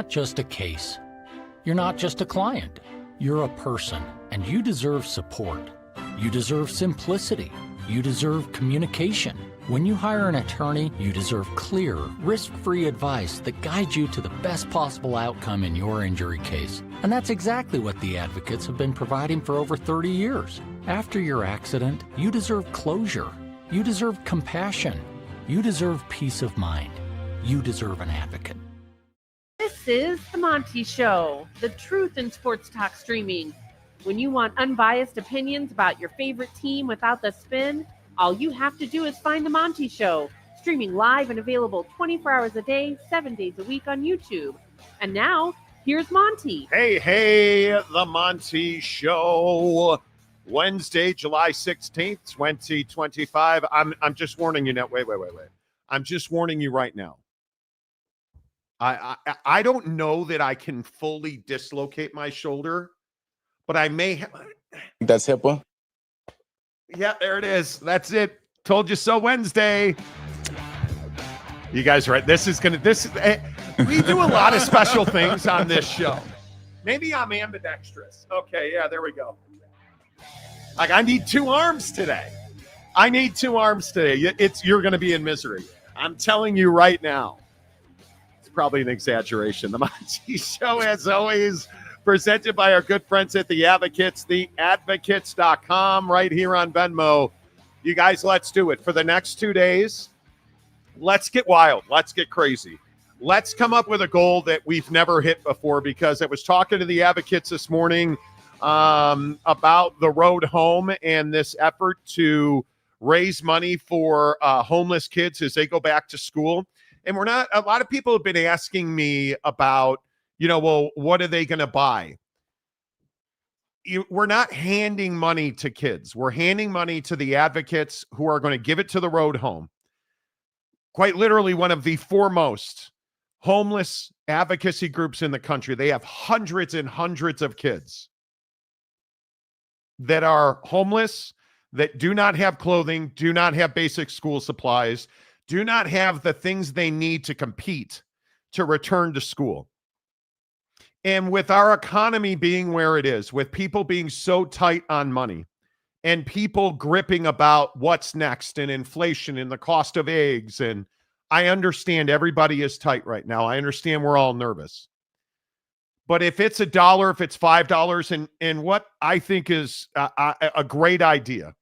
not just a case. You're not just a client. You're a person, and you deserve support. You deserve simplicity. You deserve communication. When you hire an attorney, you deserve clear, risk-free advice that guides you to the best possible outcome in your injury case. And that's exactly what the advocates have been providing for over 30 years. After your accident, you deserve closure. You deserve compassion. You deserve peace of mind. You deserve an advocate. This is the Monty Show, the truth in sports talk streaming. When you want unbiased opinions about your favorite team without the spin, all you have to do is find the Monty Show, streaming live and available 24 hours a day, 7 days a week on YouTube. And now, here's Monty. Hey, the Monty Show. Wednesday, July 16th, 2025. I'm just warning you now. Wait. I'm just warning you right now. I don't know that I can fully dislocate my shoulder, but I may have. That's HIPAA. Yeah, there it is. That's it. Told you so Wednesday. You guys are right. We do a lot of special things on this show. Maybe I'm ambidextrous. Okay, yeah, there we go. Like, I need two arms today. You're going to be in misery. I'm telling you right now. It's probably an exaggeration. The Monty Show, as always, presented by our good friends at The Advocates, theadvocates.com, right here on Venmo. You guys, let's do it. For the next 2 days, let's get wild. Let's get crazy. Let's come up with a goal that we've never hit before, because I was talking to The Advocates this morning about the road home and this effort to raise money for homeless kids as they go back to school. And a lot of people have been asking me about, well, what are they going to buy? We're not handing money to kids. We're handing money to the advocates who are going to give it to the road home. Quite literally one of the foremost homeless advocacy groups in the country. They have hundreds and hundreds of kids that are homeless, that do not have clothing, do not have basic school supplies, do not have the things they need to compete to return to school. And with our economy being where it is, with people being so tight on money and people gripping about what's next and inflation and the cost of eggs, and I understand everybody is tight right now. I understand we're all nervous. But if it's $1, if it's $5, and what I think is a great idea,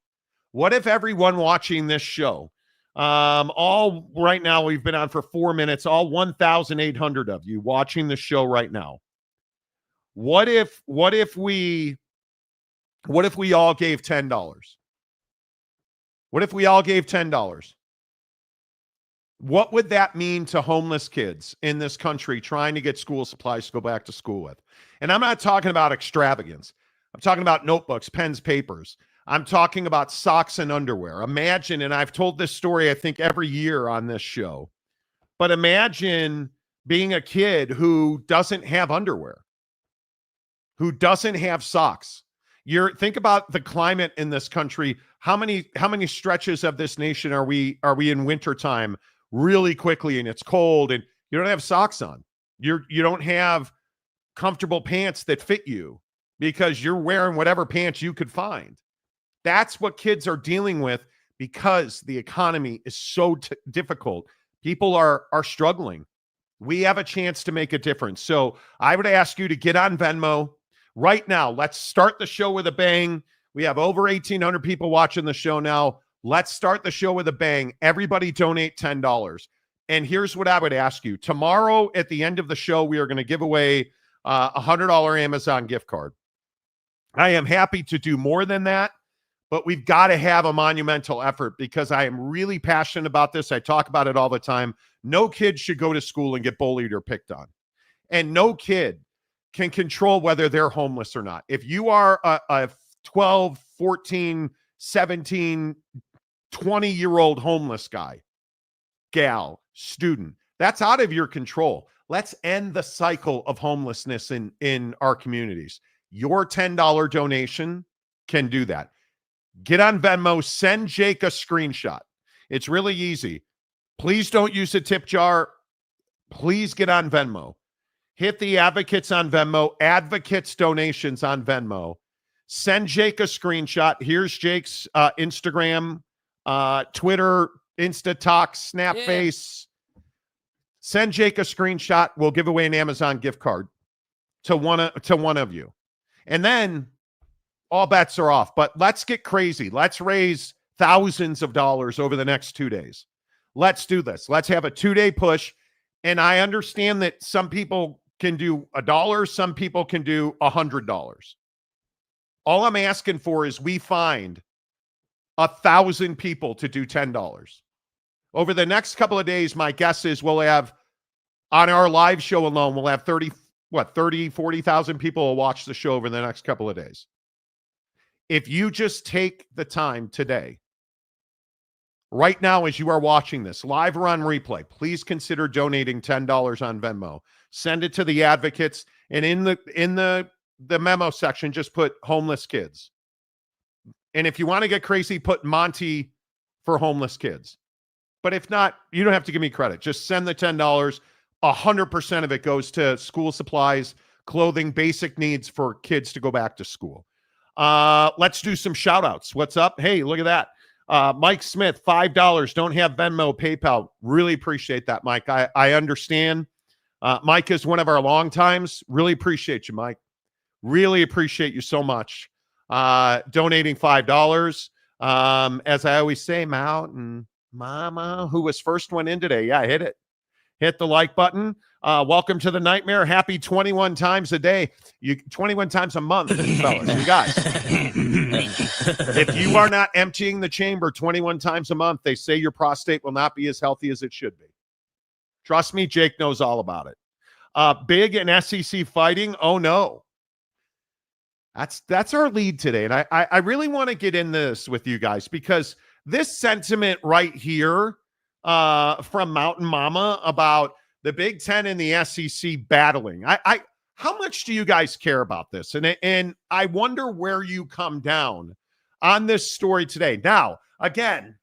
what if everyone watching this show, all right now, we've been on for 4 minutes, all 1,800 of you watching the show right now. What if we all gave $10? What if we all gave $10? What would that mean to homeless kids in this country trying to get school supplies to go back to school with? And I'm not talking about extravagance. I'm talking about notebooks, pens, papers. I'm talking about socks and underwear. Imagine, and I've told this story, I think, every year on this show, but imagine being a kid who doesn't have underwear, who doesn't have socks. Think about the climate in this country. How many stretches of this nation are we in wintertime really quickly, and it's cold and you don't have socks on. You don't have comfortable pants that fit you because you're wearing whatever pants you could find. That's what kids are dealing with because the economy is so difficult. People are struggling. We have a chance to make a difference. So I would ask you to get on Venmo right now. Let's start the show with a bang. We have over 1,800 people watching the show now. Let's start the show with a bang. Everybody donate $10. And here's what I would ask you. Tomorrow at the end of the show, we are going to give away a $100 Amazon gift card. I am happy to do more than that, but we've got to have a monumental effort because I am really passionate about this. I talk about it all the time. No kid should go to school and get bullied or picked on. And no kid can control whether they're homeless or not. If you are a 12, 14, 17, 20-year-old homeless guy, gal, student, that's out of your control. Let's end the cycle of homelessness in our communities. Your $10 donation can do that. Get on Venmo, send Jake a screenshot. It's really easy. Please don't use a tip jar. Please get on Venmo. hit the advocates on Venmo, advocates donations on Venmo. Send Jake a screenshot. Here's Jake's Instagram, Twitter, InstaTalk, Snapface. Yeah. Send Jake a screenshot. We'll give away an Amazon gift card to one of you. And then all bets are off. But let's get crazy. Let's raise thousands of dollars over the next 2 days. Let's do this. Let's have a 2-day push. And I understand that some people can do $1, some people can do $100. All I'm asking for is we find 1,000 people to do $10. Over the next couple of days, my guess is we'll have, on our live show alone, we'll have 40,000 people will watch the show over the next couple of days. If you just take the time today, right now, as you are watching this, live or on replay, please consider donating $10 on Venmo. Send it to the advocates, and in the memo section, just put homeless kids. And if you want to get crazy, put Monty for homeless kids. But if not, you don't have to give me credit. Just send the $10. 100% of it goes to school supplies, clothing, basic needs for kids to go back to school. Let's do some shout outs. What's up? Hey, look at that. Mike Smith, $5. Don't have Venmo, PayPal. Really appreciate that, Mike. I understand. Mike is one of our long times. Really appreciate you, Mike. Really appreciate you so much. Donating $5. As I always say, Mountain Mama, who was first one in today. Yeah, hit it. Hit the like button. Welcome to the nightmare. Happy 21 times a day. 21 times a month, fellas. You guys. If you are not emptying the chamber 21 times a month, they say your prostate will not be as healthy as it should be. Trust me, Jake knows all about it. Big and SEC fighting. Oh, no. That's our lead today. And I really want to get in this with you guys because this sentiment right here from Mountain Mama about the Big Ten and the SEC battling. How much do you guys care about this? And I wonder where you come down on this story today. Now, again,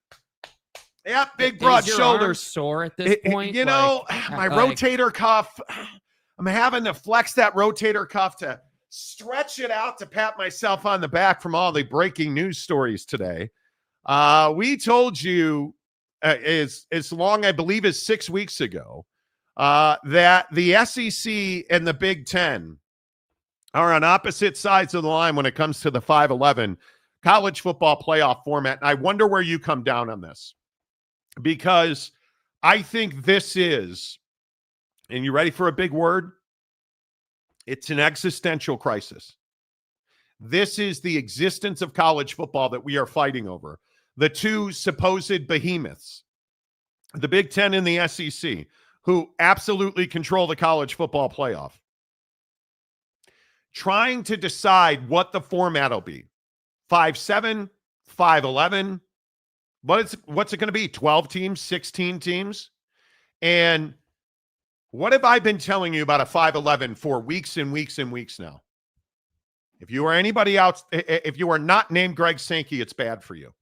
yeah, big broad shoulders. Sore at this point. You know, my rotator cuff. I'm having to flex that rotator cuff to stretch it out to pat myself on the back from all the breaking news stories today. We told you as long, I believe, as 6 weeks ago, that the SEC and the Big Ten are on opposite sides of the line when it comes to the 5-11 college football playoff format. And I wonder where you come down on this, because I think this is, and you ready for a big word? It's an existential crisis. This is the existence of college football that we are fighting over. The two supposed behemoths, the Big Ten and the SEC, who absolutely control the college football playoff, trying to decide what the format will be. 5-7, 5-11. What's it going to be? 12 teams, 16 teams? And what have I been telling you about a 5-11 for weeks and weeks and weeks now? If you are anybody else, if you are not named Greg Sankey, it's bad for you.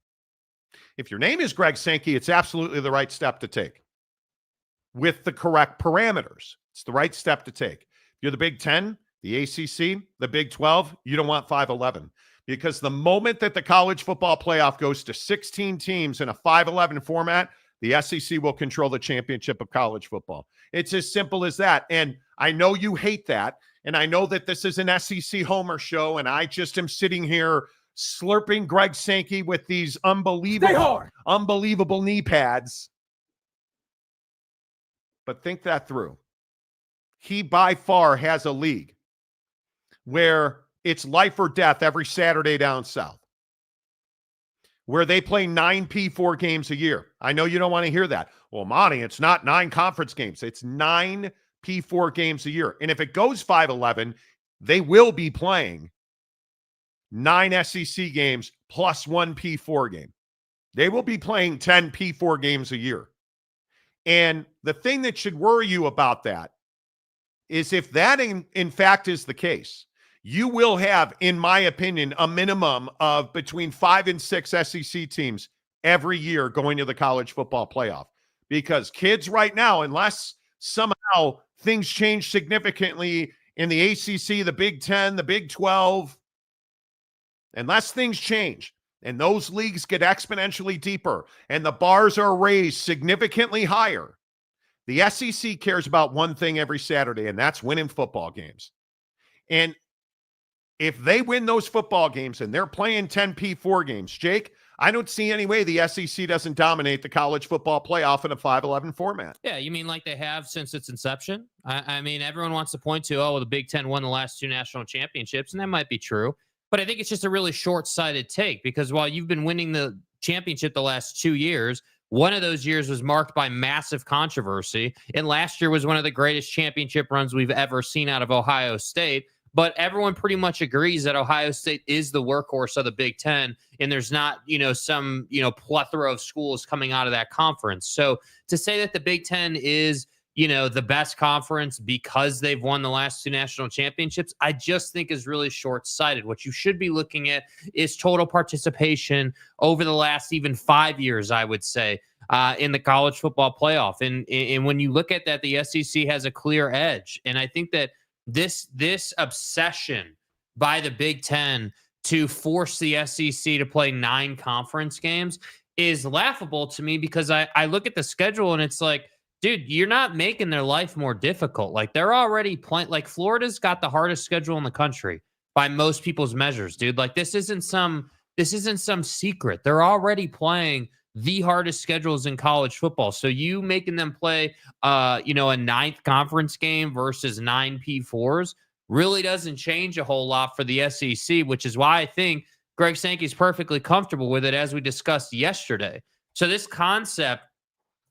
If your name is Greg Sankey, it's absolutely the right step to take with the correct parameters. It's the right step to take. If you're the Big Ten, the ACC, the Big 12, you don't want 5-11, because the moment that the college football playoff goes to 16 teams in a 5-11 format, the SEC will control the championship of college football. It's as simple as that. And I know you hate that. And I know that this is an SEC Homer show, and I just am sitting here slurping Greg Sankey with these unbelievable knee pads. But think that through. He by far has a league where it's life or death every Saturday down south, where they play 9 P4 games a year. I know you don't want to hear that. Well, Monty, it's not 9 conference games. It's 9 P4 games a year. And if it goes 5-11, they will be playing 9 SEC games plus 1 P4 game. They will be playing 10 P4 games a year. And the thing that should worry you about that is if that in fact is the case, you will have, in my opinion, a minimum of between 5 and 6 SEC teams every year going to the college football playoff. Because kids right now, unless somehow things change significantly in the ACC, the Big 10, the Big 12. Unless things change and those leagues get exponentially deeper and the bars are raised significantly higher, the SEC cares about one thing every Saturday, and that's winning football games. And if they win those football games and they're playing 10P4 games, Jake, I don't see any way the SEC doesn't dominate the college football playoff in a 5-11 format. Yeah, you mean like they have since its inception? I mean, everyone wants to point to, the Big Ten won the last 2 national championships, and that might be true. But I think it's just a really short-sighted take, because while you've been winning the championship the last 2 years, one of those years was marked by massive controversy, and last year was one of the greatest championship runs we've ever seen out of Ohio State. But everyone pretty much agrees that Ohio State is the workhorse of the Big Ten, and there's not, some, plethora of schools coming out of that conference. So to say that the Big Ten is, the best conference because they've won the last 2 national championships, I just think is really short-sighted. What you should be looking at is total participation over the last even 5 years, I would say, in the college football playoff. And when you look at that, the SEC has a clear edge. And I think that this obsession by the Big Ten to force the SEC to play 9 conference games is laughable to me, because I look at the schedule and it's like, dude, you're not making their life more difficult. Like, they're already playing. Like, Florida's got the hardest schedule in the country by most people's measures, dude. Like, this isn't some secret. They're already playing the hardest schedules in college football. So you making them play, a 9th conference game versus 9 P4s really doesn't change a whole lot for the SEC, which is why I think Greg Sankey's perfectly comfortable with it, as we discussed yesterday. So this concept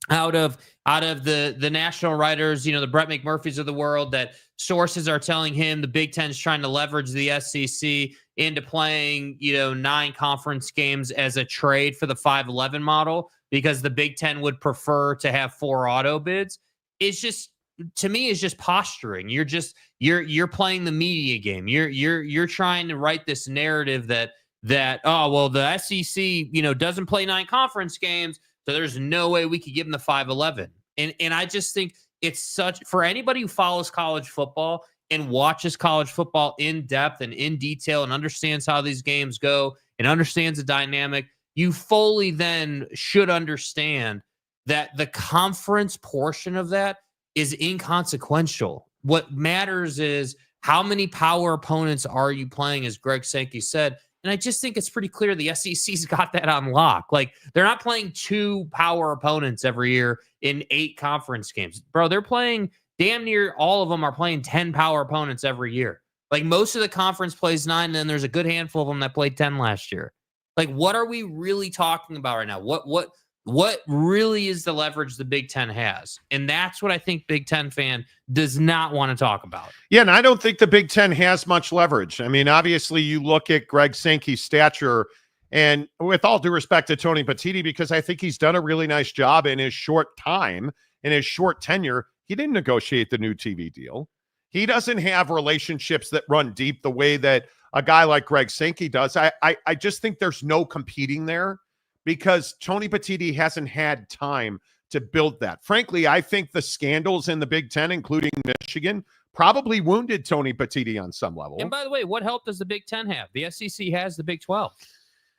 out of the national writers, the Brett McMurphys of the world, that sources are telling him the Big Ten is trying to leverage the SEC into playing, 9 conference games as a trade for the 5-11 model, because the Big Ten would prefer to have 4 auto bids. It's just, to me, is just posturing. You're playing the media game. You're trying to write this narrative that the SEC, doesn't play 9 conference games, so there's no way we could give them the 5-11. And I just think it's such, for anybody who follows college football and watches college football in depth and in detail and understands how these games go and understands the dynamic, you fully then should understand that the conference portion of that is inconsequential. What matters is how many power opponents are you playing, as Greg Sankey said. And I just think it's pretty clear the SEC's got that on lock. Like, they're not playing 2 power opponents every year in 8 conference games. Bro, they're playing, damn near all of them are playing 10 power opponents every year. Like, most of the conference plays 9, and then there's a good handful of them that played 10 last year. Like, what are we really talking about right now? What really is the leverage the Big Ten has? And that's what I think Big Ten fan does not want to talk about. Yeah, and I don't think the Big Ten has much leverage. I mean, obviously, you look at Greg Sankey's stature, and with all due respect to Tony Petitti, because I think he's done a really nice job in his short time, in his short tenure, he didn't negotiate the new TV deal. He doesn't have relationships that run deep the way that a guy like Greg Sankey does. I just think there's no competing there, because Tony Petitti hasn't had time to build that. Frankly, I think the scandals in the Big Ten, including Michigan, probably wounded Tony Petitti on some level. And by the way, what help does the Big Ten have? The SEC has the Big 12,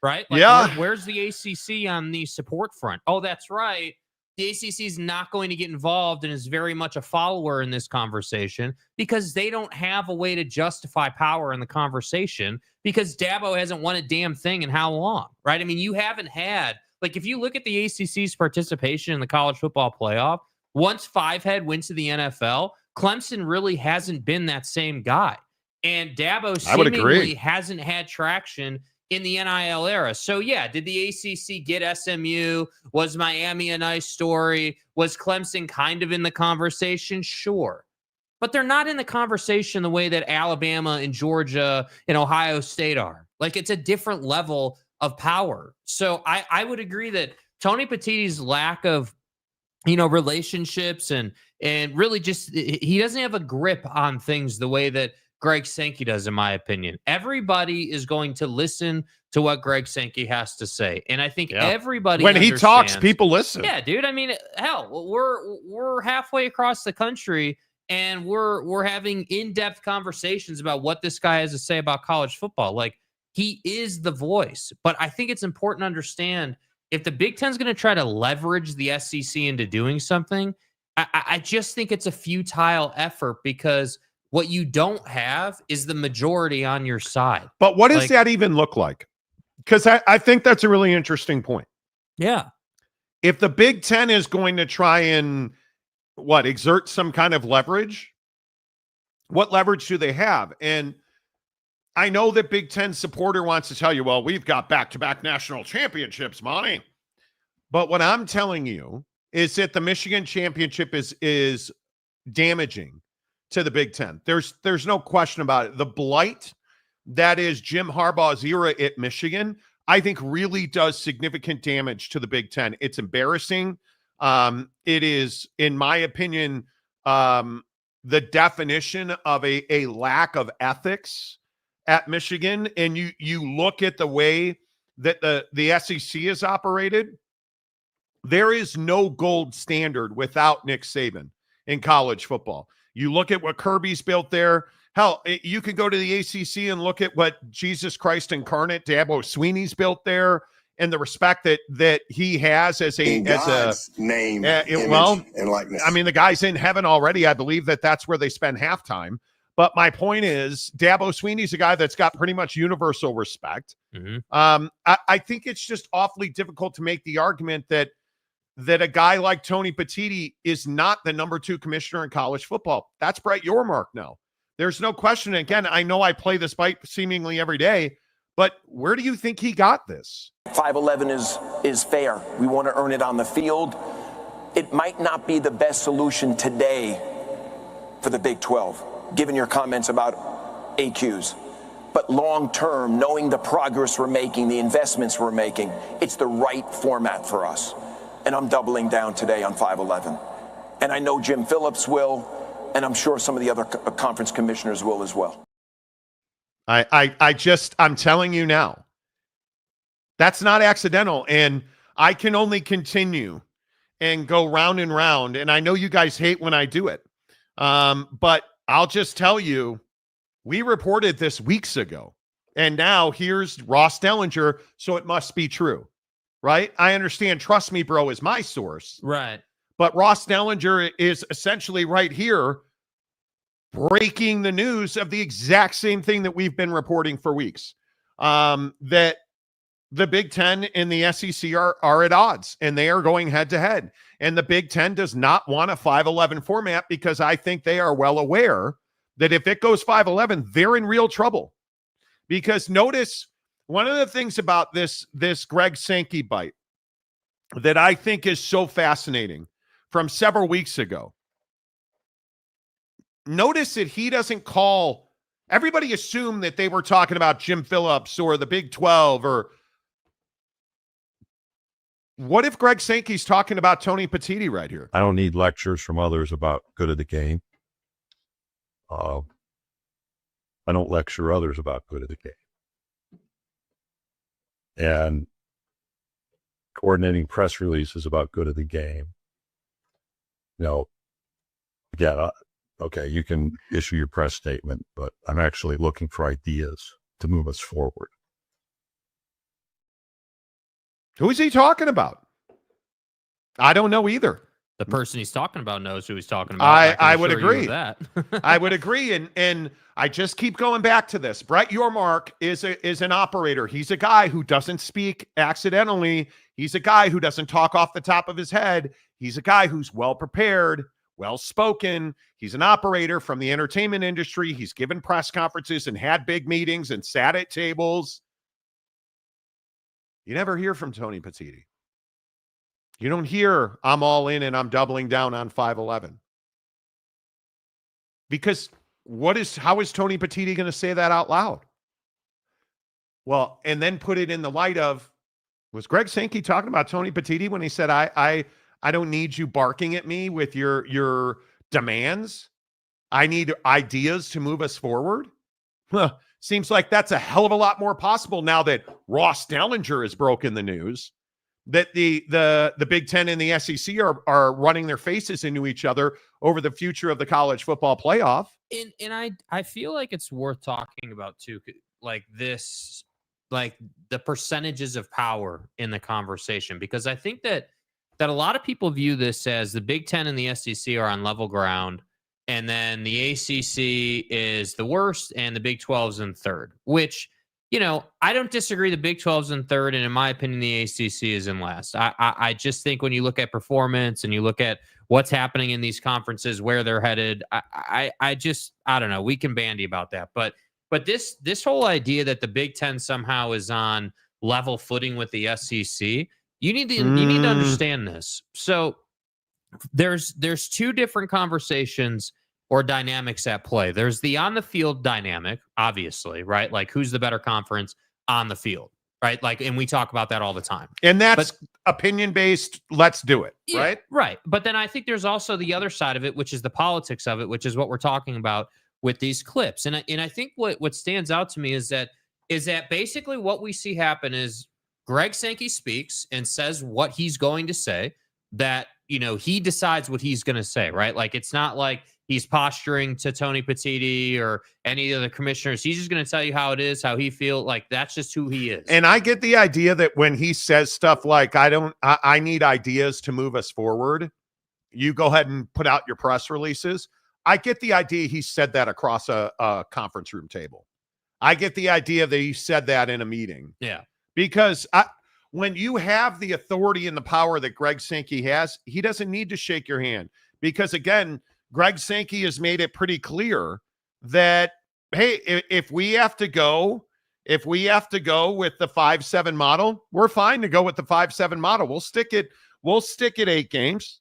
right? Like, yeah. Where's the ACC on the support front? Oh, that's right. The ACC is not going to get involved and is very much a follower in this conversation, because they don't have a way to justify power in the conversation, because Dabo hasn't won a damn thing in how long, right? I mean, you haven't had, like, if you look at the ACC's participation in the college football playoff, once Fivehead went to the NFL, Clemson really hasn't been that same guy. And Dabo seemingly hasn't had traction in the NIL era. So yeah, did the ACC get SMU? Was Miami a nice story? Was Clemson kind of in the conversation? Sure. But they're not in the conversation the way that Alabama and Georgia and Ohio State are. Like, it's a different level of power. So I would agree that Tony Petitti's lack of, relationships and really just, he doesn't have a grip on things the way that Greg Sankey does, in my opinion. Everybody is going to listen to what Greg Sankey has to say. And I think everybody, when he talks, people listen. Yeah, dude. I mean, hell, we're halfway across the country and we're having in-depth conversations about what this guy has to say about college football. Like, he is the voice. But I think it's important to understand, if the Big Ten's going to try to leverage the SEC into doing something, I just think it's a futile effort, because what you don't have is the majority on your side. But what does that even look like? Because I think that's a really interesting point. Yeah. If the Big Ten is going to try and exert some kind of leverage, what leverage do they have? And I know that Big Ten supporter wants to tell you, well, we've got back-to-back national championships, Monty. But what I'm telling you is that the Michigan championship is damaging to the Big Ten. There's no question about it. The blight that is Jim Harbaugh's era at Michigan, I think, really does significant damage to the Big Ten. It's embarrassing. It is, in my opinion, the definition of a lack of ethics at Michigan. And you look at the way that the SEC is operated, there is no gold standard without Nick Saban in college football. You look at what Kirby's built there. Hell, you could go to the ACC and look at what Jesus Christ incarnate Dabo Sweeney's built there, and the respect that he has as a name, image, and likeness. I mean, the guy's in heaven already. I believe that's where they spend halftime. But my point is, Dabo Sweeney's a guy that's got pretty much universal respect. Mm-hmm. I think it's just awfully difficult to make the argument that a guy like Tony Petitti is not the number 2 commissioner in college football. That's Brett Yormark now. There's no question. Again, I know I play this fight seemingly every day, but where do you think he got this? 5-11 is fair. We want to earn it on the field. It might not be the best solution today for the Big 12, given your comments about AQs. But long term, knowing the progress we're making, the investments we're making, it's the right format for us. And I'm doubling down today on 5-11. And I know Jim Phillips will, and I'm sure some of the other conference commissioners will as well. I'm telling you now, that's not accidental. And I can only continue and go round and round. And I know you guys hate when I do it. But I'll just tell you, we reported this weeks ago. And now here's Ross Dellinger, so it must be true. Right? I understand. Trust me, bro, is my source. Right. But Ross Dellinger is essentially right here breaking the news of the exact same thing that we've been reporting for weeks. That the Big Ten and the SEC are at odds, and they are going head to head. And the Big Ten does not want a 5-11 format, because I think they are well aware that if it goes 5-11, they're in real trouble. Because notice, one of the things about this Greg Sankey bite that I think is so fascinating from several weeks ago, notice that he doesn't call, everybody assumed that they were talking about Jim Phillips or the Big 12, or what if Greg Sankey's talking about Tony Petitti right here? I don't need lectures from others about good of the game. I don't lecture others about good of the game. And coordinating press releases about good of the game. Again, okay, you can issue your press statement, but I'm actually looking for ideas to move us forward. Who is he talking about? I don't know either. The person he's talking about knows who he's talking about. I would agree. With that. I would agree. And I just keep going back to this. Brett Yormark is an operator. He's a guy who doesn't speak accidentally. He's a guy who doesn't talk off the top of his head. He's a guy who's well prepared, well spoken. He's an operator from the entertainment industry. He's given press conferences and had big meetings and sat at tables. You never hear from Tony Petitti. You don't hear, I'm all in and I'm doubling down on 5-11. Because how is Tony Petitti going to say that out loud? Well, and then put it in the light of, was Greg Sankey talking about Tony Petitti when he said, I don't need you barking at me with your demands. I need ideas to move us forward. Seems like that's a hell of a lot more possible now that Ross Dellinger has broken the news. that the Big Ten and the SEC are running their faces into each other over the future of the college football playoff. And I feel like it's worth talking about too, like this, like the percentages of power in the conversation, because I think that a lot of people view this as the Big Ten and the SEC are on level ground, and then the ACC is the worst and the Big 12's in third, which, you know, I don't disagree. The Big 12's in third, and in my opinion, the ACC is in last. I just think when you look at performance and you look at what's happening in these conferences, where they're headed, I don't know. We can bandy about that, but this whole idea that the Big Ten somehow is on level footing with the SEC, you need to understand this. So there's two different conversations or dynamics at play. There's the on the field dynamic, obviously, right? Like, who's the better conference on the field, right? Like, and we talk about that all the time. And that's opinion based. Let's do it, right? Right. But then I think there's also the other side of it, which is the politics of it, which is what we're talking about with these clips. And I think what stands out to me is that basically what we see happen is Greg Sankey speaks and says what he's going to say, that, you know, he decides what he's going to say, right? Like, it's not like he's posturing to Tony Petitti or any of the commissioners. He's just going to tell you how it is, how he feels. Like, that's just who he is. And I get the idea that when he says stuff like, I need ideas to move us forward, you go ahead and put out your press releases. I get the idea he said that across a conference room table. I get the idea that he said that in a meeting. Yeah. Because when you have the authority and the power that Greg Sankey has, he doesn't need to shake your hand. Because, again, Greg Sankey has made it pretty clear that, hey, if we have to go with the 5-7 model, we're fine to go with the 5-7 model. We'll stick at 8 games.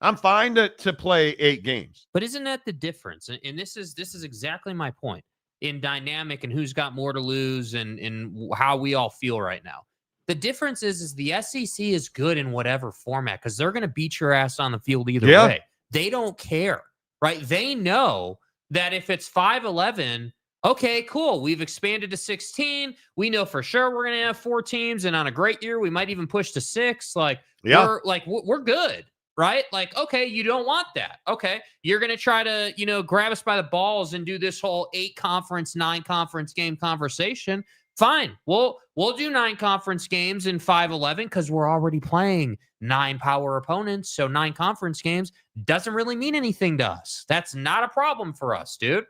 I'm fine to play 8 games. But isn't that the difference? And this is exactly my point in dynamic and who's got more to lose and how we all feel right now. The difference is the SEC is good in whatever format, because they're going to beat your ass on the field either way. They don't care, right? They know that if it's 5-11, okay, cool. We've expanded to 16. We know for sure we're going to have 4 teams, and on a great year, we might even push to 6. Like, we're good. Right? Like, okay, you don't want that. Okay. You're going to try to, you know, grab us by the balls and do this whole 8 conference, 9 conference game conversation. Fine. We'll do 9 conference games in 5-11 because we're already playing 9 power opponents. So 9 conference games doesn't really mean anything to us. That's not a problem for us, dude.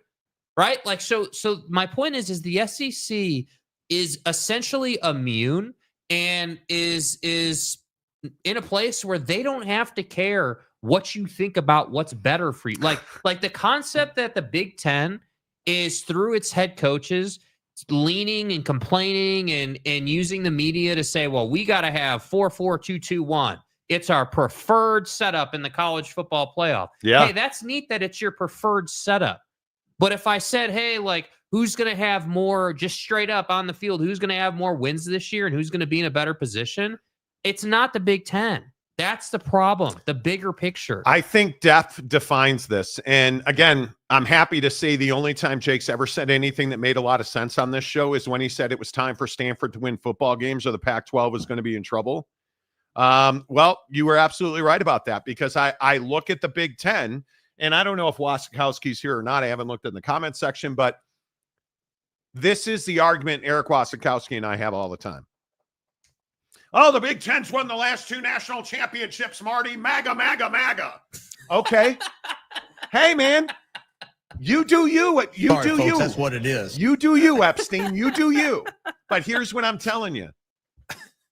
Right? Like, so my point is the SEC is essentially immune and is in a place where they don't have to care what you think about what's better for you. Like the concept that the Big Ten is, through its head coaches, leaning and complaining and using the media to say, well, we got to have 4-4-2-2-1. It's our preferred setup in the college football playoff. Yeah. Hey, that's neat that it's your preferred setup. But if I said, hey, like, who's going to have more, just straight up on the field, who's going to have more wins this year and who's going to be in a better position? It's not the Big Ten. That's the problem, the bigger picture. I think depth defines this. And again, I'm happy to say the only time Jake's ever said anything that made a lot of sense on this show is when he said it was time for Stanford to win football games or the Pac-12 was going to be in trouble. Well, you were absolutely right about that, because I look at the Big Ten, and I don't know if Wasikowski's here or not. I haven't looked in the comment section, but this is the argument Eric Wasikowski and I have all the time. Oh, the Big Ten's won the last 2 national championships, Marty. MAGA, MAGA, MAGA. Okay. Hey, man. You do you. You do you. That's what it is. You do you, Epstein. You do you. But here's what I'm telling you.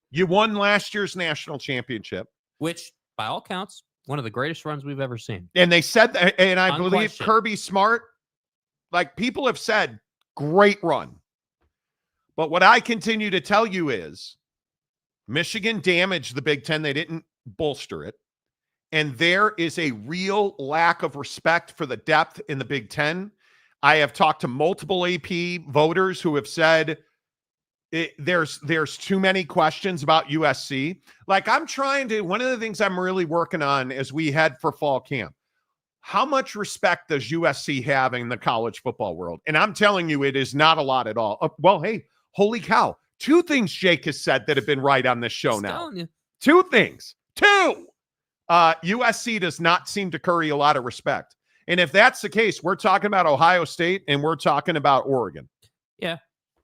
You won last year's national championship. Which, by all counts, one of the greatest runs we've ever seen. And they said that, and I believe Kirby Smart, like, people have said, great run. But what I continue to tell you is, Michigan damaged the Big Ten. They didn't bolster it. And there is a real lack of respect for the depth in the Big Ten. I have talked to multiple AP voters who have said there's too many questions about USC. Like, one of the things I'm really working on as we head for fall camp, how much respect does USC have in the college football world? And I'm telling you, it is not a lot at all. Well, hey, holy cow. 2 things Jake has said that have been right on this show now. Two things. USC does not seem to curry a lot of respect. And if that's the case, we're talking about Ohio State and we're talking about Oregon. Yeah,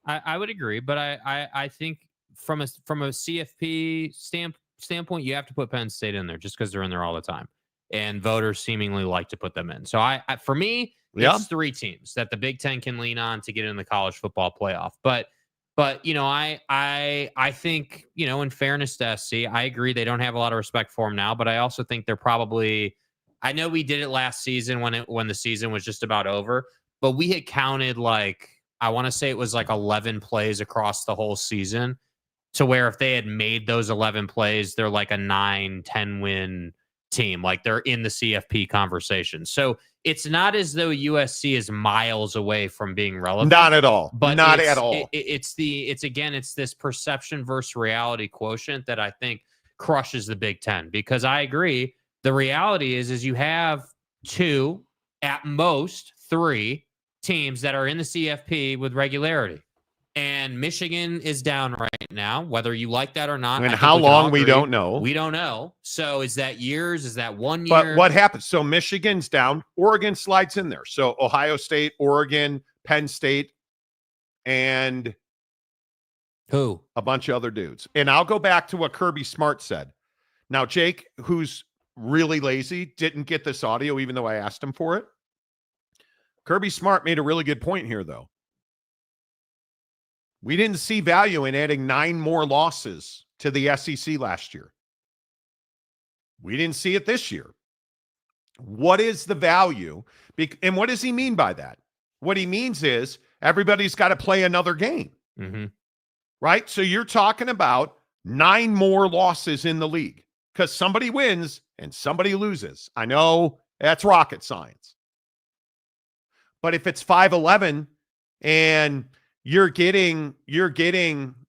I would agree. But I think from a CFP standpoint, you have to put Penn State in there just because they're in there all the time. And voters seemingly like to put them in. So for me, it's three teams that the Big Ten can lean on to get in the college football playoff. But I think, in fairness to SC, I agree they don't have a lot of respect for them now, but I also think they're probably, I know we did it last season when the season was just about over, but we had counted I want to say it was 11 plays across the whole season, to where if they had made those 11 plays, they're like a 9-10 win team. They're in the CFP conversation. So it's not as though USC is miles away from being relevant. Not at all. But not at all. It's this perception versus reality quotient that I think crushes the Big Ten, because I agree. The reality is you have 2, at most 3 teams that are in the CFP with regularity. And Michigan is down right now, whether you like that or not. And how long, we don't know. We don't know. So is that years? Is that 1 year? But what happens? So Michigan's down. Oregon slides in there. So Ohio State, Oregon, Penn State, and who? A bunch of other dudes. And I'll go back to what Kirby Smart said. Now, Jake, who's really lazy, didn't get this audio, even though I asked him for it. Kirby Smart made a really good point here, though. We didn't see value in adding 9 more losses to the SEC last year. We didn't see it this year. What is the value? And what does he mean by that? What he means is everybody's got to play another game. Mm-hmm. Right? So you're talking about 9 more losses in the league because somebody wins and somebody loses. I know that's rocket science. But if it's 5-11 and you're getting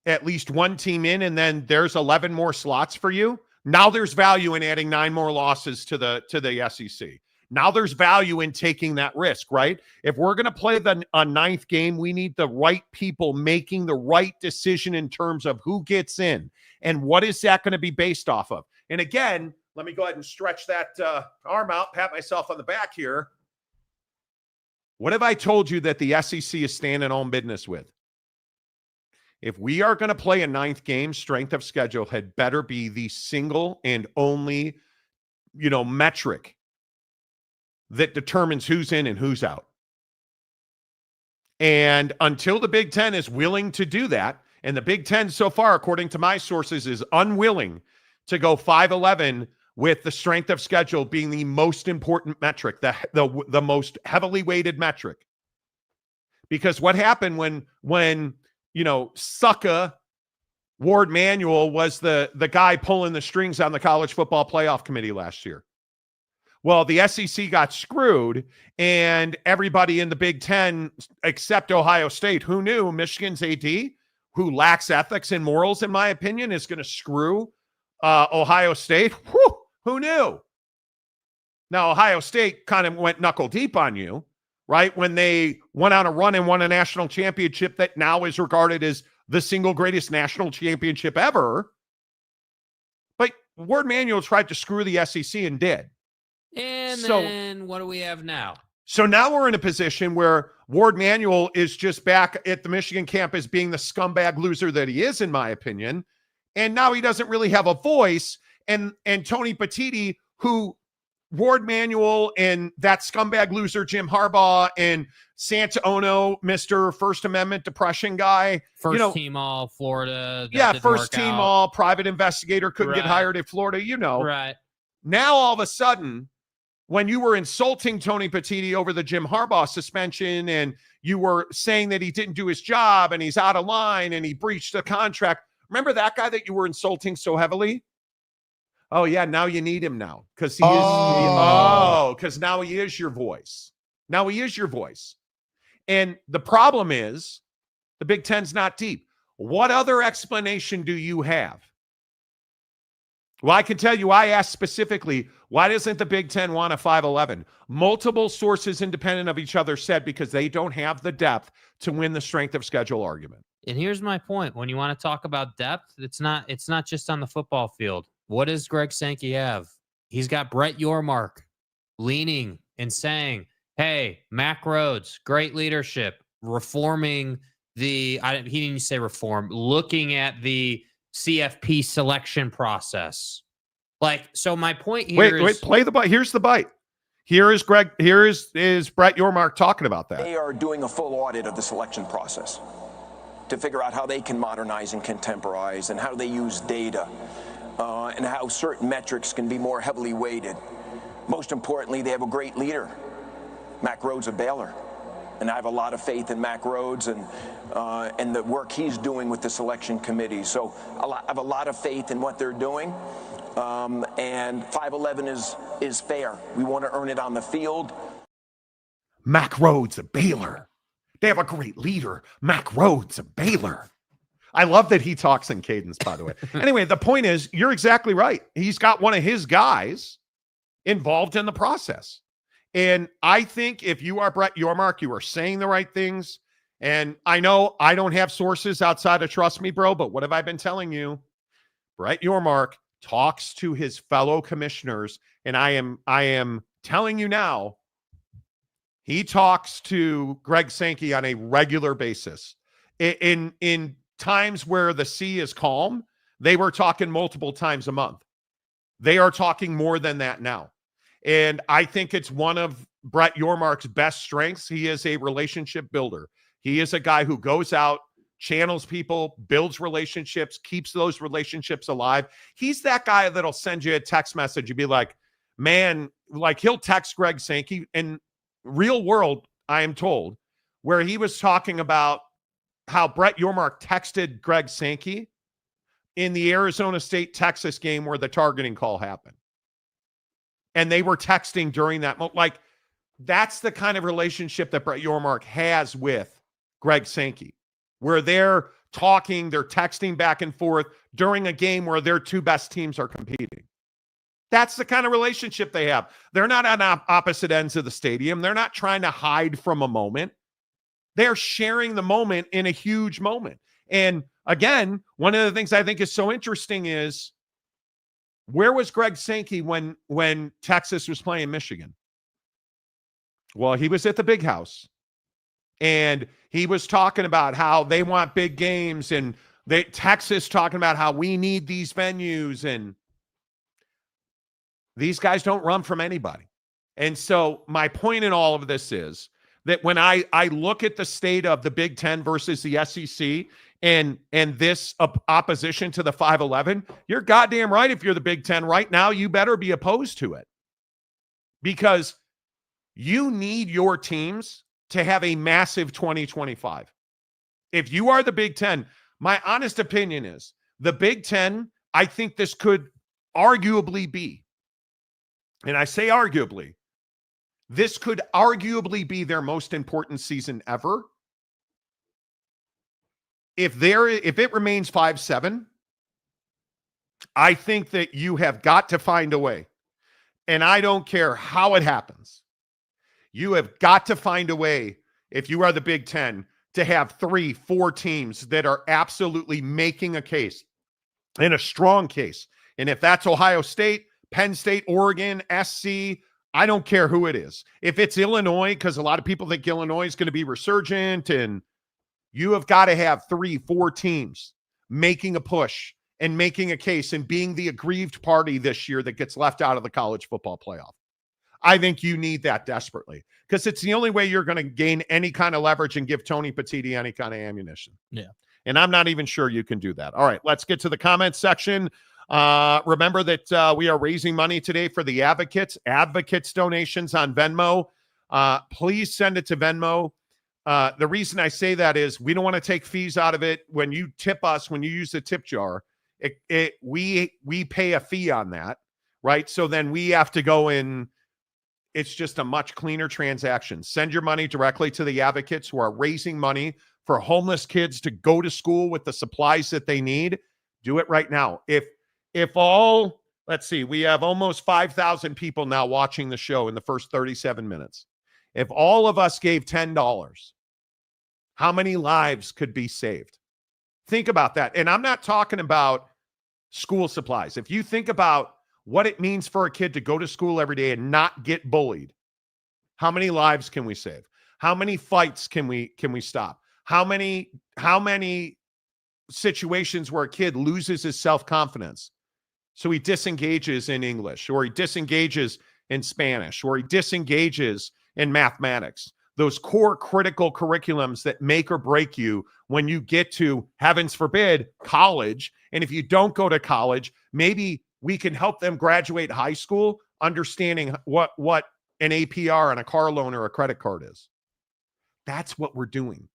at least one team in, and then there's 11 more slots for you. Now there's value in adding 9 more losses to the SEC. Now there's value in taking that risk, right? If we're going to play a 9th game, we need the right people making the right decision in terms of who gets in and what is that going to be based off of. And again, let me go ahead and stretch that arm out, pat myself on the back here. What have I told you that the SEC is standing on business with? If we are going to play a 9th game, strength of schedule had better be the single and only, metric that determines who's in and who's out. And until the Big Ten is willing to do that, and the Big Ten so far, according to my sources, is unwilling to go 5-11 with the strength of schedule being the most important metric, the most heavily weighted metric. Because what happened when Sucka Ward Manuel was the guy pulling the strings on the college football playoff committee last year? Well, the SEC got screwed, and everybody in the Big Ten, except Ohio State, who knew Michigan's AD, who lacks ethics and morals, in my opinion, is going to screw Ohio State. Whew, who knew? Now, Ohio State kind of went knuckle deep on you, right? When they went on a run and won a national championship that now is regarded as the single greatest national championship ever. But Ward Manuel tried to screw the SEC and did. And then what do we have now? So now we're in a position where Ward Manuel is just back at the Michigan campus being the scumbag loser that he is, in my opinion. And now he doesn't really have a voice. And Tony Petitti, who Ward Manuel and that scumbag loser Jim Harbaugh and Santaono, Mr. First Amendment depression guy. First team all Florida. Yeah, first team all private investigator, couldn't get hired at Florida, Right. Now all of a sudden, when you were insulting Tony Petitti over the Jim Harbaugh suspension and you were saying that he didn't do his job and he's out of line and he breached the contract. Remember that guy that you were insulting so heavily? Oh, yeah, now you need him now because he is. Because now he is your voice. Now he is your voice. And the problem is the Big Ten's not deep. What other explanation do you have? Well, I can tell you, I asked specifically, why doesn't the Big Ten want a 5-11? Multiple sources independent of each other said because they don't have the depth to win the strength of schedule argument. And here's my point. When you want to talk about depth, it's not just on the football field. what does Greg Sankey have? He's got Brett Yormark leaning and saying, hey, Mac Rhodes, great leadership, reforming he didn't say reform, looking at the CFP selection process. Like, so my point here is... Wait, play the bite. Here's the bite. Here is Brett Yormark talking about that. They are doing a full audit of the selection process to figure out how they can modernize and contemporize and how they use data and how certain metrics can be more heavily weighted. Most importantly, they have a great leader, Mac Rhodes of Baylor. And I have a lot of faith in Mac Rhodes and the work he's doing with the selection committee. So I have a lot of faith in what they're doing. And 511 is fair. We want to earn it on the field. Mac Rhodes of Baylor. They have a great leader, Mac Rhodes of Baylor. I love that he talks in cadence, by the way. Anyway, the point is, you're exactly right. He's got one of his guys involved in the process. And I think if you are Brett Yormark, you are saying the right things. And I know I don't have sources outside of Trust Me, Bro, but what have I been telling you? Brett Yormark talks to his fellow commissioners, and I am telling you now, he talks to Greg Sankey on a regular basis. In times where the sea is calm, they were talking multiple times a month. They are talking more than that now. And I think it's one of Brett Yormark's best strengths. He is a relationship builder. He is a guy who goes out, channels people, builds relationships, keeps those relationships alive. He's that guy that'll send you a text message. You'd be like, man, like he'll text Greg Sankey. In real world, I am told, where he was talking about how Brett Yormark texted Greg Sankey in the Arizona State-Texas game where the targeting call happened. And they were texting during that moment. Like, that's the kind of relationship that Brett Yormark has with Greg Sankey, where they're talking, they're texting back and forth during a game where their two best teams are competing. That's the kind of relationship they have. They're not on opposite ends of the stadium. They're not trying to hide from a moment. They're sharing the moment in a huge moment. And again, one of the things I think is so interesting is, where was Greg Sankey when Texas was playing Michigan? Well, he was at the Big House. And he was talking about how they want big games, and Texas talking about how we need these venues, and these guys don't run from anybody. And so my point in all of this is that when I look at the state of the Big Ten versus the SEC and this opposition to the 511, you're goddamn right. If you're the Big Ten right now, you better be opposed to it, because you need your teams to have a massive 2025. If you are the Big Ten, my honest opinion is the Big Ten, I think this could arguably be, and I say arguably, this could arguably be their most important season ever. If it remains 5-7, I think that you have got to find a way. And I don't care how it happens. You have got to find a way, if you are the Big Ten, to have 3-4 teams that are absolutely making a case, and a strong case. And if that's Ohio State, Penn State, Oregon, SC, I don't care who it is. If it's Illinois, because a lot of people think Illinois is going to be resurgent, and you have got to have 3-4 teams making a push and making a case and being the aggrieved party this year that gets left out of the college football playoff. I think you need that desperately, because it's the only way you're going to gain any kind of leverage and give Tony Petitti any kind of ammunition. Yeah. And I'm not even sure you can do that. All right, let's get to the comments section. Remember that we are raising money today for the Advocates donations on Venmo. Please send it to Venmo. The reason I say that is we don't want to take fees out of it. When you tip us, when you use the tip jar, we pay a fee on that, right? So then we have to go in. It's just a much cleaner transaction. Send your money directly to the Advocates, who are raising money for homeless kids to go to school with the supplies that they need. Do it right now. Let's see, we have almost 5,000 people now watching the show in the first 37 minutes. If all of us gave $10, how many lives could be saved? Think about that. And I'm not talking about school supplies. If you think about what it means for a kid to go to school every day and not get bullied, how many lives can we save? How many fights can we stop? How many situations where a kid loses his self-confidence, so he disengages in English, or he disengages in Spanish, or he disengages in mathematics? Those core critical curriculums that make or break you when you get to, heavens forbid, college. And if you don't go to college, maybe we can help them graduate high school understanding what an APR and a car loan or a credit card is. That's what we're doing.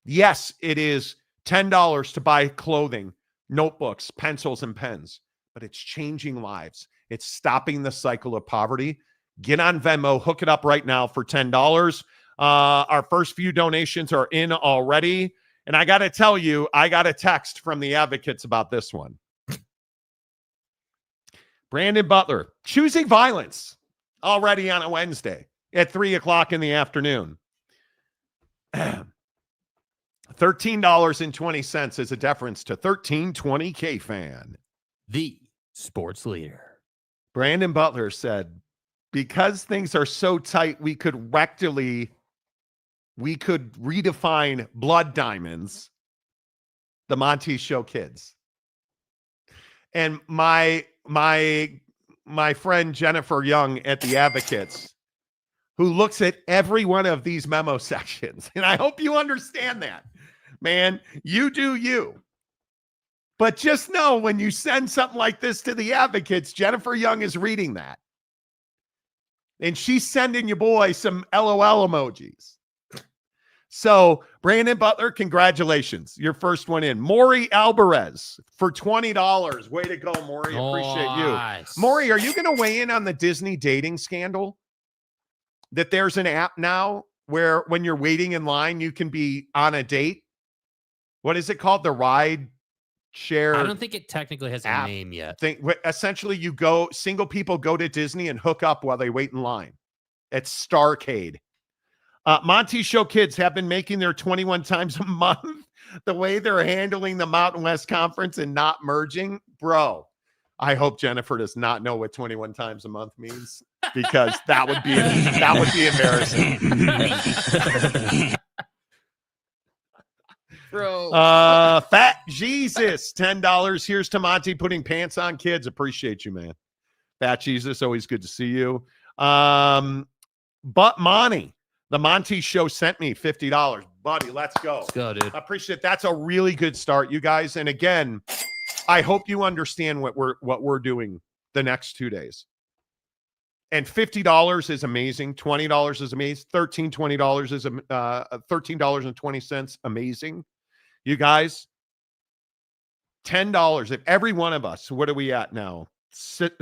Yes, it is $10 to buy clothing, notebooks, pencils, and pens, but it's changing lives. It's stopping the cycle of poverty. Get on Venmo, hook it up right now for $10. Our first few donations are in already. And I got to tell you, I got a text from the advocates about this one. Brandon Butler, choosing violence already on a Wednesday at 3:00 in the afternoon. $13.20 is a deference to 1320 K-Fan. The sports leader. Brandon Butler said, because things are so tight, we could redefine blood diamonds, the Monty Show kids. And my friend Jennifer Young at the Advocates, who looks at every one of these memo sections, and I hope you understand that, man, you do you. But just know when you send something like this to the Advocates, Jennifer Young is reading that. And she's sending your boy some LOL emojis. So, Brandon Butler, congratulations. Your first one in. Maury Alvarez for $20. Way to go, Maury. Appreciate you. Maury, are you going to weigh in on the Disney dating scandal? That there's an app now where when you're waiting in line, you can be on a date. What is it called? The ride share. I don't think it technically has a name yet. Essentially, single people go to Disney and hook up while they wait in line. It's Starcade. Monty Show kids have been making their 21 times a month. The way they're handling the Mountain West Conference and not merging, bro. I hope Jennifer does not know what 21 times a month means, because that would be embarrassing. Bro. Fat Jesus, $10. Here's to Monty putting pants on kids. Appreciate you, man. Fat Jesus, always good to see you. But Monty, the Monty Show sent me $50. Buddy, let's go. Let's go, dude. I appreciate it. That's a really good start, you guys. And again, I hope you understand what we're doing the next 2 days. And $50 is amazing. $20 is amazing. $13.20 is $13.20 amazing. You guys, $10. If every one of us, what are we at now?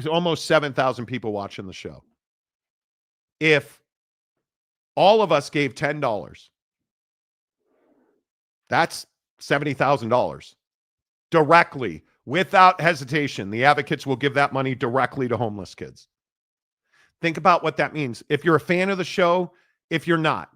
Almost 7,000 people watching the show. If all of us gave $10, that's $70,000 directly, without hesitation. The Advocates will give that money directly to homeless kids. Think about what that means. If you're a fan of the show, if you're not,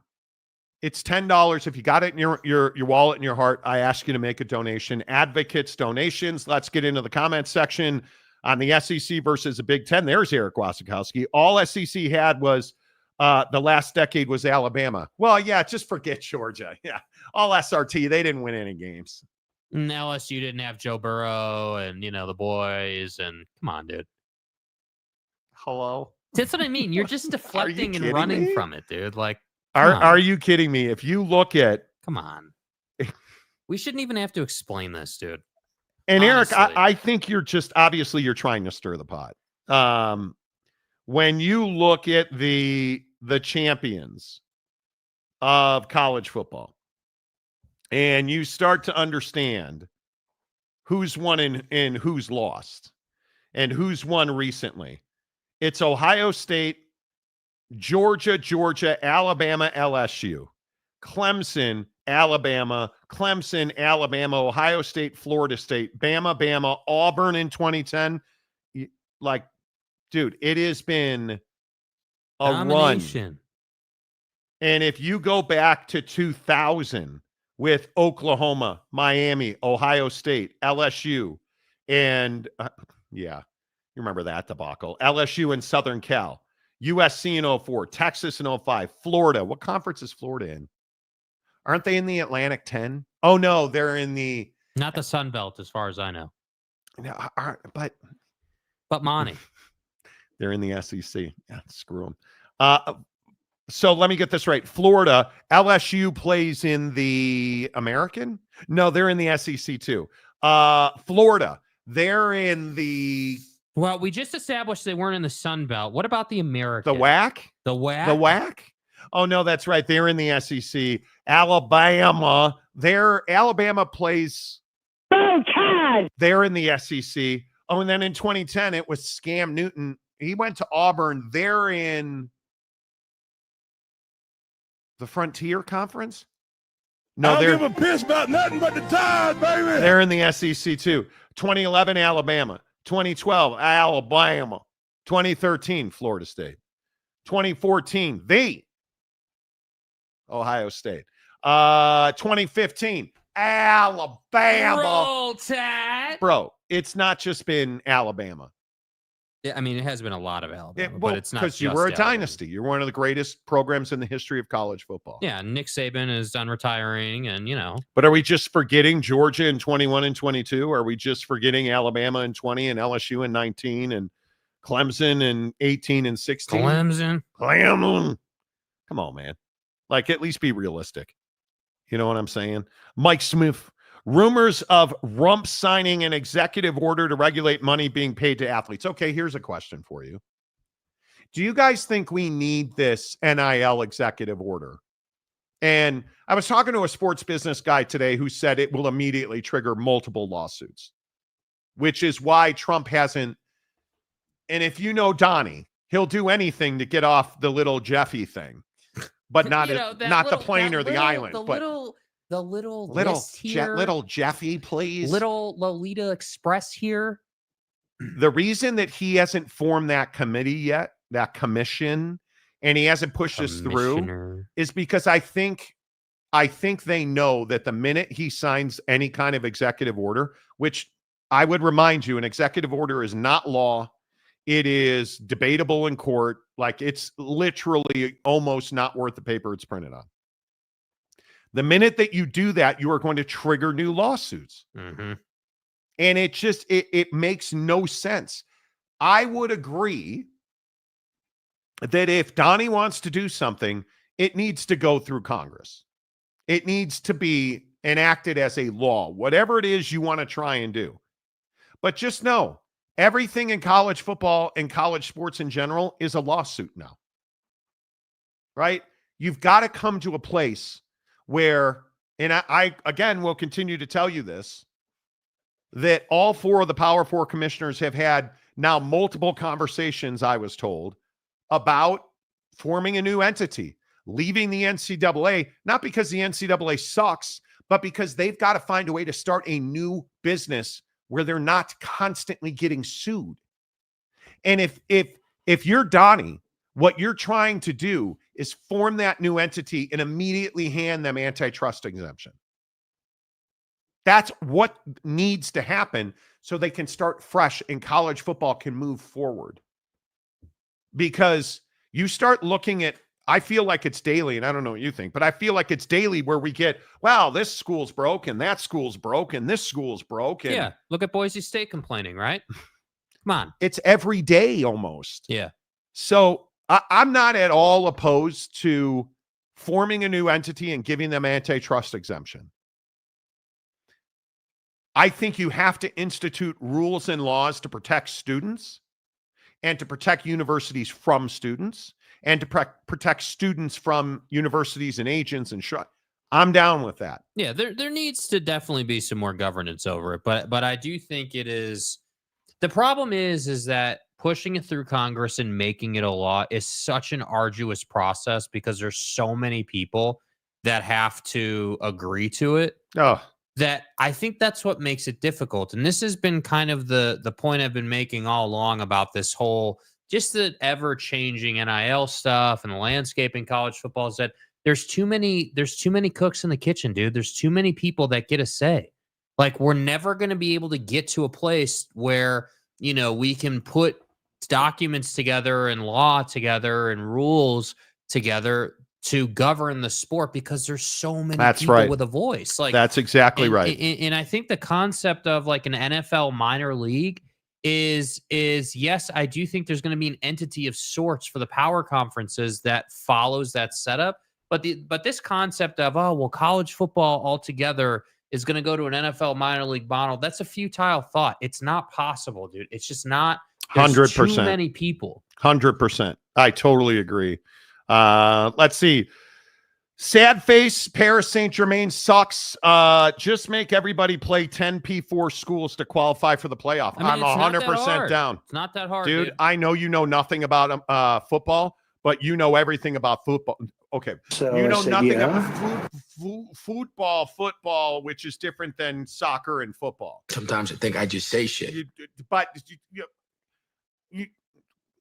it's $10. If you got it in your wallet and your heart, I ask you to make a donation. Advocates donations. Let's get into the comments section on the SEC versus the Big Ten. There's Eric Wasikowski. All SEC had was the last decade was Alabama. Well, yeah, just forget Georgia. Yeah, all SRT. They didn't win any games. And LSU didn't have Joe Burrow and, the boys. And come on, dude. Hello? That's what I mean. You're just deflecting and running from it, dude. Like, are you kidding me? If you look at, come on, we shouldn't even have to explain this, dude. And honestly, Eric, I think you're just obviously you're trying to stir the pot. When you look at the champions of college football, and you start to understand who's won and who's lost, and who's won recently. It's Ohio State, Georgia, Alabama, LSU, Clemson, Alabama, Ohio State, Florida State, Bama, Auburn in 2010. Like, dude, it has been a run. And if you go back to 2000 with Oklahoma, Miami, Ohio State, LSU, And yeah, you remember that debacle. LSU and Southern Cal, USC in 04, Texas in 05, Florida. What conference is Florida in? Aren't they in the Atlantic 10? Oh, no, they're in the... Not the Sun Belt, as far as I know. No, but Monty. They're in the SEC. Yeah, screw them. So let me get this right. Florida, LSU plays in the American? No, they're in the SEC too. Florida, they're in the... Well, we just established they weren't in the Sun Belt. What about the American? The WAC? The WAC? The WAC? Oh, no, that's right. They're in the SEC. Alabama, Alabama plays... They're in the SEC. Oh, and then in 2010, it was Scam Newton. He went to Auburn. They're in the Frontier Conference? No, I don't give a piss about nothing but the Tide, baby. They're in the SEC too. 2011, Alabama. 2012, Alabama. 2013, Florida State. 2014, Ohio State. 2015, Alabama. Roll Tide. Bro, it's not just been Alabama. Yeah, I mean, it has been a lot of Alabama, but it's not because you were a dynasty. You're one of the greatest programs in the history of college football. Yeah, Nick Saban is done retiring, and But are we just forgetting Georgia in 21 and 22? Are we just forgetting Alabama in 20 and LSU in 19 and Clemson in 18 and 16? Clemson. Come on, man. Like, at least be realistic. You know what I'm saying? Mike Smith. Rumors of Rump signing an executive order to regulate money being paid to athletes. Okay, here's a question for you. Do you guys think we need this NIL executive order? And I was talking to a sports business guy today who said it will immediately trigger multiple lawsuits, which is why Trump hasn't. And if you know Donnie, he'll do anything to get off the little Jeffy thing, but not the plane or the island. The little list here. Little Jeffy, please. Little Lolita Express here. The reason that he hasn't formed that committee yet, that commission, and he hasn't pushed this through is because I think they know that the minute he signs any kind of executive order, which I would remind you, an executive order is not law. It is debatable in court. Like, it's literally almost not worth the paper it's printed on. The minute that you do that, you are going to trigger new lawsuits. Mm-hmm. And it makes no sense. I would agree that if Donnie wants to do something, it needs to go through Congress. It needs to be enacted as a law, whatever it is you want to try and do. But just know, everything in college football and college sports in general is a lawsuit now. Right? You've got to come to a place where, and I again will continue to tell you this, that all four of the Power Four commissioners have had now multiple conversations, I was told, about forming a new entity, leaving the NCAA, not because the NCAA sucks, but because they've got to find a way to start a new business where they're not constantly getting sued. And if you're Donnie, what you're trying to do is form that new entity and immediately hand them antitrust exemption. That's what needs to happen so they can start fresh and college football can move forward. Because you start looking at, I feel like it's daily, and I don't know what you think, but I feel like it's daily where we get, wow, this school's broken, that school's broken, this school's broken. Yeah, look at Boise State complaining, right? Come on. It's every day almost. Yeah. So I'm not at all opposed to forming a new entity and giving them antitrust exemption. I think you have to institute rules and laws to protect students and to protect universities from students and to protect students from universities and agents and I'm down with that. Yeah, there needs to definitely be some more governance over it, but I do think it is. The problem is that pushing it through Congress and making it a law is such an arduous process because there's so many people that have to agree to it. Oh. That I think that's what makes it difficult. And this has been kind of the point I've been making all along about this whole, just the ever-changing NIL stuff and the landscape in college football is that there's too many cooks in the kitchen, dude. There's too many people that get a say. Like, we're never going to be able to get to a place where, we can put documents together and law together and rules together to govern the sport because there's so many people with a voice. Like, that's exactly right. And I think the concept of like an NFL minor league is yes, I do think there's going to be an entity of sorts for the power conferences that follows that setup. But this concept of, college football altogether is going to go to an NFL minor league model, that's a futile thought. It's not possible, dude. It's just not. 100%. Too many people. 100%. I totally agree. Let's see. Sad face, Paris Saint-Germain sucks. Just make everybody play 10 P4 schools to qualify for the playoff. I'm 100% down. It's not that hard, dude. I know you know nothing about football, but you know everything about football. Okay. So you know nothing about football, which is different than soccer and football. Sometimes I think I just say shit.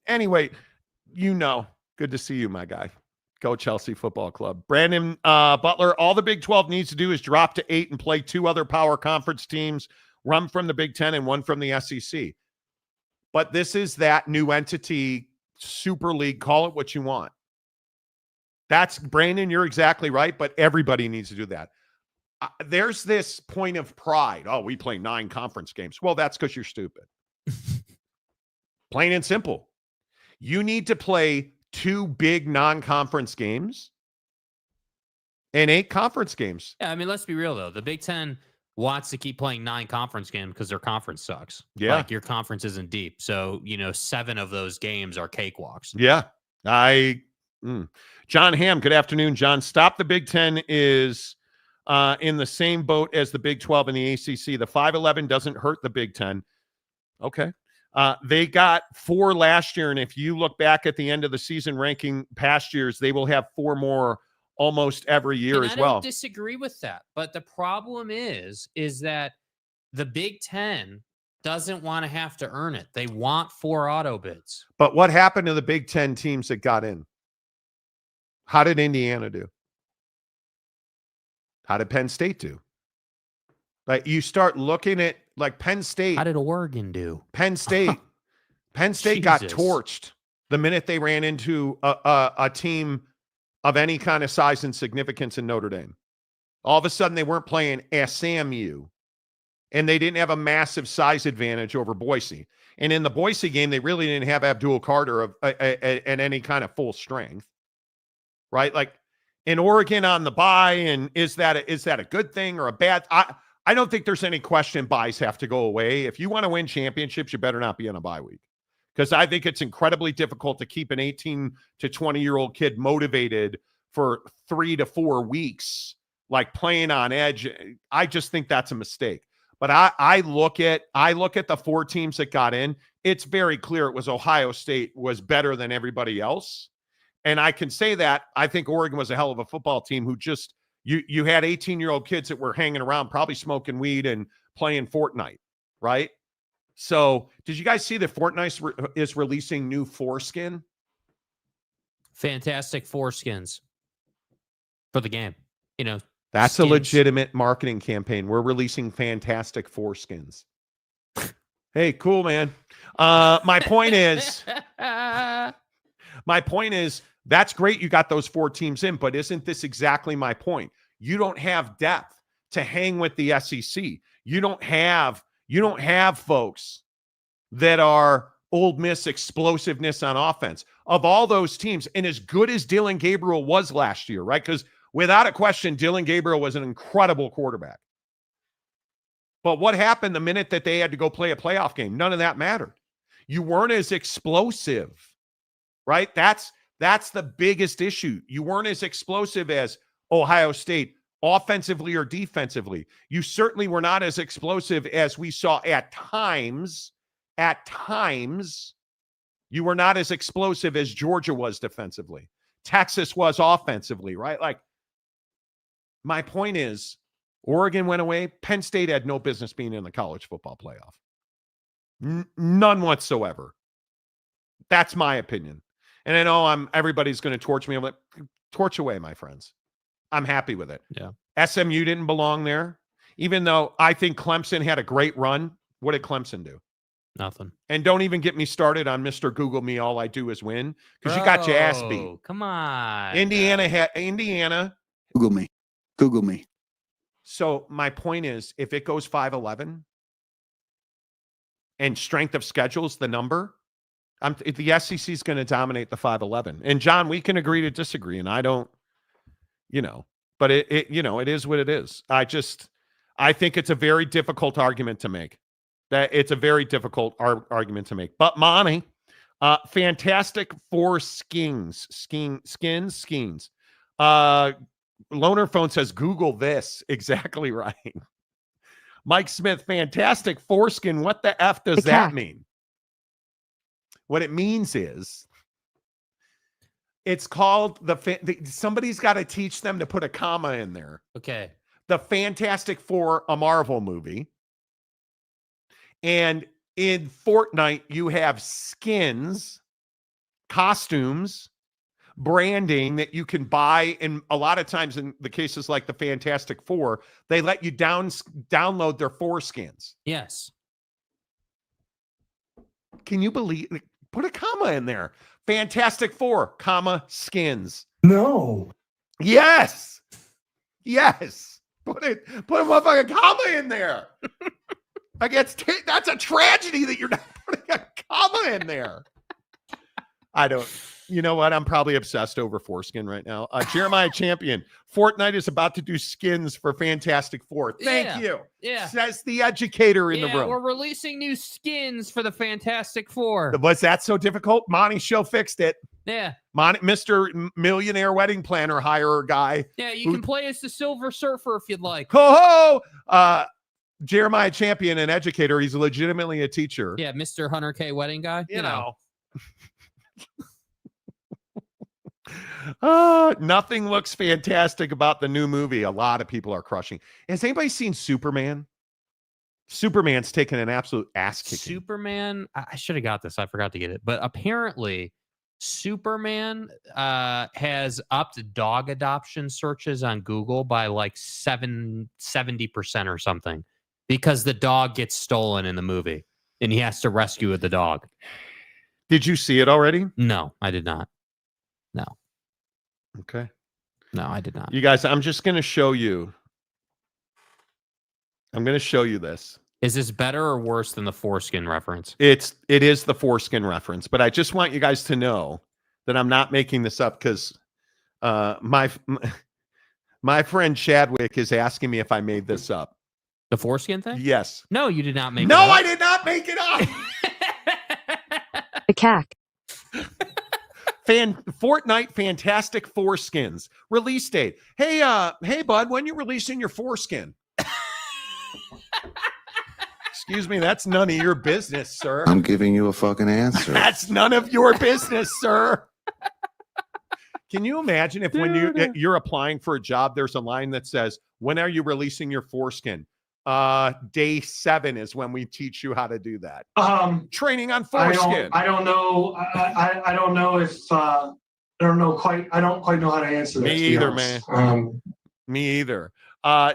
Anyway, good to see you, my guy. Go Chelsea Football Club. Brandon Butler, all the Big 12 needs to do is drop to 8 and play 2 other power conference teams, one from the Big 10 and one from the SEC. But this is that new entity, Super League, call it what you want. That's, Brandon, you're exactly right, but everybody needs to do that. There's this point of pride. Oh, we play 9 conference games. Well, that's because you're stupid. Plain and simple. You need to play 2 big non-conference games and 8 conference games. Yeah, I mean, let's be real, though. The Big Ten wants to keep playing 9 conference games because their conference sucks. Yeah. Like, your conference isn't deep. So, 7 of those games are cakewalks. Yeah. John Hamm, good afternoon, John. Stop the Big Ten is in the same boat as the Big 12 and the ACC. The 5-11 doesn't hurt the Big Ten. Okay. They got 4 last year, and if you look back at the end of the season ranking past years, they will have 4 more almost every year as well. I don't disagree with that, but the problem is that the Big Ten doesn't want to have to earn it. They want 4 auto bids. But what happened to the Big Ten teams that got in? How did Indiana do? How did Penn State do? Like, you start looking at, like, Penn State. How did Oregon do? Penn State got torched the minute they ran into a team of any kind of size and significance in Notre Dame. All of a sudden, they weren't playing SMU, and they didn't have a massive size advantage over Boise. And in the Boise game, they really didn't have Abdul Carter at any kind of full strength, right? Like, in Oregon on the bye, and is that a good thing or a bad? I don't think there's any question buys have to go away. If you want to win championships, you better not be on a bye week, because I think it's incredibly difficult to keep an 18 to 20-year-old kid motivated for 3 to 4 weeks, like playing on edge. I just think that's a mistake. But I look at the 4 teams that got in. It's very clear it was Ohio State was better than everybody else. And I can say that I think Oregon was a hell of a football team who just, you had 18-year-old kids that were hanging around, probably smoking weed and playing Fortnite, right? So did you guys see that Fortnite is releasing new foreskin? Fantastic foreskins for the game. That's skins. A legitimate marketing campaign. We're releasing fantastic foreskins. Hey, cool, man. My point is, that's great you got those 4 teams in, but isn't this exactly my point? You don't have depth to hang with the SEC. You don't have folks that are Ole Miss explosiveness on offense. Of all those teams, and as good as Dylan Gabriel was last year, right? Because without a question, Dylan Gabriel was an incredible quarterback. But what happened the minute that they had to go play a playoff game? None of that mattered. You weren't as explosive, right? That's the biggest issue. You weren't as explosive as Ohio State, offensively or defensively. You certainly were not as explosive as we saw at times. At times, you were not as explosive as Georgia was defensively. Texas was offensively, right? Like, my point is, Oregon went away. Penn State had no business being in the college football playoff. None whatsoever. That's my opinion. And I know everybody's going to torch me. I'm like, torch away, my friends. I'm happy with it. Yeah. SMU didn't belong there. Even though I think Clemson had a great run, what did Clemson do? Nothing. And don't even get me started on Mr. Google Me. All I do is win, because you got your ass beat. Come on. Indiana. Google me. Google me. So my point is, if it goes 5-11 and strength of schedule is the number, the SEC is going to dominate the 5-11. And John, we can agree to disagree, and I don't, but it is what it is. I think it's a very difficult argument to make. It's a very difficult argument to make. But Monty, fantastic for skins. Loner Phone says, Google this. Exactly right. Mike Smith, fantastic foreskin. What the F does that mean? What it means is it's called somebody's got to teach them to put a comma in there. Okay. The Fantastic Four, a Marvel movie. And in Fortnite, you have skins, costumes, branding that you can buy. And a lot of times in the cases like the Fantastic Four, they let you download their foreskins. Yes. Can you believe? Put a comma in there. Fantastic Four, comma, skins. No. Yes. Put a motherfucking comma in there. Like that's a tragedy that you're not putting a comma in there. You know what? I'm probably obsessed over foreskin right now. Jeremiah Champion, Fortnite is about to do skins for Fantastic Four. Thank you. Yeah. Says the educator in the room. We're releasing new skins for the Fantastic Four. Was that so difficult? Monty Show fixed it. Yeah. Mr. Millionaire Wedding Planner hirer guy. Yeah, you can play as the Silver Surfer if you'd like. Ho ho! Jeremiah Champion, an educator. He's legitimately a teacher. Yeah, Mr. Hunter K. Wedding guy. You know. Nothing looks fantastic about the new movie. A lot of people are crushing. Has anybody seen Superman? Superman's taking an absolute ass kicking. Superman, I should have got this. I forgot to get it. But apparently, Superman has upped dog adoption searches on Google by like 70% or something, because the dog gets stolen in the movie and he has to rescue the dog. Did you see it already? No, I did not. No. Okay. No, I did not. You guys, I'm just going to show you. I'm going to show you this. Is this better or worse than the foreskin reference? It is the foreskin reference, but I just want you guys to know that I'm not making this up, because my friend Chadwick is asking me if I made this up. The foreskin thing? Yes. No, you did not make it up. No, I did not make it up. The cack. Fortnite Fantastic Foreskins release date. Hey, bud, when you releasing your foreskin? Excuse me, that's none of your business, sir. I'm giving you a fucking answer. That's none of your business, sir. Can you imagine if when you're applying for a job, there's a line that says, when are you releasing your foreskin? Day 7 is when we teach you how to do that. Training on foreskin. I don't know. I don't know if I don't quite know how to answer that. Me either, man. Me either.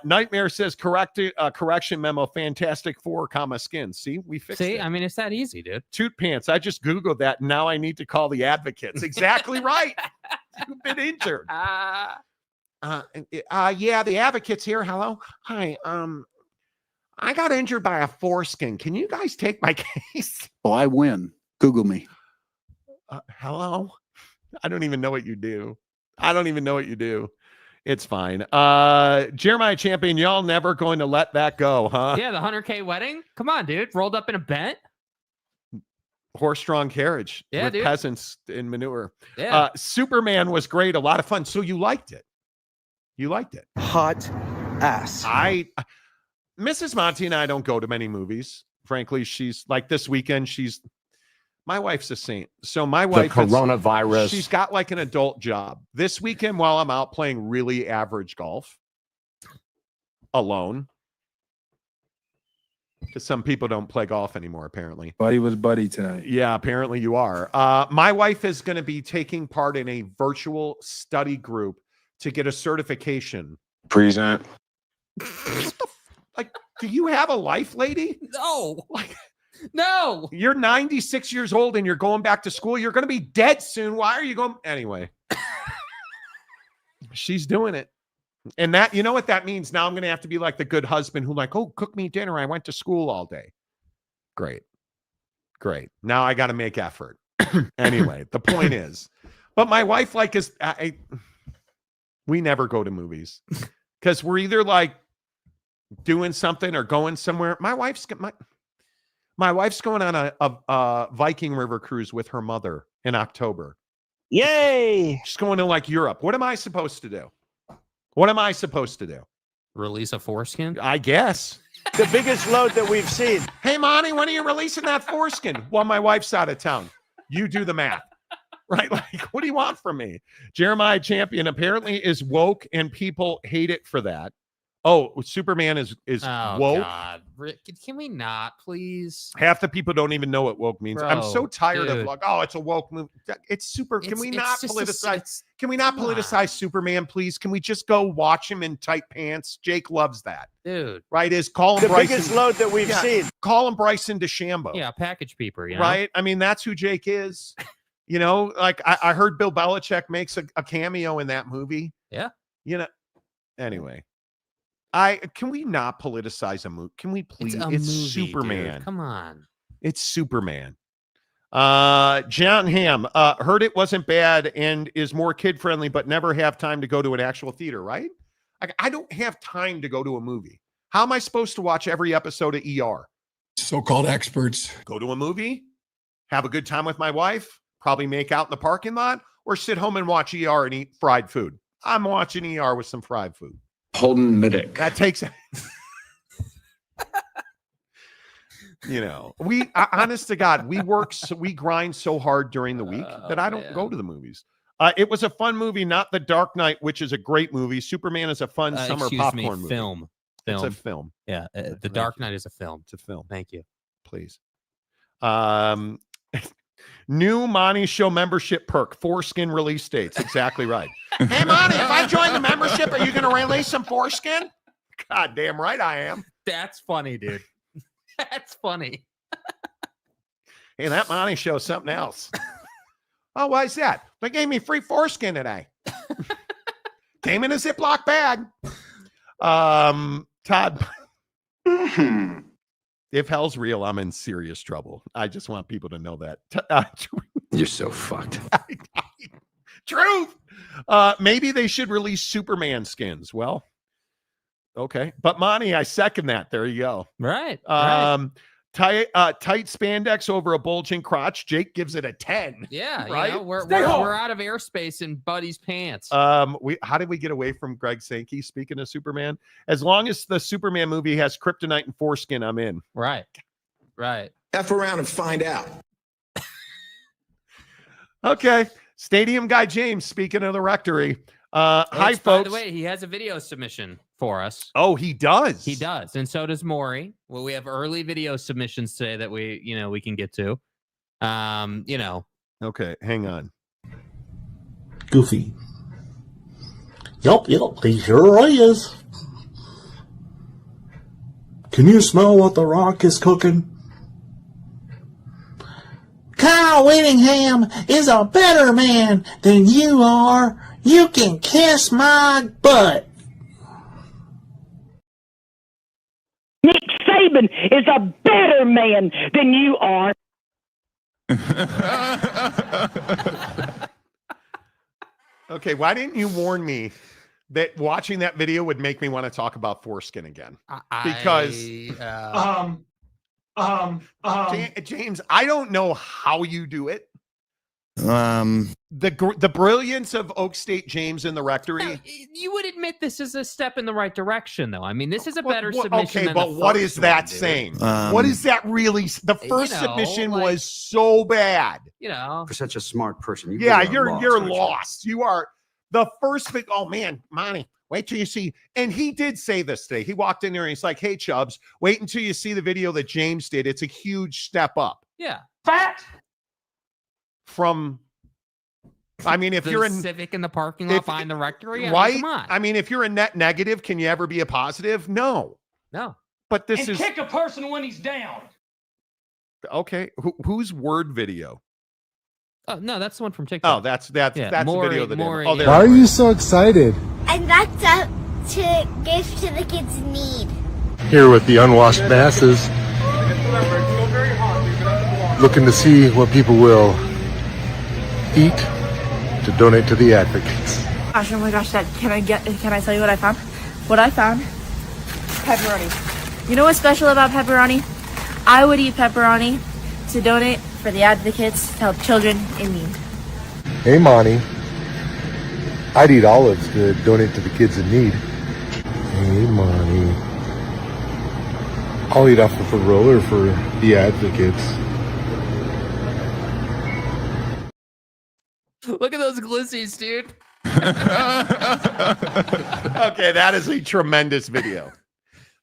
Nightmare says correction memo, Fantastic Four, skins. See, we fixed it. I mean, it's that easy, dude. Toot pants. I just Googled that. Now I need to call the advocates. Exactly right. You've been injured. Yeah, the advocates here. Hello. Hi. I got injured by a foreskin. Can you guys take my case? Oh, I win. Google me. Hello? I don't even know what you do. It's fine. Jeremiah Champion, y'all never going to let that go, huh? Yeah, the 100K wedding? Come on, dude. Rolled up in a Bent? Horse-drawn carriage with dude. Peasants in manure. Yeah. Superman was great. A lot of fun. So you liked it. Hot ass. Mrs. Monty and I don't go to many movies. Frankly, she's like this weekend. My wife's a saint. So my wife, coronavirus. She's got like an adult job. This weekend, while I'm out playing really average golf alone, because some people don't play golf anymore, apparently. Buddy was buddy tonight. Yeah, apparently you are. My wife is going to be taking part in a virtual study group to get a certification. Present. Like, do you have a life, lady? No. Like, no. You're 96 years old and you're going back to school. You're going to be dead soon. Why are you going? Anyway, she's doing it. And that, you know what that means? Now I'm going to have to be like the good husband who like, oh, cook me dinner. I went to school all day. Great. Now I got to make effort. Anyway, the point is, but my wife like is, we never go to movies because we're either like doing something or going somewhere. My wife's going on a Viking River cruise with her mother in October. Yay! She's going to like Europe. What am I supposed to do? Release a foreskin? I guess. The biggest load that we've seen. Hey, Monty, when are you releasing that foreskin? Well, my wife's out of town. You do the math. Right? Like, what do you want from me? Jeremiah Champion apparently is woke and people hate it for that. Oh, Superman is woke. God. Rick, can we not, please? Half the people don't even know what woke means. Bro, I'm so tired of dude. like, oh, it's a woke movie. It's super. Can we not politicize? Can we not politicize Superman, please? Can we just go watch him in tight pants? Jake loves that, dude. Right? Is call him the Bryson, biggest load that we've seen. Call him Bryson DeChambeau. Yeah, package peeper. You know? Right? I mean, that's who Jake is. You know, like I heard Bill Belichick makes a cameo in that movie. Yeah. You know. Anyway. Can we not politicize a movie? Can we please? It's movie, Superman. Dude. Come on. It's Superman. John Hamm, heard it wasn't bad and is more kid friendly, but never have time to go to an actual theater, right? I don't have time to go to a movie. How am I supposed to watch every episode of ER? So-called experts. Go to a movie, have a good time with my wife, probably make out in the parking lot, or sit home and watch ER and eat fried food. I'm watching ER with some fried food. Holden Middick. That takes, you know, honest to God, we grind so hard during the week that I don't go to the movies. It was a fun movie, not The Dark Knight, which is a great movie. Superman is a fun summer popcorn movie. Film. It's a film. Yeah. The Dark Knight is a film. It's a film. Thank you. Please. New Monty Show membership perk, foreskin release dates. Exactly right. Hey, Monty, if I join the membership, are you going to release some foreskin? God damn right I am. That's funny, dude. That's funny. Hey, that Monty Show is something else. Oh, why is that? They gave me free foreskin today. Came in a Ziploc bag. Todd. If hell's real, I'm in serious trouble. I just want people to know that. You're so fucked. Truth. Maybe they should release Superman skins. Well, okay. But Monty, I second that. There you go. Right. Tight spandex over a bulging crotch. Jake gives it a 10. Yeah. Right. You know, we're out of airspace in Buddy's pants. How did we get away from Greg Sankey? Speaking of Superman, as long as the Superman movie has kryptonite and foreskin, I'm in. Right. F around and find out. Okay. Stadium guy James, speaking of the rectory. Hi, folks. By the way, he has a video submission for us. Oh, he does? He does. And so does Maury. Well, we have early video submissions today that we can get to. Okay, hang on. Goofy. Yup, he sure is. Can you smell what the Rock is cooking? Kyle Whittingham is a better man than you are. You can kiss my butt. Nick Saban is a better man than you are. Okay, why didn't you warn me that watching that video would make me want to talk about foreskin again? Because James, I don't know how you do it. The brilliance of Oak State James in the rectory. Now, you would admit this is a step in the right direction, though. I mean, this is a better submission. Okay, but what is that saying? What is that really? The first submission was so bad. For such a smart person. You're lost. You are the first big. Oh man, Monty, wait till you see. And he did say this today. He walked in there and he's like, "Hey, Chubbs, wait until you see the video that James did. It's a huge step up." Yeah. Fat. From, I mean, if you're in Civic in the parking lot behind the rectory, right? Come on. I mean, if you're a net negative, can you ever be a positive? No. But this and is kick a person when he's down. okay. Whose word video? Oh no, that's the one from TikTok. Oh, that's the video of the day. Oh, Why are you so excited? And that's up to give to the kids in need. Here with the unwashed masses, looking to see what people will eat to donate to the advocates. Gosh, oh my gosh, Dad, can I tell you what I found? What I found? Pepperoni. You know what's special about pepperoni? I would eat pepperoni to donate for the advocates to help children in need. Hey, Monty. I'd eat olives to donate to the kids in need. Hey, Monty. I'll eat off of a roller for the advocates. Look at those glissies, dude. Okay, that is a tremendous video.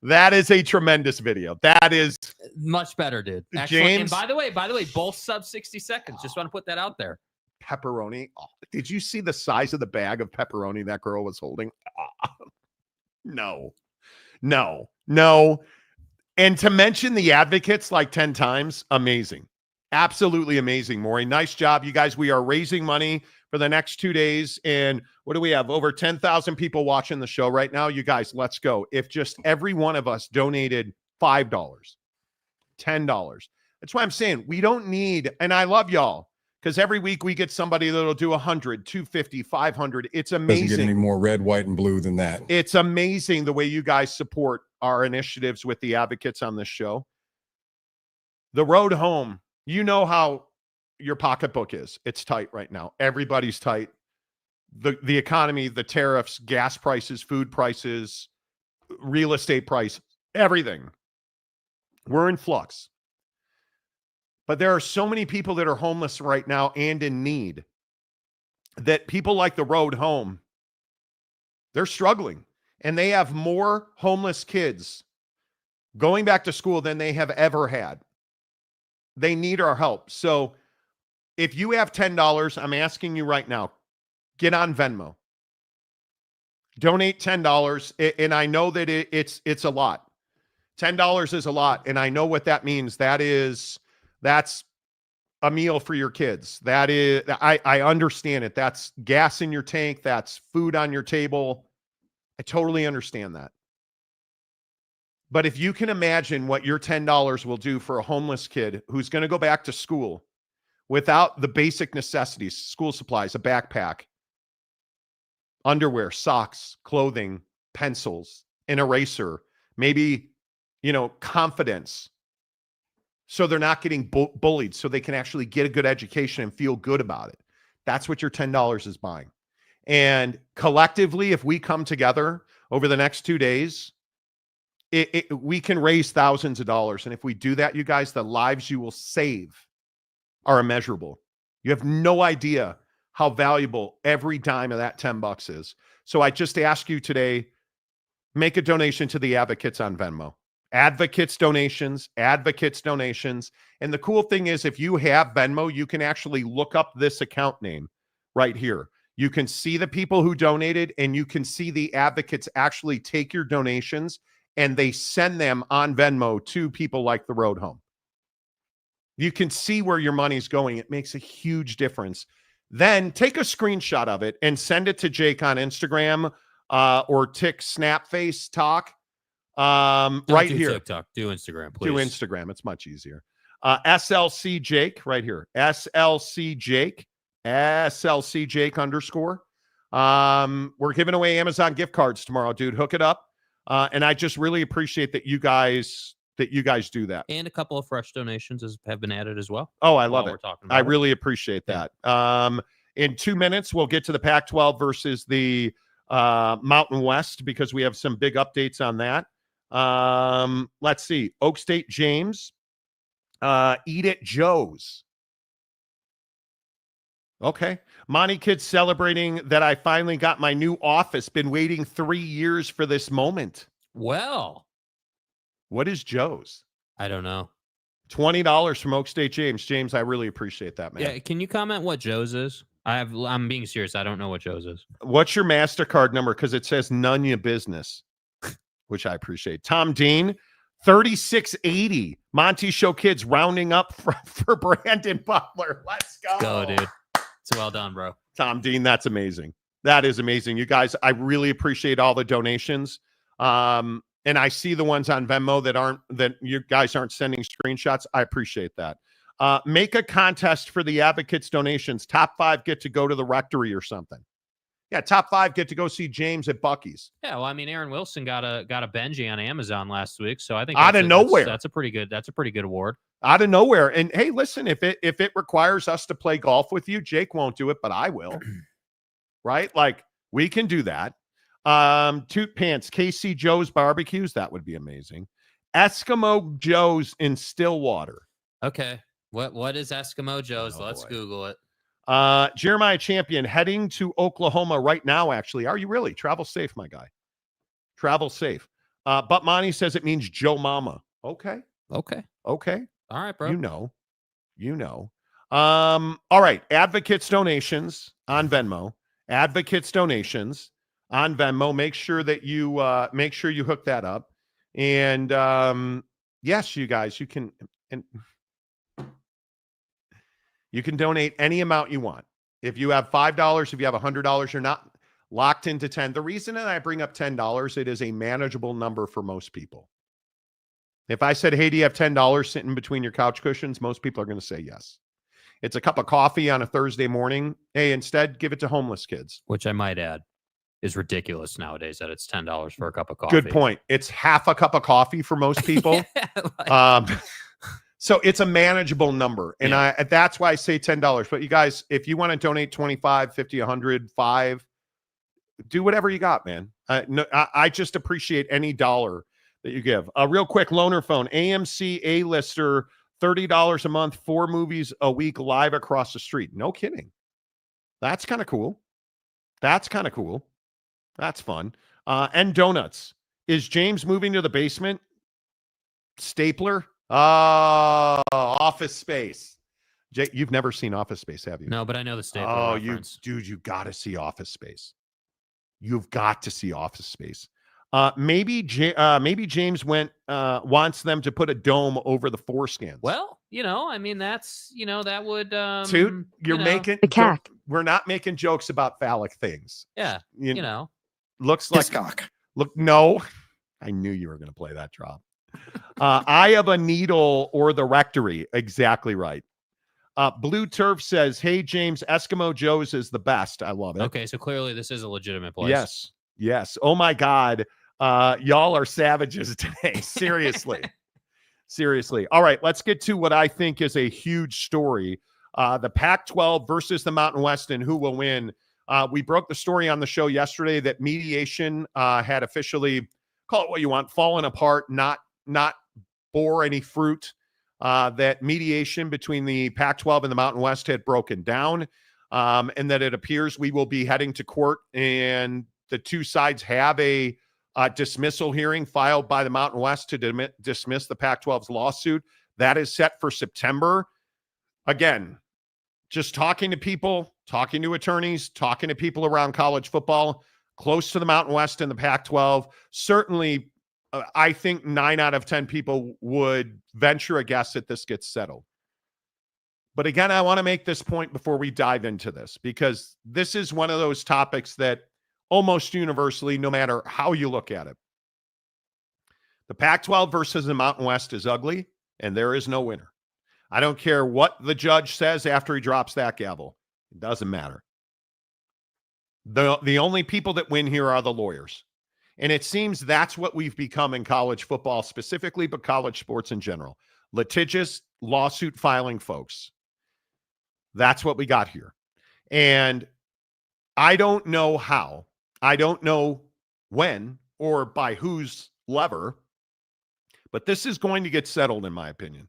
That is a tremendous video. That is much better, dude. Excellent. James. And by the way, both sub 60 seconds. Just want to put that out there. Pepperoni. Oh, did you see the size of the bag of pepperoni that girl was holding? No. And to mention the advocates like 10 times, amazing. Absolutely amazing, Maury. Nice job, you guys. We are raising money for the next 2 days. And what do we have? Over 10,000 people watching the show right now. You guys, let's go. If just every one of us donated $5, $10, that's why I'm saying we don't need, and I love y'all, because every week we get somebody that'll do 100, 250, 500. It's amazing. Doesn't get any more red, white, and blue than that. It's amazing the way you guys support our initiatives with the advocates on this show. The road home, you know how your pocketbook is. It's tight right now. Everybody's tight. The economy, the tariffs, gas prices, food prices, real estate prices, everything. We're in flux. But there are so many people that are homeless right now and in need that people like the road home, they're struggling. And they have more homeless kids going back to school than they have ever had. They need our help. So if you have $10, I'm asking you right now, get on Venmo. Donate $10. And I know that it's a lot. $10 is a lot. And I know what that means. That's a meal for your kids. That is, I understand it. That's gas in your tank. That's food on your table. I totally understand that. But if you can imagine what your $10 will do for a homeless kid who's going to go back to school without the basic necessities, school supplies, a backpack, underwear, socks, clothing, pencils, an eraser, maybe, confidence. So they're not getting bullied, so they can actually get a good education and feel good about it. That's what your $10 is buying. And collectively, if we come together over the next 2 days, we can raise thousands of dollars. And if we do that, you guys, the lives you will save are immeasurable. You have no idea how valuable every dime of that $10 is. So I just ask you today, make a donation to the advocates on Venmo. Advocates donations. And the cool thing is, if you have Venmo, you can actually look up this account name right here. You can see the people who donated, and you can see the advocates actually take your donations and they send them on Venmo to people like the road home. You can see where your money's going. It makes a huge difference. Then take a screenshot of it and send it to Jake on Instagram or Tick Snapface Talk. Right here. TikTok. Do Instagram, please. Do Instagram. It's much easier. SLC Jake right here. SLC Jake _. We're giving away Amazon gift cards tomorrow, dude. Hook it up. And I just really appreciate that you guys do that. And a couple of fresh donations have been added as well. Oh, I love it. I really appreciate that. In 2 minutes, we'll get to the Pac-12 versus the Mountain West, because we have some big updates on that. Let's see. Oak State James. Eat it Joe's. Okay. Monty Kid celebrating that I finally got my new office. Been waiting 3 years for this moment. Well. What is Joe's? I don't know. $20 from Oak State James. James, I really appreciate that, man. Yeah, can you comment what Joe's is? I'm being serious. I don't know what Joe's is. What's your MasterCard number? Because it says none your business, which I appreciate. Tom Dean, $36.80. Monty Show kids rounding up for Brandon Butler. Let's go. Go, dude. It's well done, bro. Tom Dean, that's amazing. That is amazing. You guys, I really appreciate all the donations. And I see the ones on Venmo that you guys aren't sending screenshots. I appreciate that. Make a contest for the Advocates donations. Top 5 get to go to the rectory or something. Yeah, top 5 get to go see James at Buc-ee's. Yeah, well, I mean, Aaron Wilson got a Benji on Amazon last week, so I think out of nowhere, that's a pretty good award. Out of nowhere. And hey, listen, if it requires us to play golf with you, Jake won't do it, but I will. Right? Like, we can do that. Toot Pants, KC Joe's barbecues, that would be amazing. Eskimo Joe's in Stillwater. Okay. What is Eskimo Joe's? Let's Google it. Jeremiah Champion heading to Oklahoma right now, actually. Are you really? Travel safe, my guy. Travel safe. But Monty says it means Joe Mama. Okay. All right, bro. You know. All right. Advocates donations on Venmo. Advocates donations on Venmo. Make sure you hook that up. And yes, you guys, you can donate any amount you want. If you have $5, if you have $100, you're not locked into 10. The reason that I bring up $10, it is a manageable number for most people. If I said, hey, do you have $10 sitting between your couch cushions? Most people are going to say yes. It's a cup of coffee on a Thursday morning. Hey, instead, give it to homeless kids. Which I might add is ridiculous nowadays that it's $10 for a cup of coffee. Good point. It's half a cup of coffee for most people. So it's a manageable number. And that's why I say $10. But you guys, if you want to donate 25, 50, 100, 5, do whatever you got, man. I just appreciate any dollar that you give. Real quick, loaner phone, AMC A-lister, $30 a month, 4 movies a week live across the street. No kidding. That's kind of cool. That's fun. And donuts. Is James moving to the basement? Stapler? Office Space. Jake, you've never seen Office Space, have you? No, but I know the Stapler reference. You got to see Office Space. You've got to see Office Space. Maybe James wants them to put a dome over the foreskins. Well, I mean, that's, that would. Toot, making we're not making jokes about phallic things. Yeah, looks like cock. No, I knew you were going to play that drop. Eye of a needle or the rectory. Exactly right. Blue Turf says, hey, James, Eskimo Joe's is the best. I love it. Okay, so clearly this is a legitimate place. Yes. Oh, my God. Y'all are savages today. Seriously. All right, let's get to what I think is a huge story. The Pac-12 versus the Mountain West and who will win. We broke the story on the show yesterday that mediation had officially, call it what you want, fallen apart, not bore any fruit. That mediation between the Pac-12 and the Mountain West had broken down, and that it appears we will be heading to court, and the two sides have a dismissal hearing filed by the Mountain West to dismiss the Pac-12's lawsuit. That is set for September. Again, just talking to people, talking to attorneys, talking to people around college football, close to the Mountain West and the Pac-12, certainly I think 9 out of 10 people would venture a guess that this gets settled. But again, I want to make this point before we dive into this, because this is one of those topics that almost universally, no matter how you look at it, the Pac-12 versus the Mountain West is ugly, and there is no winner. I don't care what the judge says after he drops that gavel. It doesn't matter. The only people that win here are the lawyers. And it seems that's what we've become in college football specifically, but college sports in general. Litigious lawsuit filing folks. That's what we got here. And I don't know how. I don't know when or by whose lever, but this is going to get settled, in my opinion.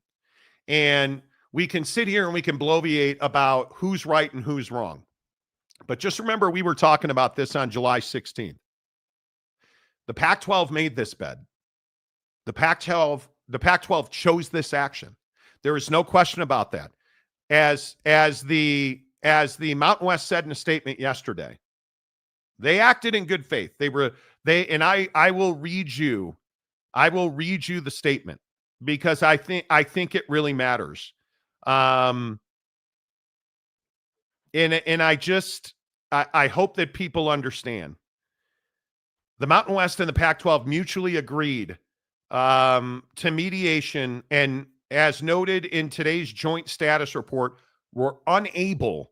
And we can sit here and we can bloviate about who's right and who's wrong. But just remember, we were talking about this on July 16th. The Pac-12 made this bed. The Pac-12 chose this action. There is no question about that. As the Mountain West said in a statement yesterday, they acted in good faith. I will read you I will read you the statement because I think it really matters. And I hope that people understand. The Mountain West and the Pac-12 mutually agreed to mediation, and as noted in today's joint status report, were unable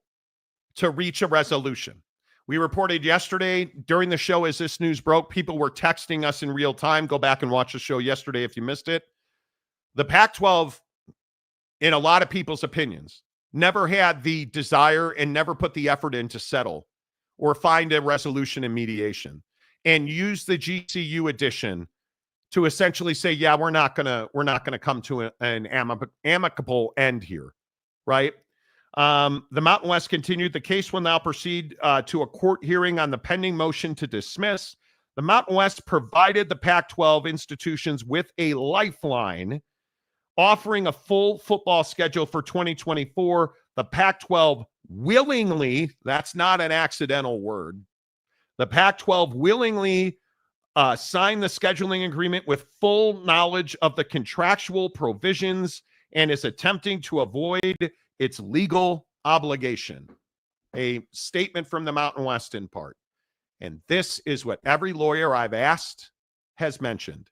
to reach a resolution. We reported yesterday during the show as this news broke, people were texting us in real time. Go back and watch the show yesterday if you missed it. The Pac-12, in a lot of people's opinions, never had the desire and never put the effort in to settle or find a resolution in mediation, and used the GCU edition to essentially say, yeah, we're not gonna come to an amicable end here, right? The Mountain West continued. The case will now proceed to a court hearing on the pending motion to dismiss. The Mountain West provided the Pac-12 institutions with a lifeline, offering a full football schedule for 2024. The Pac-12 willingly, that's not an accidental word, the Pac-12 willingly signed the scheduling agreement with full knowledge of the contractual provisions and is attempting to avoid its legal obligation. A statement from the Mountain West in part. And this is what every lawyer I've asked has mentioned.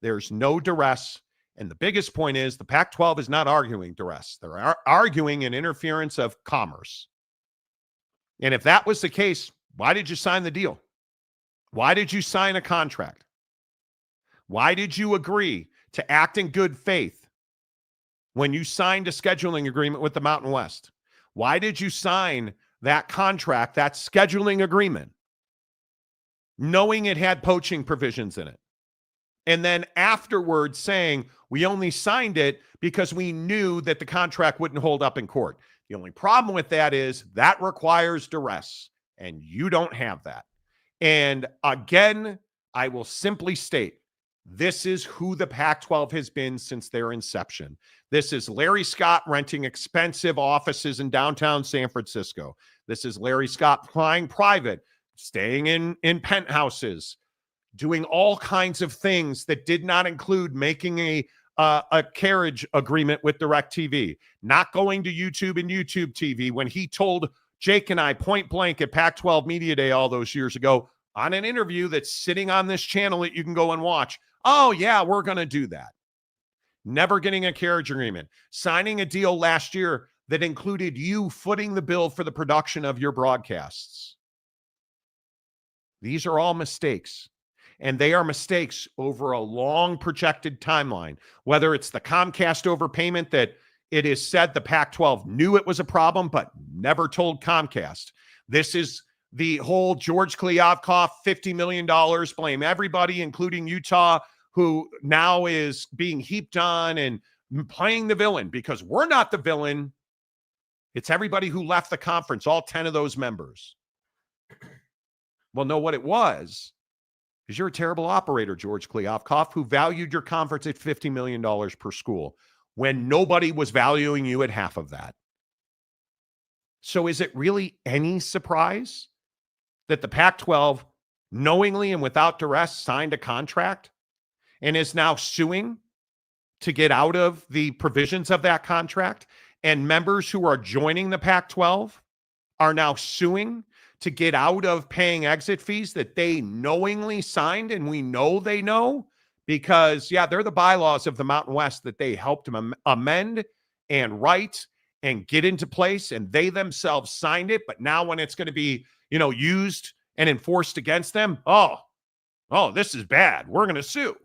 There's no duress. And the biggest point is the Pac-12 is not arguing duress. They're arguing an interference of commerce. And if that was the case, why did you sign the deal? Why did you sign a contract? Why did you agree to act in good faith when you signed a scheduling agreement with the Mountain West? Why did you sign that contract, that scheduling agreement, knowing it had poaching provisions in it? And then afterwards saying, we only signed it because we knew that the contract wouldn't hold up in court. The only problem with that is that requires duress, and you don't have that. And again, I will simply state, this is who the Pac-12 has been since their inception. This is Larry Scott renting expensive offices in downtown San Francisco. This is Larry Scott flying private, staying in penthouses, doing all kinds of things that did not include making a carriage agreement with DirecTV, not going to YouTube and YouTube TV when he told Jake and I point blank at Pac-12 Media Day all those years ago on an interview that's sitting on this channel that you can go and watch. Oh, yeah, we're going to do that. Never getting a carriage agreement. Signing a deal last year that included you footing the bill for the production of your broadcasts. These are all mistakes. And they are mistakes over a long projected timeline, whether it's the Comcast overpayment that it is said the Pac-12 knew it was a problem, but never told Comcast. This is the whole George Kliavkoff, $50 million, blame everybody, including Utah, who now is being heaped on and playing the villain, because we're not the villain. It's everybody who left the conference, all 10 of those members. Well, no, what it was is you're a terrible operator, George Kliavkoff, who valued your conference at $50 million per school when nobody was valuing you at half of that. So is it really any surprise that the Pac-12 knowingly and without duress signed a contract and is now suing to get out of the provisions of that contract? And members who are joining the Pac-12 are now suing to get out of paying exit fees that they knowingly signed, and we know they know because, yeah, they're the bylaws of the Mountain West that they helped them amend and write and get into place, and they themselves signed it. But now when it's going to be, used and enforced against them, oh, this is bad. We're going to sue.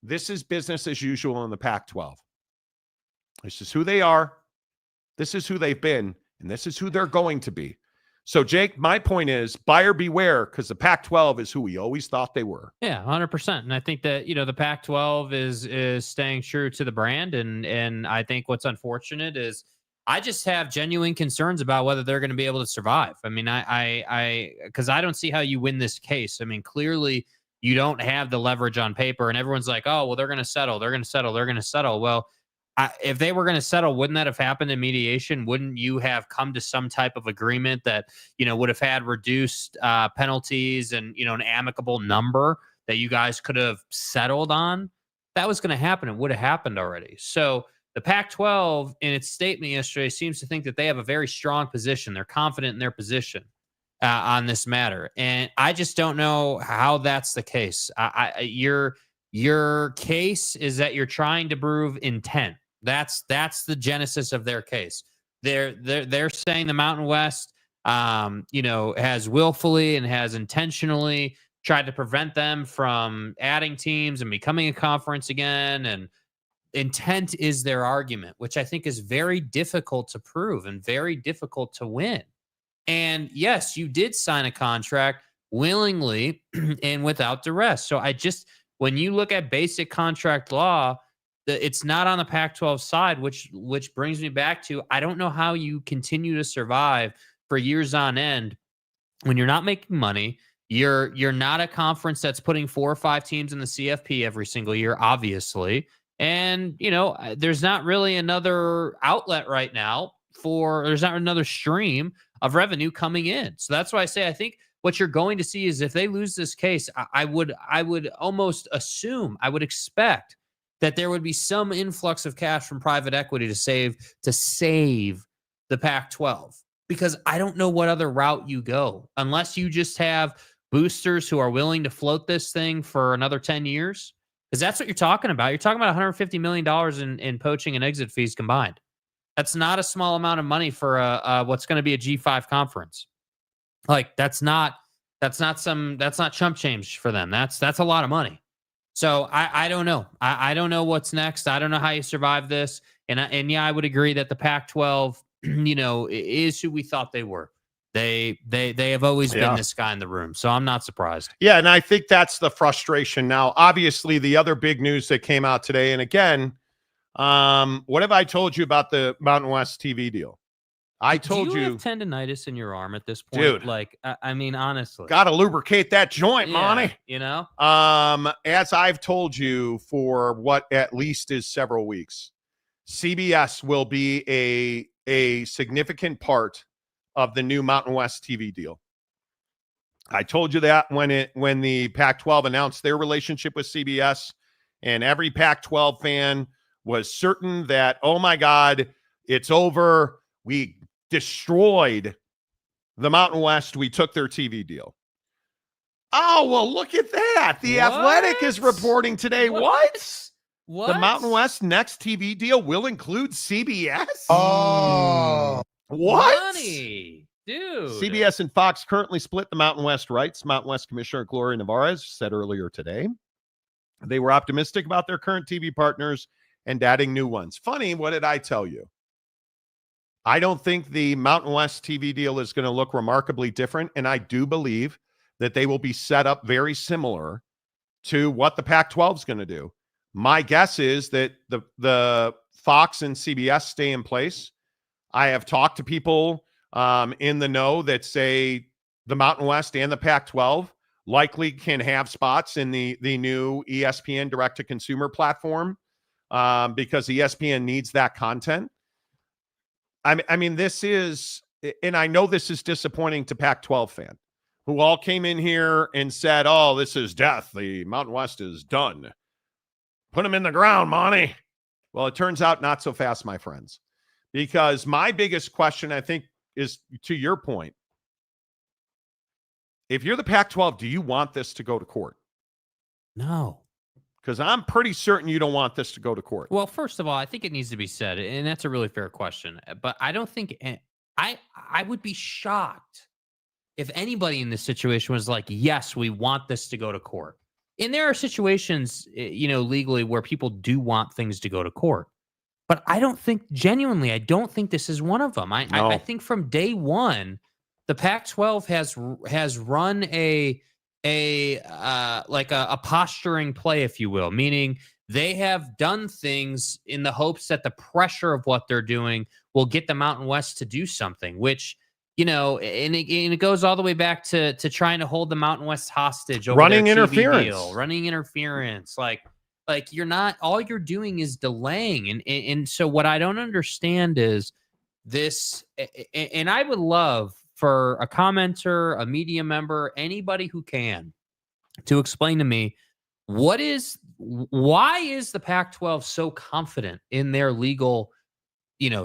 This is business as usual in the Pac-12. This is who they are. This is who they've been, and this is who they're going to be. So, Jake, my point is buyer beware, because the Pac-12 is who we always thought they were. Yeah, 100%. And I think that, the Pac-12 is staying true to the brand. And I think what's unfortunate is I just have genuine concerns about whether they're going to be able to survive. I mean, because I don't see how you win this case. I mean, clearly you don't have the leverage on paper, and everyone's like, oh, well, they're going to settle. They're going to settle. They're going to settle. Well, if they were going to settle, wouldn't that have happened in mediation? Wouldn't you have come to some type of agreement that, would have had reduced penalties and, an amicable number that you guys could have settled on, that was going to happen. It would have happened already. So the Pac-12, in its statement yesterday, seems to think that they have a very strong position. They're confident in their position on this matter. And I just don't know how that's the case. Your case is that you're trying to prove intent. That's the genesis of their case. They're saying the Mountain West, has willfully and has intentionally tried to prevent them from adding teams and becoming a conference again. And intent is their argument, which I think is very difficult to prove and very difficult to win. And yes, you did sign a contract willingly and without duress. So when you look at basic contract law, it's not on the Pac-12 side, which brings me back to, I don't know how you continue to survive for years on end when you're not making money. You're not a conference that's putting 4 or 5 teams in the CFP every single year, obviously. And, there's not really another outlet right now there's not another stream of revenue coming in. So that's why I say, I think what you're going to see is if they lose this case, I would almost assume, I would expect that there would be some influx of cash from private equity to save the Pac-12, because I don't know what other route you go unless you just have boosters who are willing to float this thing for another 10 years. Because that's what you're talking about. You're talking about $150 million in poaching and exit fees combined. That's not a small amount of money for what's going to be a G5 conference. Like that's not chump change for them. That's a lot of money. So I don't know. I don't know what's next. I don't know how you survive this. And yeah, I would agree that the Pac-12, is who we thought they were. They have always been this guy in the room. So I'm not surprised. Yeah, and I think that's the frustration now. Obviously, the other big news that came out today, and again, what have I told you about the Mountain West TV deal? I told you. Do you have tendonitis in your arm at this point? Dude. Like, I mean, honestly. Got to lubricate that joint, Monty. As I've told you for what at least is several weeks, CBS will be a significant part of the new Mountain West TV deal. I told you that when the Pac-12 announced their relationship with CBS, and every Pac-12 fan was certain that, oh my God, it's over. We destroyed the Mountain West. We took their TV deal. Oh, well, look at that. The Athletic is reporting today. What? The Mountain West next TV deal will include CBS? Oh. What? Money, dude. CBS and Fox currently split the Mountain West rights. Mountain West Commissioner Gloria Nevarez said earlier today they were optimistic about their current TV partners and adding new ones. Funny, what did I tell you? I don't think the Mountain West TV deal is going to look remarkably different, and I do believe that they will be set up very similar to what the Pac-12 is going to do. My guess is that the Fox and CBS stay in place. I have talked to people in the know that say the Mountain West and the Pac-12 likely can have spots in the new ESPN direct-to-consumer platform because ESPN needs that content. I mean, this is, and I know this is disappointing to Pac-12 fan who all came in here and said, oh, this is death. The Mountain West is done. Put them in the ground, Monty. Well, it turns out not so fast, my friends. Because my biggest question, I think, is to your point. If you're the Pac-12, do you want this to go to court? No. Because I'm pretty certain you don't want this to go to court. Well, first of all, I think it needs to be said, and that's a really fair question. But I don't think I would be shocked if anybody in this situation was like, yes, we want this to go to court. And there are situations, legally where people do want things to go to court. But I don't think this is one of them. I think from day one, the Pac-12 has run a posturing play, if you will, meaning they have done things in the hopes that the pressure of what they're doing will get the Mountain West to do something, which, and it goes all the way back to trying to hold the Mountain West hostage over running their TV interference deal, running interference. Like you're not, all you're doing is delaying. And so what I don't understand is this, and I would love for a commenter, a media member, anybody who can to explain to me why is the Pac-12 so confident in their legal,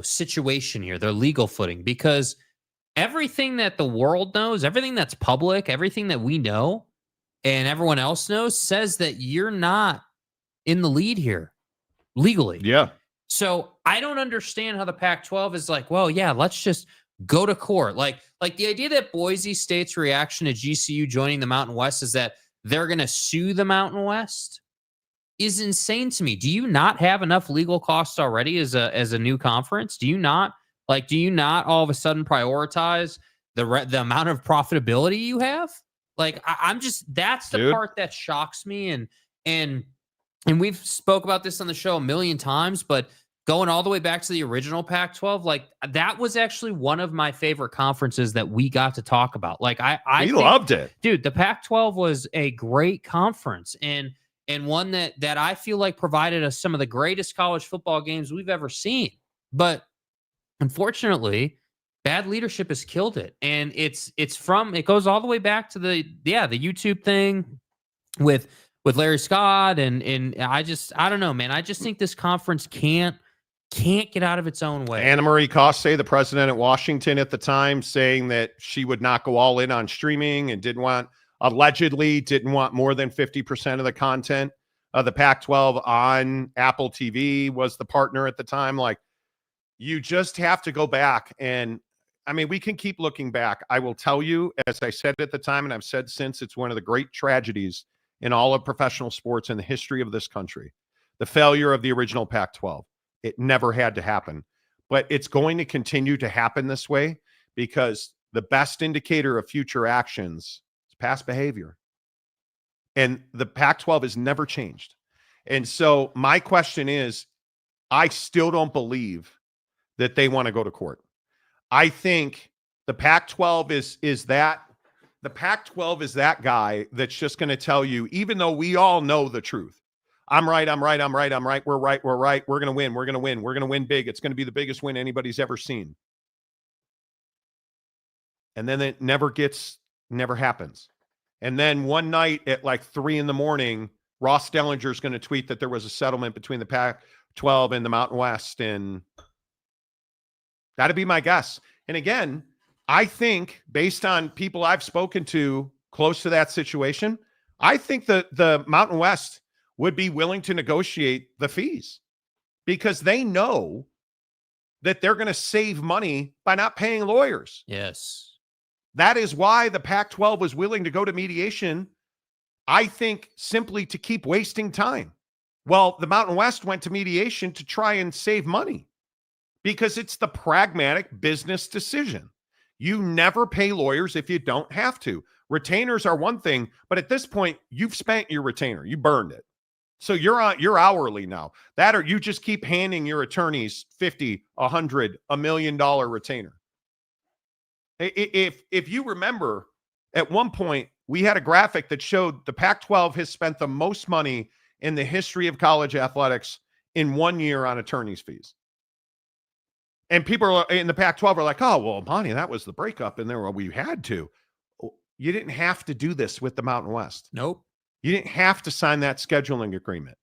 situation here, their legal footing? Because everything that the world knows, everything that's public, everything that we know and everyone else knows says that you're not in the lead here legally. Yeah. So I don't understand how the Pac-12 is like, well, yeah, let's just go to court. Like the idea that Boise State's reaction to GCU joining the Mountain West is that they're going to sue the Mountain West is insane to me. Do you not have enough legal costs already as a new conference? Do you not all of a sudden prioritize the amount of profitability you have? Like I'm just, that's the part that shocks me. And we've spoke about this on the show a million times, but going all the way back to the original Pac-12, like that was actually one of my favorite conferences that we got to talk about. Like I loved it, dude. The Pac-12 was a great conference and one that I feel like provided us some of the greatest college football games we've ever seen. But unfortunately, bad leadership has killed it, and it goes all the way back to the YouTube thing with Larry Scott and I don't know, man. I just think this conference can't get out of its own way. Anna Marie Coste, the president at Washington at the time, saying that she would not go all in on streaming and allegedly didn't want more than 50% of the content of the Pac-12 on Apple TV, was the partner at the time. Like, you just have to go back. And I mean, we can keep looking back. I will tell you, as I said at the time, and I've said since, it's one of the great tragedies in all of professional sports in the history of this country, the failure of the original Pac-12. It never had to happen, but it's going to continue to happen this way because the best indicator of future actions is past behavior. And the Pac-12 has never changed. And so my question is, I still don't believe that they want to go to court. I think the Pac-12 is that the Pac-12 is that guy that's just going to tell you, even though we all know the truth, I'm right. We're right. We're going to win. We're going to win big. It's going to be the biggest win anybody's ever seen. And then it never happens. And then one night at like 3 a.m, Ross Dellinger is going to tweet that there was a settlement between the Pac-12 and the Mountain West. And that'd be my guess. And again, I think based on people I've spoken to close to that situation, I think that the Mountain West would be willing to negotiate the fees because they know that they're going to save money by not paying lawyers. Yes. That is why the Pac-12 was willing to go to mediation, I think, simply to keep wasting time. Well, the Mountain West went to mediation to try and save money because it's the pragmatic business decision. You never pay lawyers if you don't have to. Retainers are one thing, but at this point, you've spent your retainer. You burned it. So you're hourly now. That, or you just keep handing your attorneys $50, $100, $1 million retainer. If you remember, at one point, we had a graphic that showed the Pac-12 has spent the most money in the history of college athletics in 1 year on attorney's fees. And people in the Pac-12 are like, oh, well, Monty, that was the breakup in there. Well, we had to. You didn't have to do this with the Mountain West. Nope. You didn't have to sign that scheduling agreement.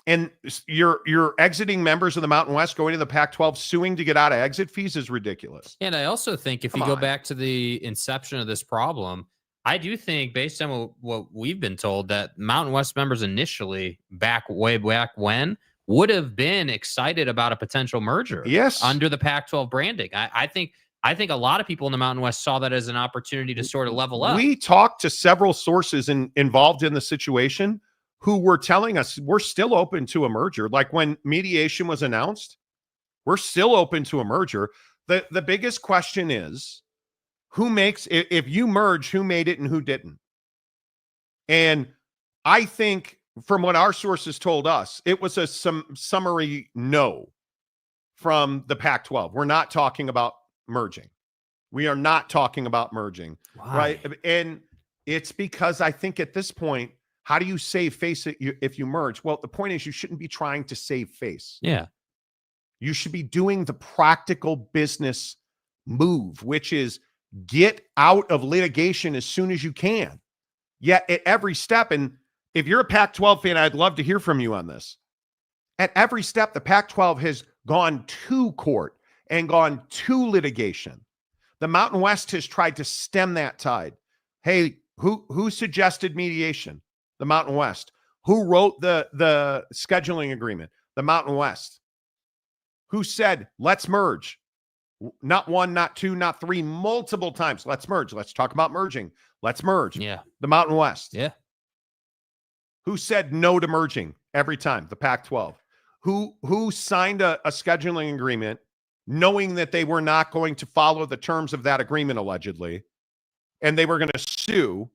And you're exiting members of the Mountain West going to the Pac-12 suing to get out of exit fees is ridiculous. And I also think if you go back to the inception of this problem, I do think, based on what we've been told, that Mountain West members initially, way back when, would have been excited about a potential merger. Yes. Under the Pac-12 branding. I think a lot of people in the Mountain West saw that as an opportunity to sort of level up. We talked to several sources involved in the situation who were telling us we're still open to a merger. Like when mediation was announced, we're still open to a merger. The biggest question is, if you merge, who made it and who didn't? And I think from what our sources told us, it was a summary no from the Pac-12. We're not talking about merging. We are not talking about merging. Why? Right? And it's because I think at this point, how do you save face if you merge? Well, the point is you shouldn't be trying to save face. Yeah. You should be doing the practical business move, which is get out of litigation as soon as you can. Yet at every step, and if you're a Pac-12 fan, I'd love to hear from you on this. At every step, the Pac-12 has gone to court and gone to litigation. The Mountain West has tried to stem that tide. Hey, who suggested mediation? The Mountain West. Who wrote the scheduling agreement? The Mountain West. Who said, let's merge? Not one, not two, not three, multiple times. Let's merge. Let's talk about merging. Let's merge. Yeah. The Mountain West. Yeah. Who said no to merging every time? The Pac-12. Who signed a scheduling agreement knowing that they were not going to follow the terms of that agreement, allegedly, and they were going to sue?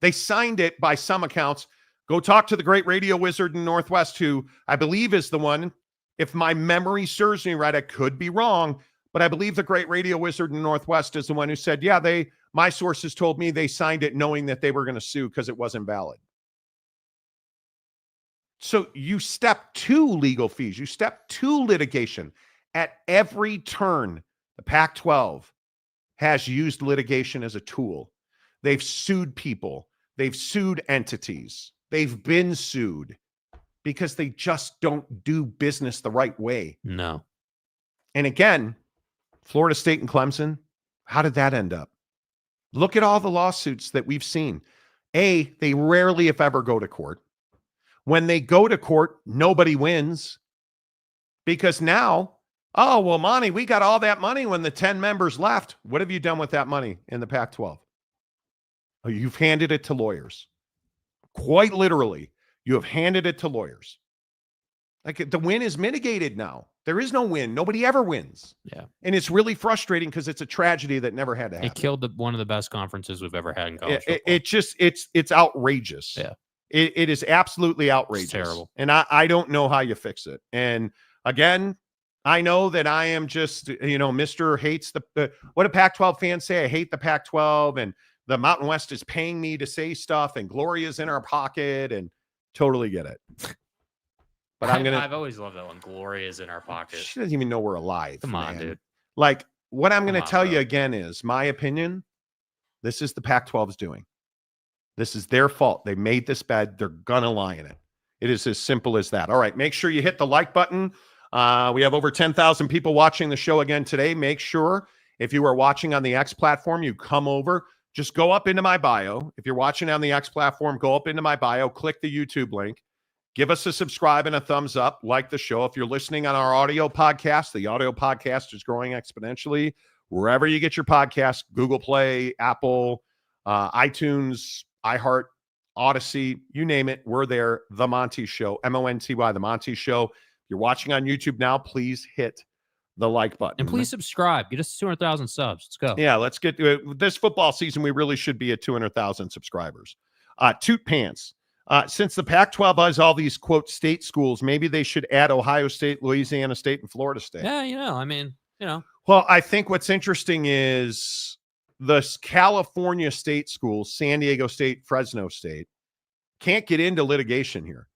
They signed it by some accounts. Go talk to the great radio wizard in Northwest, who I believe is the one, if my memory serves me right, I could be wrong, but I believe the great radio wizard in Northwest is the one who said, yeah, my sources told me they signed it knowing that they were going to sue because it wasn't valid. So you step to legal fees, you step to litigation. At every turn, the Pac-12 has used litigation as a tool. They've sued people. They've sued entities. They've been sued because they just don't do business the right way. No. And again, Florida State and Clemson, how did that end up? Look at all the lawsuits that we've seen. They rarely, if ever, go to court. When they go to court, nobody wins because now, oh, well, Monty, we got all that money when the 10 members left. What have you done with that money in the Pac-12? Oh, you've handed it to lawyers. Quite literally, you have handed it to lawyers. Like, the win is mitigated now. There is no win. Nobody ever wins. Yeah. And it's really frustrating because it's a tragedy that never had to happen. It killed one of the best conferences we've ever had in college football. It's outrageous. Yeah. It is absolutely outrageous. It's terrible. And I don't know how you fix it. And again, I know that I am just, Mr. Hates what do Pac-12 fans say? I hate the Pac-12 and the Mountain West is paying me to say stuff and Gloria's in our pocket, and totally get it. But I've always loved that one. Gloria's in our pocket. She doesn't even know we're alive. Come on, dude. Like, what I'm going to tell you again is my opinion. This is the Pac-12's doing. This is their fault. They made this bed. They're going to lie in it. It is as simple as that. All right. Make sure you hit the like button. We have over 10,000 people watching the show again today. Make sure if you are watching on the X platform, you come over. Just go up into my bio. If you're watching on the X platform, go up into my bio, click the YouTube link, give us a subscribe and a thumbs up, like the show. If you're listening on our audio podcast, the audio podcast is growing exponentially. Wherever you get your podcast, Google Play, Apple, iTunes, iHeart, Odyssey, you name it, we're there. The Monty Show, Monty, The Monty Show. If you're watching on YouTube now, please hit the like button. And please subscribe. Get us 200,000 subs. Let's go. Yeah, let's get to it. This football season, we really should be at 200,000 subscribers. Toot Pants. Since the Pac-12 has all these, quote, state schools, maybe they should add Ohio State, Louisiana State, and Florida State. Yeah, Well, I think what's interesting is the California state schools, San Diego State, Fresno State, can't get into litigation here.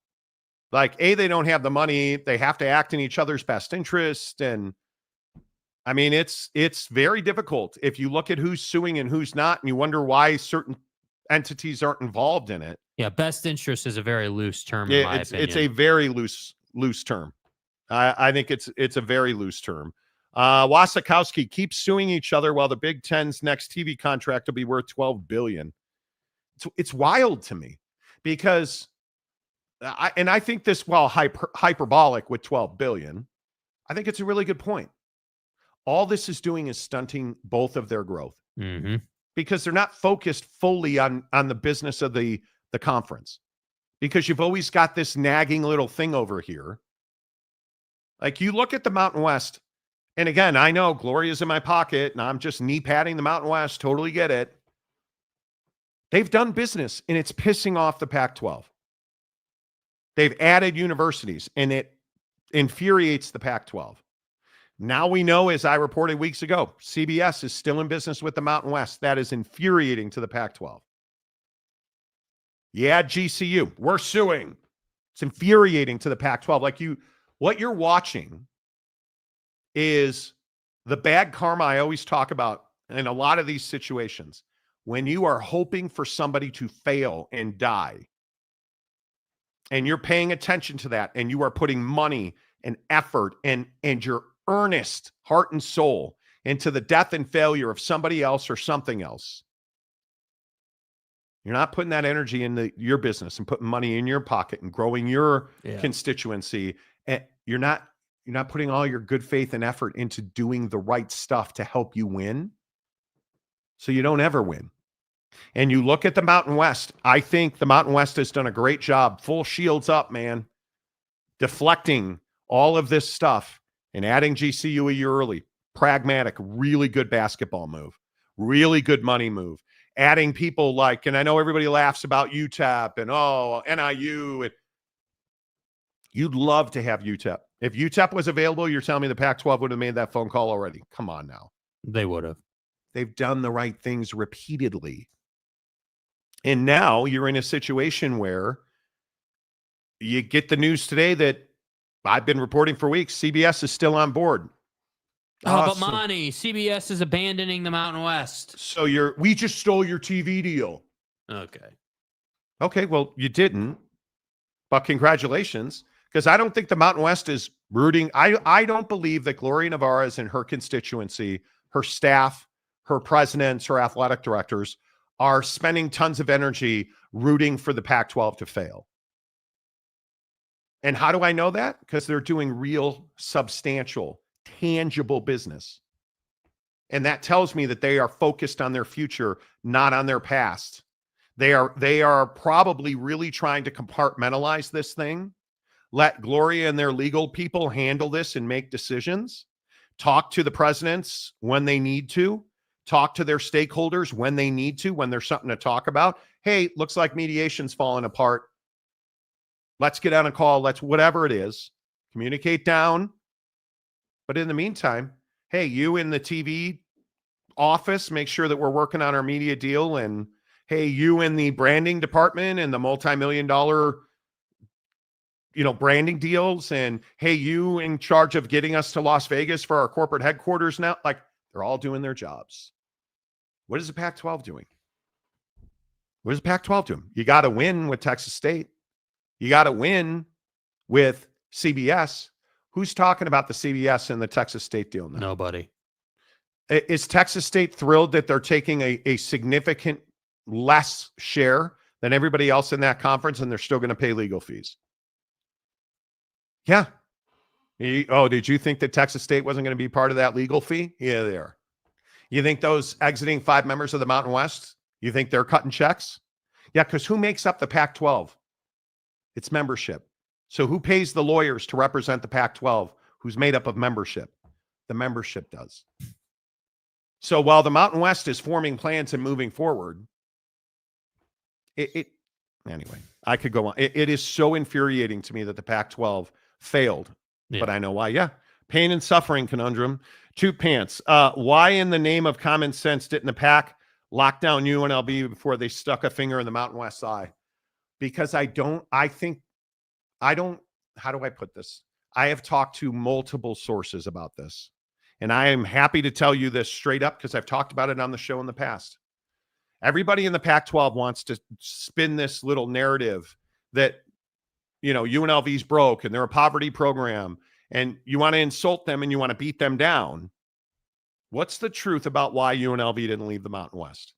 Like, they don't have the money. They have to act in each other's best interest. And I mean, it's very difficult if you look at who's suing and who's not, and you wonder why certain entities aren't involved in it. Yeah, best interest is a very loose term, in my opinion. It's a very loose term. I think it's a very loose term. Wasikowski keeps suing each other while the Big Ten's next TV contract will be worth $12 billion. It's wild to me because I think this, while hyperbolic with $12 billion, I think it's a really good point. All this is doing is stunting both of their growth because they're not focused fully on the business of the conference, because you've always got this nagging little thing over here. Like, you look at the Mountain West, and again, I know Gloria's in my pocket and I'm just knee padding the Mountain West. Totally get it. They've done business and it's pissing off the Pac-12. They've added universities and it infuriates the Pac-12. Now we know, as I reported weeks ago, CBS is still in business with the Mountain West. That is infuriating to the Pac-12. Yeah, GCU, we're suing. It's infuriating to the Pac-12. What you're watching is the bad karma I always talk about in a lot of these situations. when you are hoping for somebody to fail and die, and you're paying attention to that, and you are putting money and effort and your earnest heart and soul into the death and failure of somebody else or something else, you're not putting that energy into your business and putting money in your pocket and growing your constituency. And you're not putting all your good faith and effort into doing the right stuff to help you win. So you don't ever win. And you look at the Mountain West. I think the Mountain West has done a great job. Full shields up, man. Deflecting all of this stuff and adding GCU a year early. Pragmatic, really good basketball move. Really good money move. Adding people like, and I know everybody laughs about UTEP and NIU. And you'd love to have UTEP. If UTEP was available, you're telling me the Pac-12 would have made that phone call already. Come on now. They would have. They've done the right things repeatedly. And now you're in a situation where you get the news today that I've been reporting for weeks. CBS is still on board. But Monty, CBS is abandoning the Mountain West. So we just stole your TV deal. Okay, well, you didn't. But congratulations. Because I don't think the Mountain West is rooting. I don't believe that Gloria Navarez and her constituency, her staff, her presidents, her athletic directors are spending tons of energy rooting for the Pac-12 to fail. And how do I know that? Because they're doing real, substantial, tangible business. And that tells me that they are focused on their future, not on their past. They are probably really trying to compartmentalize this thing, let Gloria and their legal people handle this and make decisions, talk to the presidents when they need to, talk to their stakeholders when they need to, when there's something to talk about. Hey, looks like mediation's falling apart. Let's get on a call. Let's, whatever it is, communicate down. But in the meantime, hey, you in the TV office, make sure that we're working on our media deal. And hey, you in the branding department and the multi-million-dollar, branding deals. And hey, you in charge of getting us to Las Vegas for our corporate headquarters now. Like, they're all doing their jobs. What is the Pac-12 doing? What is the Pac-12 doing? You got to win with Texas State. You got to win with CBS. Who's talking about the CBS and the Texas State deal now? Nobody. Is Texas State thrilled that they're taking a significant less share than everybody else in that conference, and they're still going to pay legal fees? Yeah. Did you think that Texas State wasn't going to be part of that legal fee? Yeah, they are. You think those exiting 5 members of the Mountain West, you think they're cutting checks? Yeah, because who makes up the Pac-12? It's membership. So who pays the lawyers to represent the Pac-12, who's made up of membership? The membership does. So while the Mountain West is forming plans and moving forward, anyway, I could go on. It is so infuriating to me that the Pac-12 failed. Yeah. But I know why. Yeah. Pain and suffering conundrum. Two pants. Why in the name of common sense didn't the Pac lock down UNLV before they stuck a finger in the Mountain West's eye? Because how do I put this? I have talked to multiple sources about this, and I am happy to tell you this straight up because I've talked about it on the show in the past. Everybody in the Pac-12 wants to spin this little narrative that, UNLV's broke and they're a poverty program, and you want to insult them and you want to beat them down. What's the truth about why UNLV didn't leave the Mountain West?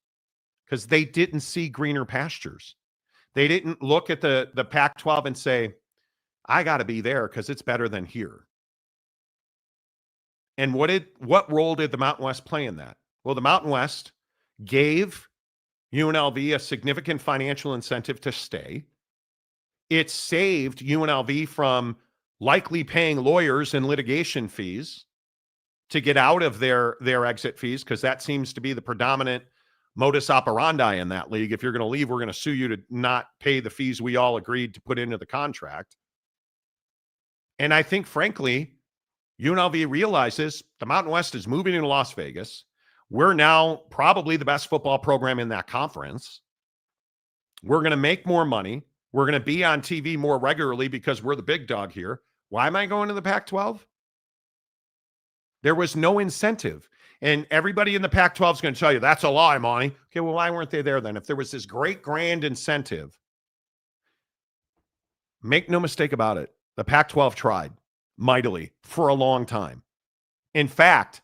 Because they didn't see greener pastures. They didn't look at the Pac-12 and say, I got to be there because it's better than here. And what role did the Mountain West play in that? Well, the Mountain West gave UNLV a significant financial incentive to stay. It saved UNLV from likely paying lawyers and litigation fees to get out of their exit fees, because that seems to be the predominant modus operandi in that league. If you're going to leave, we're going to sue you to not pay the fees we all agreed to put into the contract. And I think, frankly, UNLV realizes the Mountain West is moving into Las Vegas. We're now probably the best football program in that conference. We're going to make more money. We're going to be on TV more regularly because we're the big dog here. Why am I going to the Pac-12? There was no incentive. And everybody in the Pac-12 is going to tell you, that's a lie, Monty. Okay, well, why weren't they there then? If there was this great grand incentive, make no mistake about it, the Pac-12 tried mightily for a long time. In fact,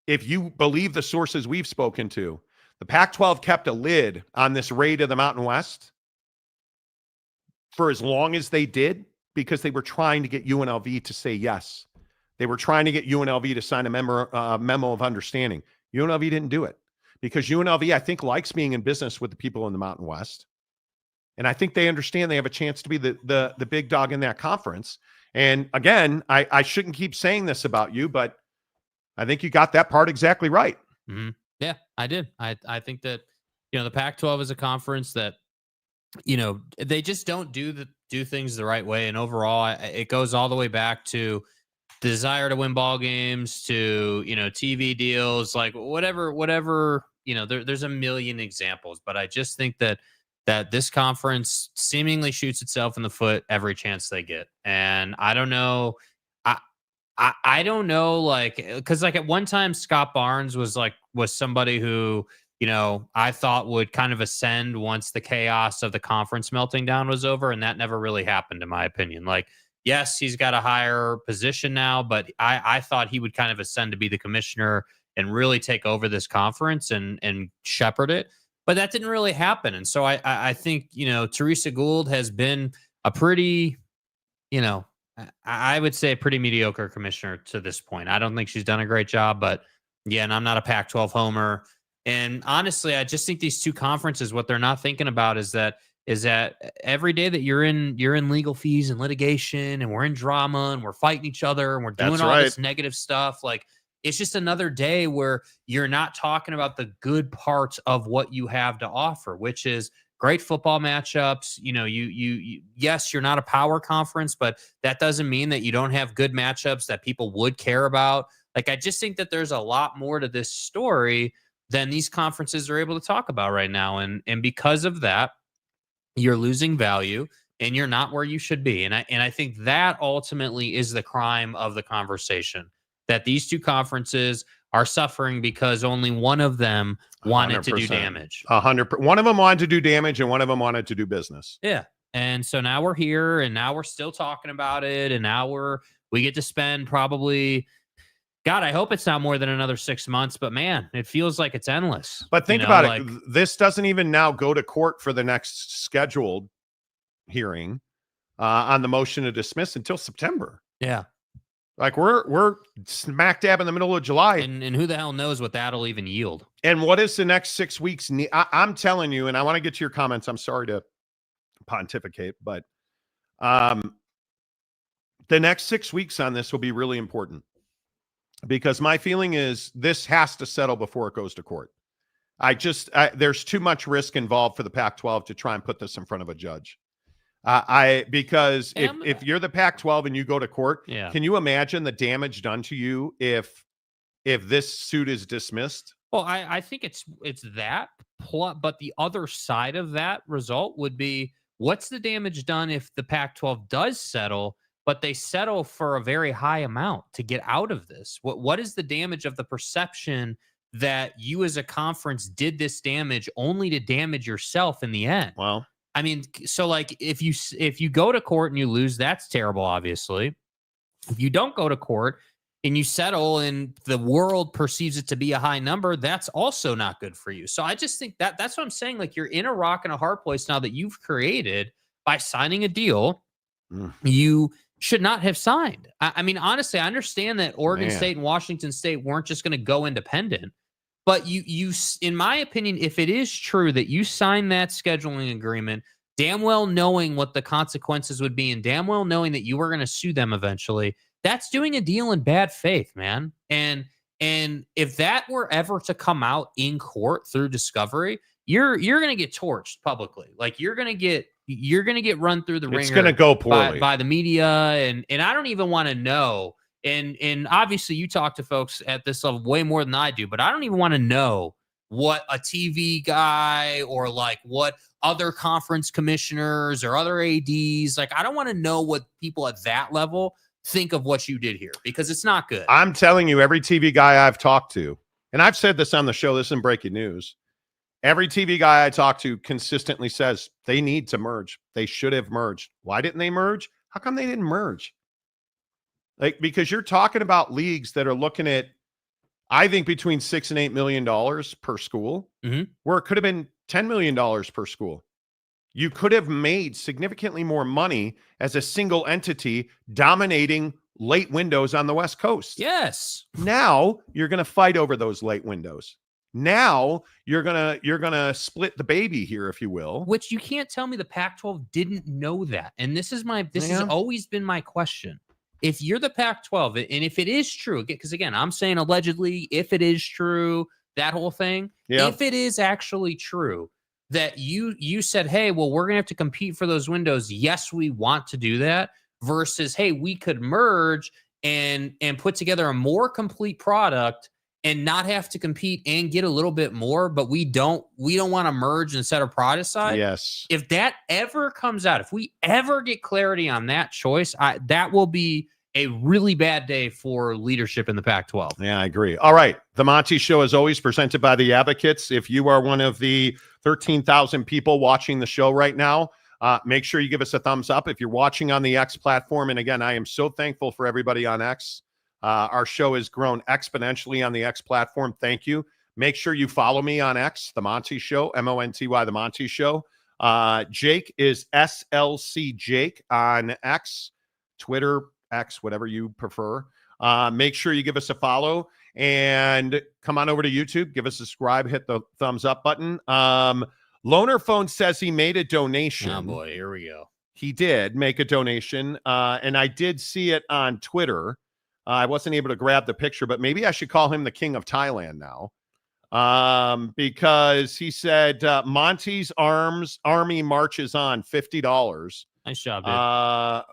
if you believe the sources we've spoken to, the Pac-12 kept a lid on this raid of the Mountain West for as long as they did because they were trying to get UNLV to say yes. They were trying to get UNLV to sign a memo of understanding. UNLV didn't do it because UNLV, I think, likes being in business with the people in the Mountain West. And I think they understand they have a chance to be the big dog in that conference. And again, I shouldn't keep saying this about you, but I think you got that part exactly right. Mm-hmm. Yeah, I did. I think that, the Pac-12 is a conference that, they just don't do things the right way. And overall, it goes all the way back to desire to win ball games, to, TV deals, like whatever, there's a million examples, but I just think that this conference seemingly shoots itself in the foot every chance they get. And I don't know. I don't know, because at one time Scott Barnes was somebody who, I thought would kind of ascend once the chaos of the conference melting down was over. And that never really happened, in my opinion. Yes, he's got a higher position now, but I thought he would kind of ascend to be the commissioner and really take over this conference and shepherd it. But that didn't really happen. And so I think, Teresa Gould has been a pretty, I would say a pretty mediocre commissioner to this point. I don't think she's done a great job, but yeah, and I'm not a Pac-12 homer. And honestly, I just think these two conferences, what they're not thinking about is that every day that you're in legal fees and litigation and we're in drama and we're fighting each other and we're doing all this negative stuff, it's just another day where you're not talking about the good parts of what you have to offer, which is great football matchups. Yes, you're not a power conference, but that doesn't mean that you don't have good matchups that people would care about. I just think that there's a lot more to this story than these conferences are able to talk about right now. And because of that, you're losing value and you're not where you should be. And I think that ultimately is the crime of the conversation, that these two conferences are suffering because only one of them wanted to do damage. 100%. One of them wanted to do damage and one of them wanted to do business. Yeah. And so now we're here and now we're still talking about it. And now we get to spend probably, God, I hope it's not more than another 6 months, but man, it feels like it's endless. But think about it. This doesn't even now go to court for the next scheduled hearing on the motion to dismiss until September. Yeah. We're smack dab in the middle of July. And who the hell knows what that'll even yield. And what is the next 6 weeks? I'm telling you, and I want to get to your comments. I'm sorry to pontificate, but the next 6 weeks on this will be really important because my feeling is this has to settle before it goes to court. There's too much risk involved for the Pac-12 to try and put this in front of a judge. Because if you're the Pac-12 and you go to court, can you imagine the damage done to you if this suit is dismissed? Well, I think it's that, but the other side of that result would be, what's the damage done if the Pac-12 does settle, but they settle for a very high amount to get out of this? What is the damage of the perception that you as a conference did this damage only to damage yourself in the end? Well, I mean, so if you go to court and you lose, that's terrible, obviously. If you don't go to court and you settle and the world perceives it to be a high number, that's also not good for you. So I just think that's what I'm saying. You're in a rock and a hard place now that you've created by signing a deal you should not have signed. I mean, honestly, I understand that Oregon State and Washington State weren't just going to go independent. But you, in my opinion, if it is true that you signed that scheduling agreement, damn well knowing what the consequences would be and damn well knowing that you were going to sue them eventually, that's doing a deal in bad faith, man. And if that were ever to come out in court through discovery, you're going to get torched publicly. You're going to get run through the ringer. It's going to go poorly by the media, and I don't even want to know. And obviously you talk to folks at this level way more than I do, but I don't even want to know what a TV guy or what other conference commissioners or other ADs, I don't want to know what people at that level think of what you did here, because it's not good. I'm telling you, every TV guy I've talked to, and I've said this on the show, this isn't breaking news. Every TV guy I talk to consistently says they need to merge. They should have merged. Why didn't they merge? How come they didn't merge? Like, because you're talking about leagues that are looking at, I think, between $6 and $8 million per school, where it could have been $10 million per school. You could have made significantly more money as a single entity dominating late windows on the West Coast. Yes. Now you're going to fight over those late windows. Now you're gonna split the baby here, if you will. Which you can't tell me the Pac-12 didn't know that. And this has always been my question. If you're the Pac-12, and if it is true, because again, I'm saying allegedly, if it is true, that whole thing, if it is actually true that you said, hey, well, we're gonna have to compete for those windows. Yes, we want to do that. Versus, hey, we could merge and put together a more complete product and not have to compete and get a little bit more, but we don't want to merge and set our product aside. Yes. If that ever comes out, if we ever get clarity on that choice, that will be a really bad day for leadership in the Pac-12. Yeah, I agree. All right. The Monty Show is always presented by the Advocates. If you are one of the 13,000 people watching the show right now, make sure you give us a thumbs up. If you're watching on the X platform, and again, I am so thankful for everybody on X. Our show has grown exponentially on the X platform. Thank you. Make sure you follow me on X, The Monty Show, MONTY, The Monty Show. Jake is SLC Jake on X, Twitter, X, whatever you prefer. Make sure you give us a follow and come on over to YouTube. Give us a subscribe, hit the thumbs up button. Loner Phone says he made a donation. Oh boy, here we go. He did make a donation, and I did see it on Twitter. I wasn't able to grab the picture, but maybe I should call him the King of Thailand now, because he said Monty's army marches on, $50. Nice job, dude.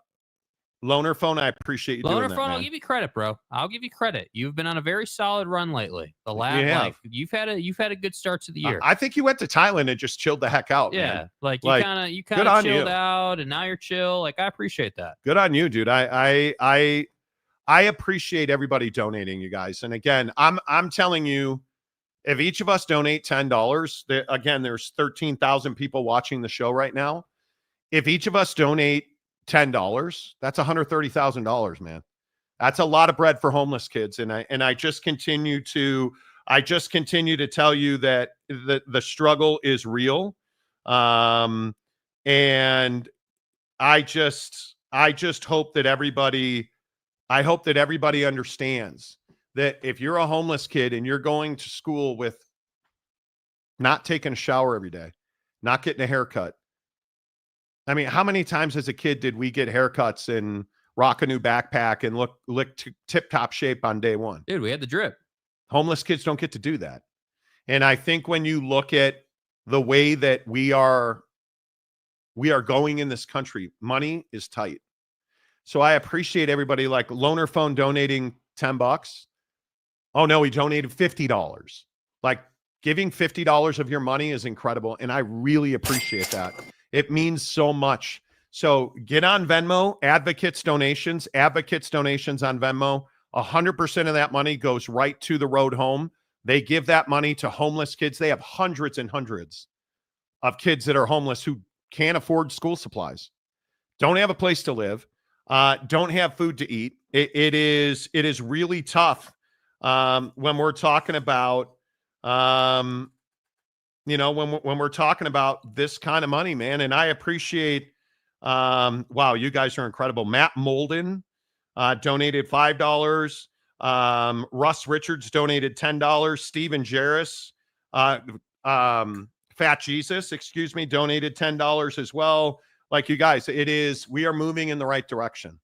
Loner Phone, I appreciate you doing that, Loner Phone, man. I'll give you credit, bro. I'll give you credit. You've been on a very solid run lately. The last, you've had a good start to the year. I think you went to Thailand and just chilled the heck out. Yeah, man. like you kind of chilled out, and now you're chill. Like, I appreciate that. Good on you, dude. I appreciate everybody donating, you guys. And again, I'm telling you, if each of us donate $10, again, there's 13,000 people watching the show right now. If each of us donate $10, that's $130,000, man. That's a lot of bread for homeless kids. And I just continue to tell you that the struggle is real. And I just hope that everybody understands that if you're a homeless kid and you're going to school with not taking a shower every day, not getting a haircut. I mean, how many times as a kid did we get haircuts and rock a new backpack and look tip-top shape on day one? Dude, we had the drip. Homeless kids don't get to do that. And I think when you look at the way that we are going in this country, money is tight. So I appreciate everybody, like Loner Phone donating $10. Oh no, he donated $50. Like, giving $50 of your money is incredible. And I really appreciate that. It means so much. So get on Venmo, Advocates donations on Venmo. 100% of that money goes right to the road home. They give that money to homeless kids. They have hundreds and hundreds of kids that are homeless who can't afford school supplies, don't have a place to live, don't have food to eat. It is really tough when we're talking about, when we're talking about this kind of money, man. And I appreciate, wow, you guys are incredible. Matt Molden donated $5. Russ Richards donated $10. Steven Jarris, Fat Jesus, donated $10 as well. Like, you guys, we are moving in the right direction.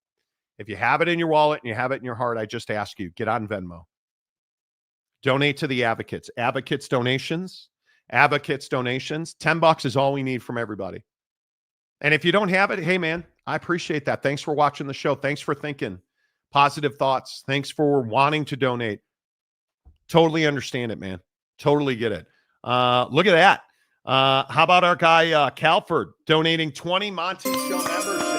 If you have it in your wallet and you have it in your heart, I just ask you, get on Venmo. Donate to the Advocates. Advocates donations. $10 is all we need from everybody. And if you don't have it, hey, man, I appreciate that. Thanks for watching the show. Thanks for thinking positive thoughts. Thanks for wanting to donate. Totally understand it, man. Totally get it. Look at that. How about our guy, Calford, donating 20 Monty Show memberships?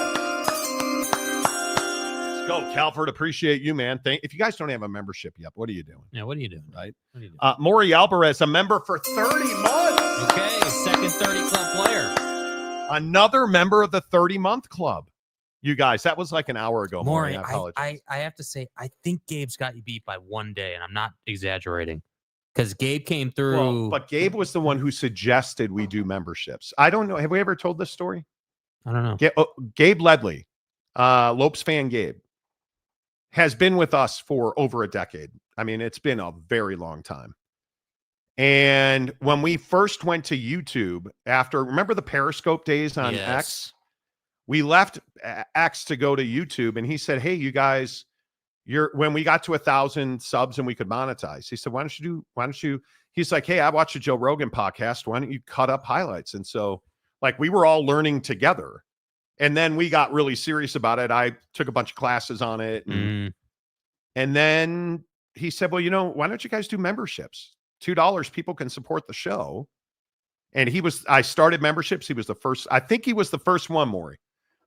Let's go, Calvert. Appreciate you, man. If you guys don't have a membership yet, what are you doing? Yeah, what are you doing? Right? What are you doing? Maury Alvarez, a member for 30 months. Okay, second 30 club player. Another member of the 30-month club. You guys, that was like an hour ago. Maury, I apologize. I have to say, I think Gabe's got you beat by one day, and I'm not exaggerating. Because Gabe came through. Well, but Gabe was the one who suggested we do memberships. I don't know. Have we ever told this story? I don't know. Gabe Ledley, Lopes fan Gabe, has been with us for over a decade. I mean, it's been a very long time. And when we first went to YouTube, remember the Periscope days on X? We left X to go to YouTube, and he said, hey, you guys, when we got to 1,000 subs and we could monetize, he said, why don't you, he's like, hey, I watched the Joe Rogan podcast. Why don't you cut up highlights? And so like we were all learning together. And then we got really serious about it. I took a bunch of classes on it. And then he said, well, why don't you guys do memberships? $2, people can support the show. And I started memberships. He was the first, I think he was the first one, Maury.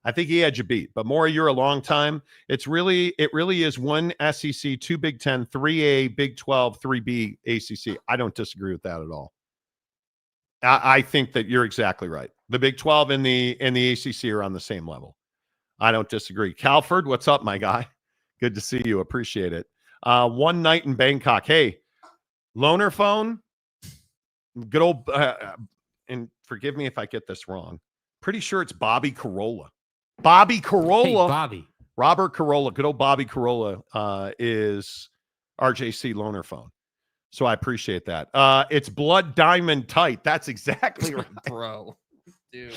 I think he had you beat. But Maury, you're a long time. It really is 1 SEC, 2 Big 10, 3A, Big 12, 3B, ACC. I don't disagree with that at all. I think that you're exactly right. The Big 12 and the ACC are on the same level. I don't disagree. Calford, what's up, my guy? Good to see you. Appreciate it. One night in Bangkok. Hey, loaner phone. Good old, and forgive me if I get this wrong. Pretty sure it's Bobby Carolla. Bobby Carolla. Hey, Bobby. Robert Carolla. Good old Bobby Carolla is RJC loaner phone. So I appreciate that. It's Blood Diamond Tight. That's exactly right. Bro. Dude.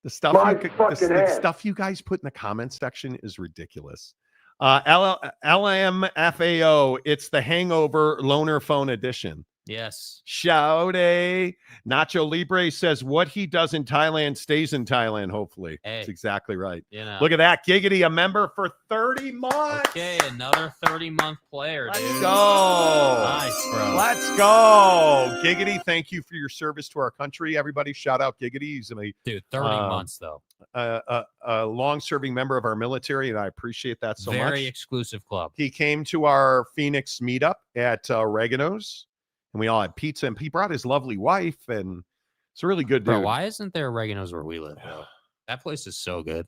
The stuff you guys put in the comments section is ridiculous. LMFAO, it's the Hangover Loaner Phone Edition. Yes. Shouty. Nacho Libre says what he does in Thailand stays in Thailand, hopefully. Hey, that's exactly right. Look at that. Giggity, a member for 30 months. Okay, another 30-month player, Let's dude. go. Nice, bro. Let's go. Giggity, thank you for your service to our country. Everybody, shout out Giggity. He's dude, 30 months, though. A long-serving member of our military, and I appreciate that so much. Very exclusive club. He came to our Phoenix meetup at Oregano's. And we all had pizza, and he brought his lovely wife, and it's a really good dude. Bro, why isn't there Oregano's where we live, bro? That place is so good.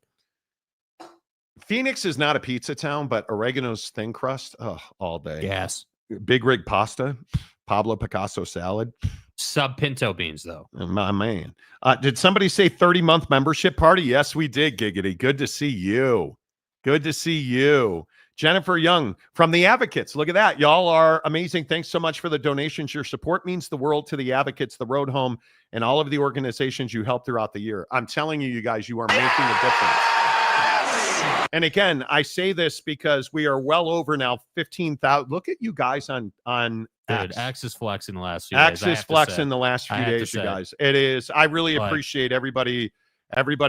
Phoenix is not a pizza town, but Oregano's thin crust, all day. Yes. Big Rig pasta, Pablo Picasso salad. Sub pinto beans, though. My man. Did somebody say 30-month membership party? Yes, we did, Giggity. Good to see you. Good to see you. Jennifer Young from the Advocates. Look at that. Y'all are amazing. Thanks so much for the donations. Your support means the world to the Advocates, the Road Home, and all of the organizations you help throughout the year. I'm telling you, you guys, you are making a difference. And again, I say this because we are well over now 15,000. Look at you guys on Dude, X is flexing the last few days. X is flexing the last few days, you guys. It is. I really appreciate everybody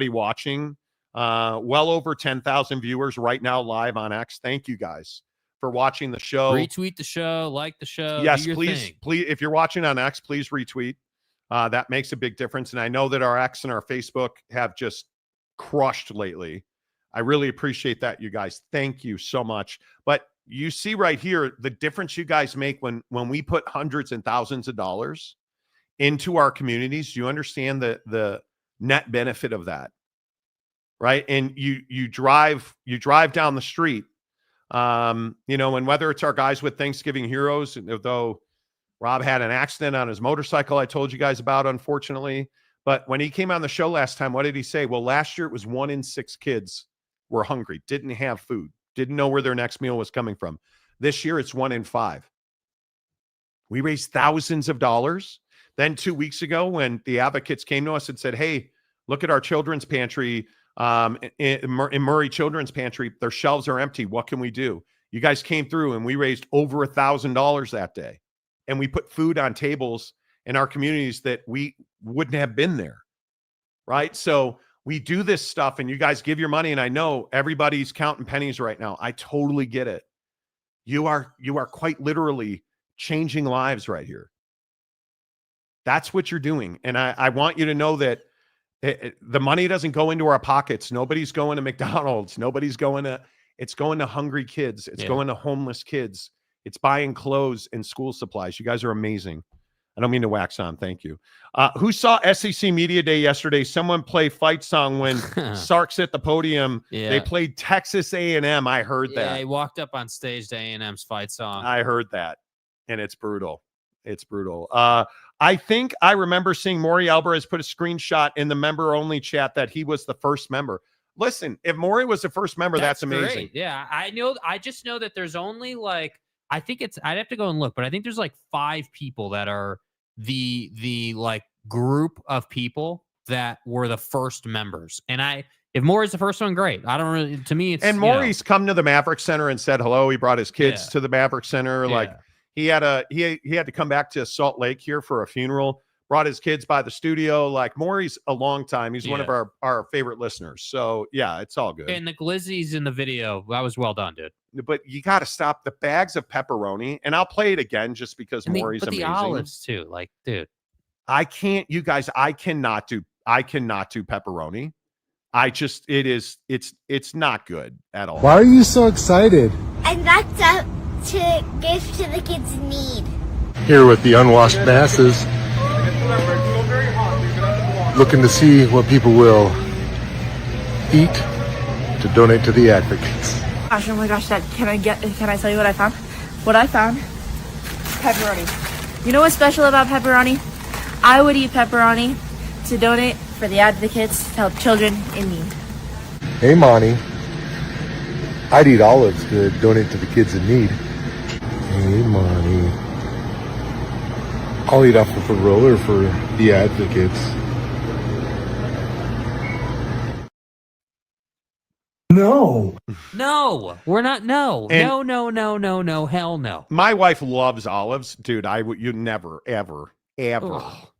watching. Well over 10,000 viewers right now live on X. Thank you guys for watching the show. Retweet the show, like the show. Yes, please. If you're watching on X, please retweet. That makes a big difference. And I know that our X and our Facebook have just crushed lately. I really appreciate that, you guys. Thank you so much. But you see right here the difference you guys make when we put hundreds and thousands of dollars into our communities. You understand the net benefit of that. Right. And you drive down the street, and whether it's our guys with Thanksgiving Heroes, though Rob had an accident on his motorcycle, I told you guys about, unfortunately. But when he came on the show last time, what did he say? Well, last year it was 1 in 6 kids were hungry, didn't have food, didn't know where their next meal was coming from. This year it's 1 in 5. We raised thousands of dollars. Then 2 weeks ago, when the Advocates came to us and said, hey, look at our children's pantry. In Murray Children's Pantry, their shelves are empty. What can we do? You guys came through and we raised over $1,000 that day. And we put food on tables in our communities that we wouldn't have been there. Right. So we do this stuff and you guys give your money. And I know everybody's counting pennies right now. I totally get it. You are quite literally changing lives right here. That's what you're doing. And I want you to know that the money doesn't go into our pockets. Nobody's going to McDonald's. Nobody's going to It's going to hungry kids. It's going to homeless kids. It's buying clothes and school supplies. You guys are amazing. I don't mean to wax on. Thank you. Who saw SEC Media Day yesterday? Someone play fight song when Sark's at the podium. Yeah. They played Texas A&M. I heard that. Yeah, he walked up on stage to A&M's fight song. I heard that, and it's brutal. It's brutal. I think I remember seeing Maury Alvarez put a screenshot in the member-only chat that he was the first member. Listen, if Maury was the first member, that's amazing. Great. Yeah, I know. I just know that there's only like, I think it's, I'd have to go and look, but I think there's like 5 people that are the like group of people that were the first members. And if Maury's the first one, great. I don't really, to me, it's, and Maury's come to the Maverick Center and said hello. He brought his kids to the Maverick Center. Like he had to come back to Salt Lake here for a funeral, brought his kids by the studio. Like Maury's a long time. He's one of our favorite listeners. So yeah, it's all good. And the glizzies in the video, that was well done, dude. But you got to stop the bags of pepperoni, and I'll play it again just because Maury's amazing. But the olives too, like, dude. I can't, you guys. I cannot do pepperoni. It's not good at all. Why are you so excited? And that's up to give to the kids in need. Here with the unwashed masses, looking to see what people will eat to donate to the advocates. Gosh, oh my gosh, Dad, can I tell you what I found? What I found? Pepperoni. You know what's special about pepperoni? I would eat pepperoni to donate for the advocates to help children in need. Hey, Monty. I'd eat olives to donate to the kids in need. Hey, Monty. I'll eat off of a roller for the advocates. No. No, we're not. No, and no, hell no. My wife loves olives. Dude, you never, ever,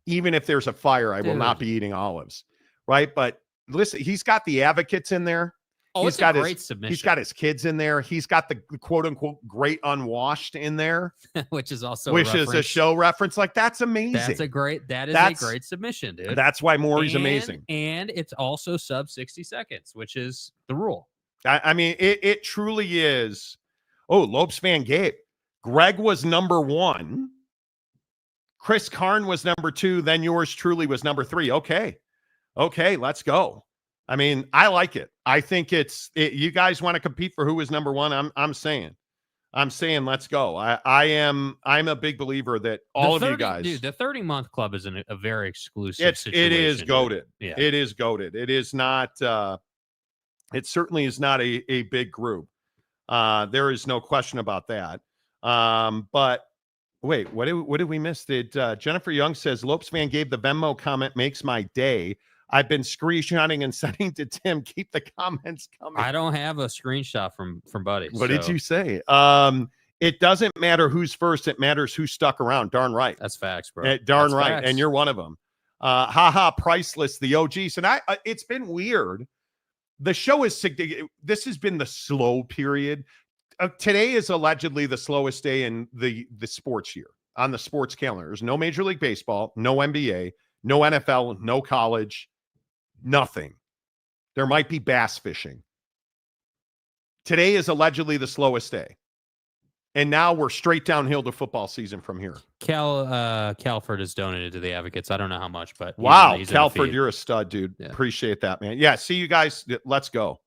even if there's a fire, I will not be eating olives. Right. But listen, he's got the advocates in there. Oh, he's got great submission. He's got his kids in there. He's got the quote unquote great unwashed in there, which is a show reference. Like that's amazing. That's a great submission, dude. That's why Maury's amazing. And it's also sub 60 seconds, which is the rule. I mean, it truly is. Oh, Lopes Van Gabe. Greg was number 1. Chris Karn was number 2. Then yours truly was number 3. Okay, let's go. I mean, I like it. I think you guys want to compete for who is number 1. I'm saying let's go. I'm a big believer that all of you guys. Dude, the 30-month club is a very exclusive situation. It is goated. Yeah. It is goated. It is not. It certainly is not a big group. There is no question about that. But wait, what did we miss? Did Jennifer Young says Lopes Van Gabe the Venmo comment makes my day. I've been screenshotting and sending to Tim. Keep the comments coming. I don't have a screenshot from Buddy. What did you say? It doesn't matter who's first. It matters who stuck around. Darn right. That's facts, bro. Darn right. Facts. And you're one of them. Priceless, the OGs. And it's been weird. The show this has been the slow period. Today is allegedly the slowest day in the sports year on the sports calendar. There's no Major League Baseball, no NBA, no NFL, no college, nothing. There might be bass fishing. Today is allegedly the slowest day. And now we're straight downhill to football season from here. Calford is donated to the advocates. I don't know how much, but wow, Calford, you're a stud, dude. Yeah. Appreciate that, man. Yeah, see you guys. Let's go.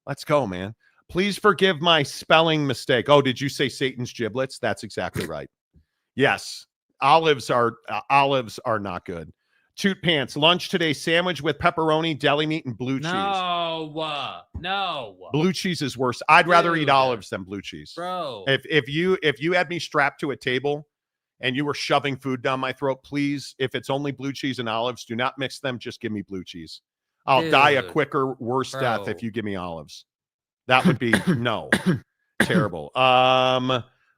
Let's go, man. Please forgive my spelling mistake. Oh, did you say Satan's giblets? That's exactly right. Yes, olives are not good. Toot Pants, lunch today, sandwich with pepperoni, deli meat, and blue cheese. No. Blue cheese is worse. I'd rather eat olives than blue cheese. Bro. If you had me strapped to a table and you were shoving food down my throat, please, if it's only blue cheese and olives, do not mix them. Just give me blue cheese. I'll die a quicker, worse death if you give me olives. That would be no. Terrible.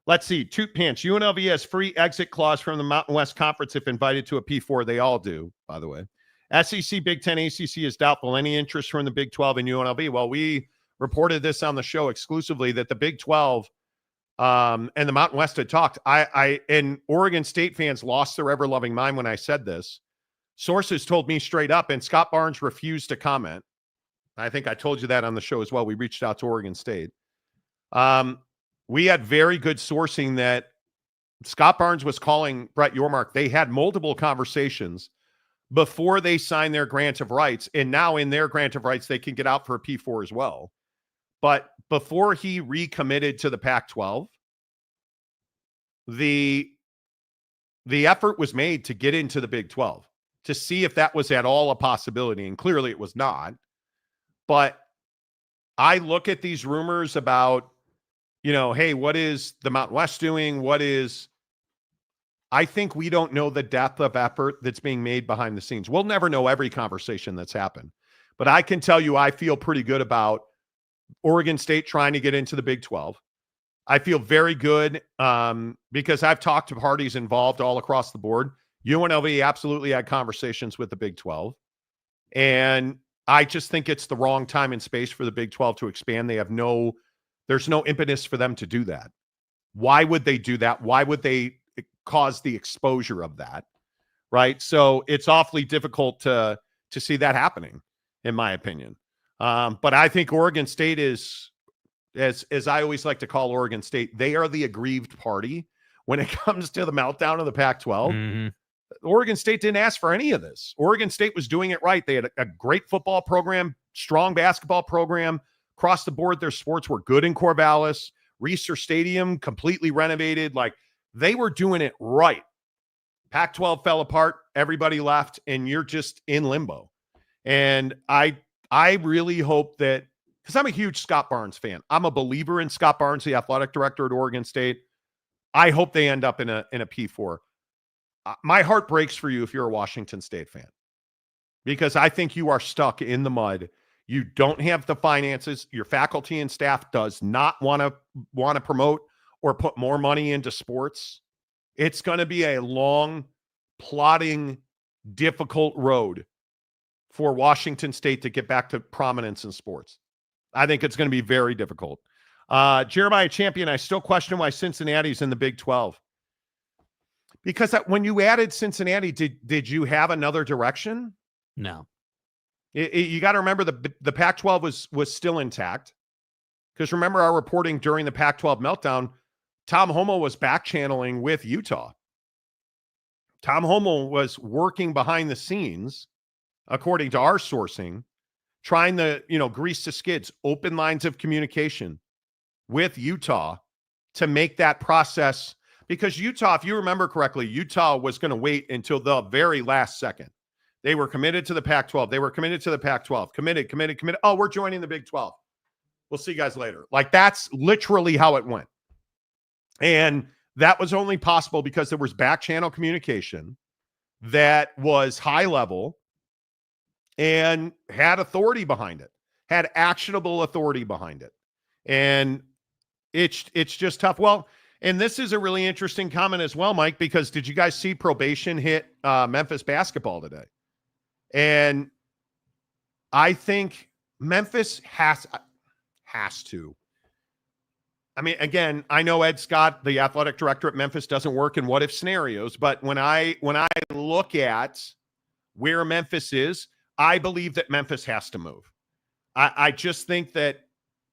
Let's see. Toot Pants. UNLV has free exit clause from the Mountain West Conference if invited to a P4. They all do, by the way. SEC, Big Ten, ACC is doubtful. Any interest from the Big 12 and UNLV? Well, we reported this on the show exclusively that the Big 12 and the Mountain West had talked. And Oregon State fans lost their ever-loving mind when I said this. Sources told me straight up, and Scott Barnes refused to comment. I think I told you that on the show as well. We reached out to Oregon State. We had very good sourcing that Scott Barnes was calling Brett Yormark. They had multiple conversations before they signed their grant of rights. And now in their grant of rights, they can get out for a P4 as well. But before he recommitted to the Pac-12, the effort was made to get into the Big 12 to see if that was at all a possibility. And clearly it was not. But I look at these rumors about, hey, what is the Mountain West doing? I think we don't know the depth of effort that's being made behind the scenes. We'll never know every conversation that's happened. But I can tell you, I feel pretty good about Oregon State trying to get into the Big 12. I feel very good because I've talked to parties involved all across the board. UNLV absolutely had conversations with the Big 12. And I just think it's the wrong time and space for the Big 12 to expand. There's no impetus for them to do that. Why would they do that? Why would they cause the exposure of that? Right. So it's awfully difficult to see that happening, in my opinion. But I think Oregon State is, as I always like to call Oregon State, they are the aggrieved party when it comes to the meltdown of the Pac-12. Mm-hmm. Oregon State didn't ask for any of this. Oregon State was doing it right. They had a great football program, strong basketball program. Across the board, their sports were good in Corvallis. Reser Stadium, completely renovated. Like, they were doing it right. Pac-12 fell apart. Everybody left, and you're just in limbo. And I really hope that, because I'm a huge Scott Barnes fan. I'm a believer in Scott Barnes, the athletic director at Oregon State. I hope they end up in a P4. My heart breaks for you if you're a Washington State fan, because I think you are stuck in the mud. You don't have the finances. Your faculty and staff does not want to promote or put more money into sports. It's going to be a long, plodding, difficult road for Washington State to get back to prominence in sports. I think it's going to be very difficult. Jeremiah Champion, I still question why Cincinnati's in the Big 12. Because when you added Cincinnati, did you have another direction? No. You got to remember the Pac-12 was still intact. Because remember our reporting during the Pac-12 meltdown, Tom Homo was back-channeling with Utah. Tom Homo was working behind the scenes, according to our sourcing, trying to, grease the skids, open lines of communication with Utah to make that process. Because Utah, if you remember correctly, Utah was going to wait until the very last second. They were committed to the Pac-12. They were committed to the Pac-12. Committed. Oh, we're joining the Big 12. We'll see you guys later. Like, that's literally how it went. And that was only possible because there was back channel communication that was high level and had authority behind it, had actionable authority behind it. And it's just tough. Well, and this is a really interesting comment as well, Mike, because did you guys see probation hit Memphis basketball today? And I think Memphis has to. I mean, again, I know Ed Scott, the athletic director at Memphis, doesn't work in what if scenarios, but when I look at where Memphis is, I believe that Memphis has to move. I just think that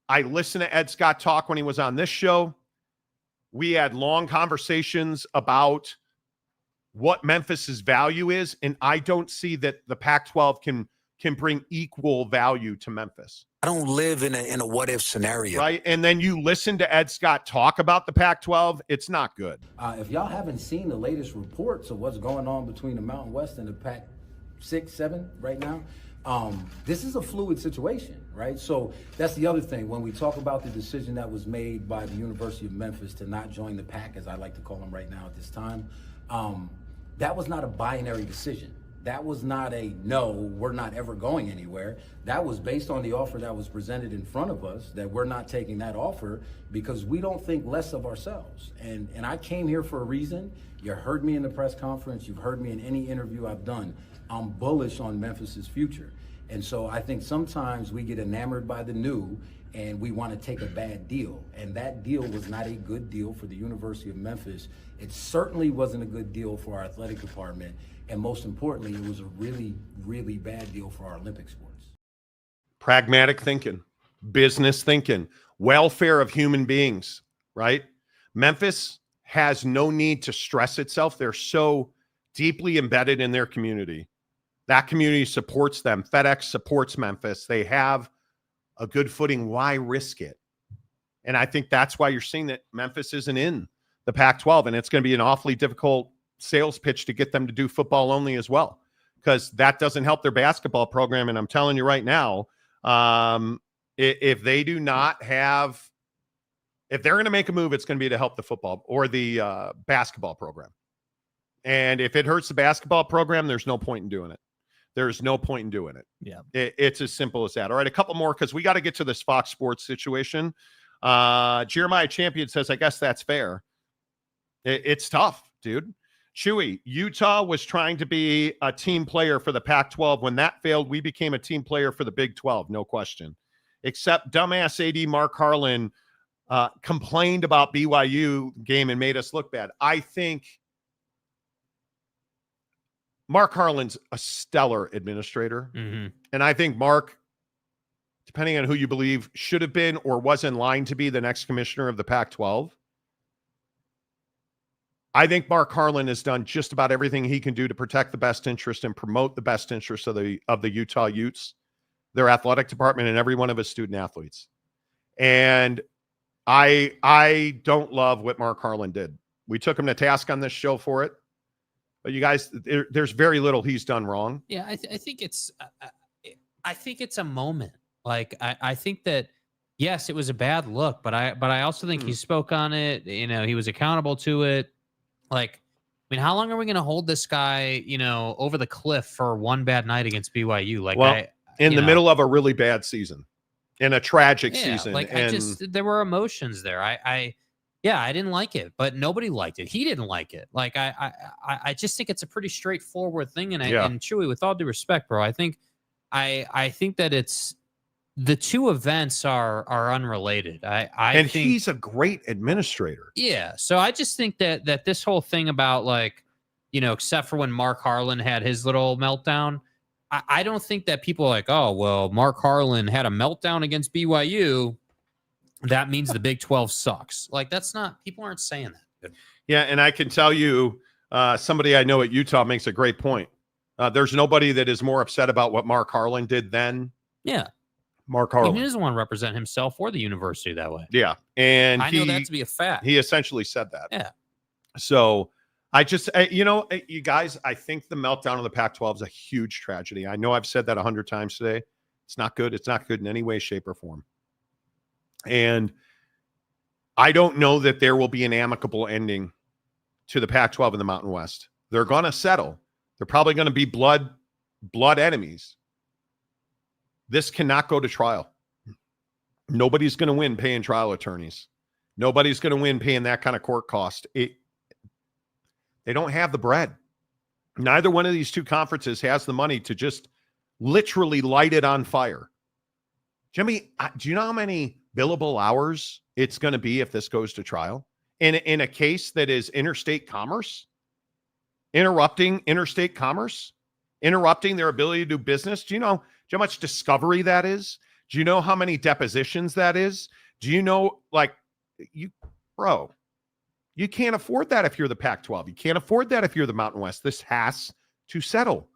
I listened to Ed Scott talk when he was on this show. We had long conversations about what Memphis's value is, and I don't see that the Pac-12 can bring equal value to Memphis. I don't live in a what-if scenario. Right, and then you listen to Ed Scott talk about the Pac-12, it's not good. If y'all haven't seen the latest reports of what's going on between the Mountain West and the Pac-6, 7 right now, this is a fluid situation, right? So that's the other thing. When we talk about the decision that was made by the University of Memphis to not join the PAC, as I like to call them right now at this time, that was not a binary decision. That was not a no, we're not ever going anywhere. That was based on the offer that was presented in front of us, that we're not taking that offer because we don't think less of ourselves. And I came here for a reason. You heard me in the press conference. You've heard me in any interview I've done. I'm bullish on Memphis's future. And so I think sometimes we get enamored by the new and we want to take a bad deal. And that deal was not a good deal for the University of Memphis. It certainly wasn't a good deal for our athletic department. And most importantly, it was a really, really bad deal for our Olympic sports. Pragmatic thinking. business thinking, welfare of human beings, right? Memphis has no need to stress itself. They're so deeply embedded in their community. That community supports them. FedEx supports Memphis. They have a good footing. Why risk it? And I think that's why you're seeing that Memphis isn't in the Pac-12, and it's going to be an awfully difficult sales pitch to get them to do football only as well, because that doesn't help their basketball program. And I'm telling you right now, if they do not have, if they're going to make a move, it's going to be to help the football or the basketball program. And if it hurts the basketball program, there's no point in doing it. There's no point in doing it. Yeah. It's as simple as that. All right, a couple more, because we got to get to this Fox Sports situation. Jeremiah Champion says, I guess that's fair. It's tough, dude. Chewy, Utah was trying to be a team player for the Pac-12. When that failed, we became a team player for the Big 12, no question. Except dumbass AD Mark Harlan complained about BYU game and made us look bad. I think Mark Harlan's a stellar administrator. Mm-hmm. And I think Mark, depending on who you believe, should have been or was in line to be the next commissioner of the Pac-12. I think Mark Harlan has done just about everything he can do to protect the best interest and promote the best interest of the Utah Utes, their athletic department, and every one of his student athletes. And I don't love what Mark Harlan did. We took him to task on this show for it. But you guys, there's very little he's done wrong. Yeah, I think it's a moment. Like I think that yes, it was a bad look, but I also think he spoke on it. You know, he was accountable to it. Like, I mean, how long are we going to hold this guy, you know, over the cliff for one bad night against BYU? Like, well, in the middle of a really bad season, in a tragic season, like and there were emotions there. I didn't like it, but nobody liked it. He didn't like it. Like, I just think it's a pretty straightforward thing. And and Chewy, with all due respect, bro, I think that it's the two events are unrelated. I think he's a great administrator. Yeah. So I just think that this whole thing about, like, you know, except for when Mark Harlan had his little meltdown, I don't think that people are like, oh, well, Mark Harlan had a meltdown against BYU. That means the Big 12 sucks. Like, that's not, people aren't saying that. Yeah. And I can tell you, somebody I know at Utah makes a great point. There's nobody that is more upset about what Mark Harlan did than Mark Harlan. He doesn't want to represent himself or the university that way. Yeah. And I know that to be a fact. He essentially said that. Yeah. So I just, you know, you guys, I think the meltdown of the Pac-12 is a huge tragedy. I know I've said that 100 times today. It's not good. It's not good in any way, shape, or form. And I don't know that there will be an amicable ending to the Pac-12 in the Mountain West. They're going to settle. They're probably going to be blood enemies. This cannot go to trial. Nobody's going to win paying trial attorneys. Nobody's going to win paying that kind of court cost. They don't have the bread. Neither one of these two conferences has the money to just literally light it on fire. Jimmy, do you know how many billable hours it's going to be if this goes to trial? In a case that is interstate commerce? Interrupting interstate commerce? Interrupting their ability to do business? Do you know how much discovery that is? Do you know how many depositions that is? Do you know, like, you can't afford that if you're the Pac-12. You can't afford that if you're the Mountain West. This has to settle.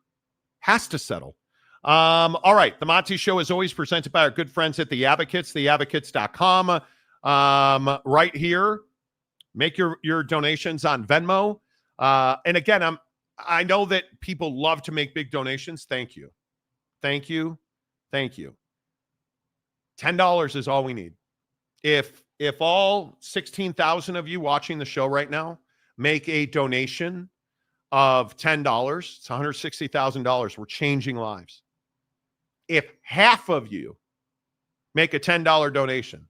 Has to settle. All right. The Monty Show is always presented by our good friends at The Advocates, theadvocates.com. Right here. Make your donations on Venmo. And again, I know that people love to make big donations. Thank you. Thank you. Thank you. $10 is all we need. If all 16,000 of you watching the show right now make a donation of $10, it's $160,000. We're changing lives. If half of you make a $10 donation,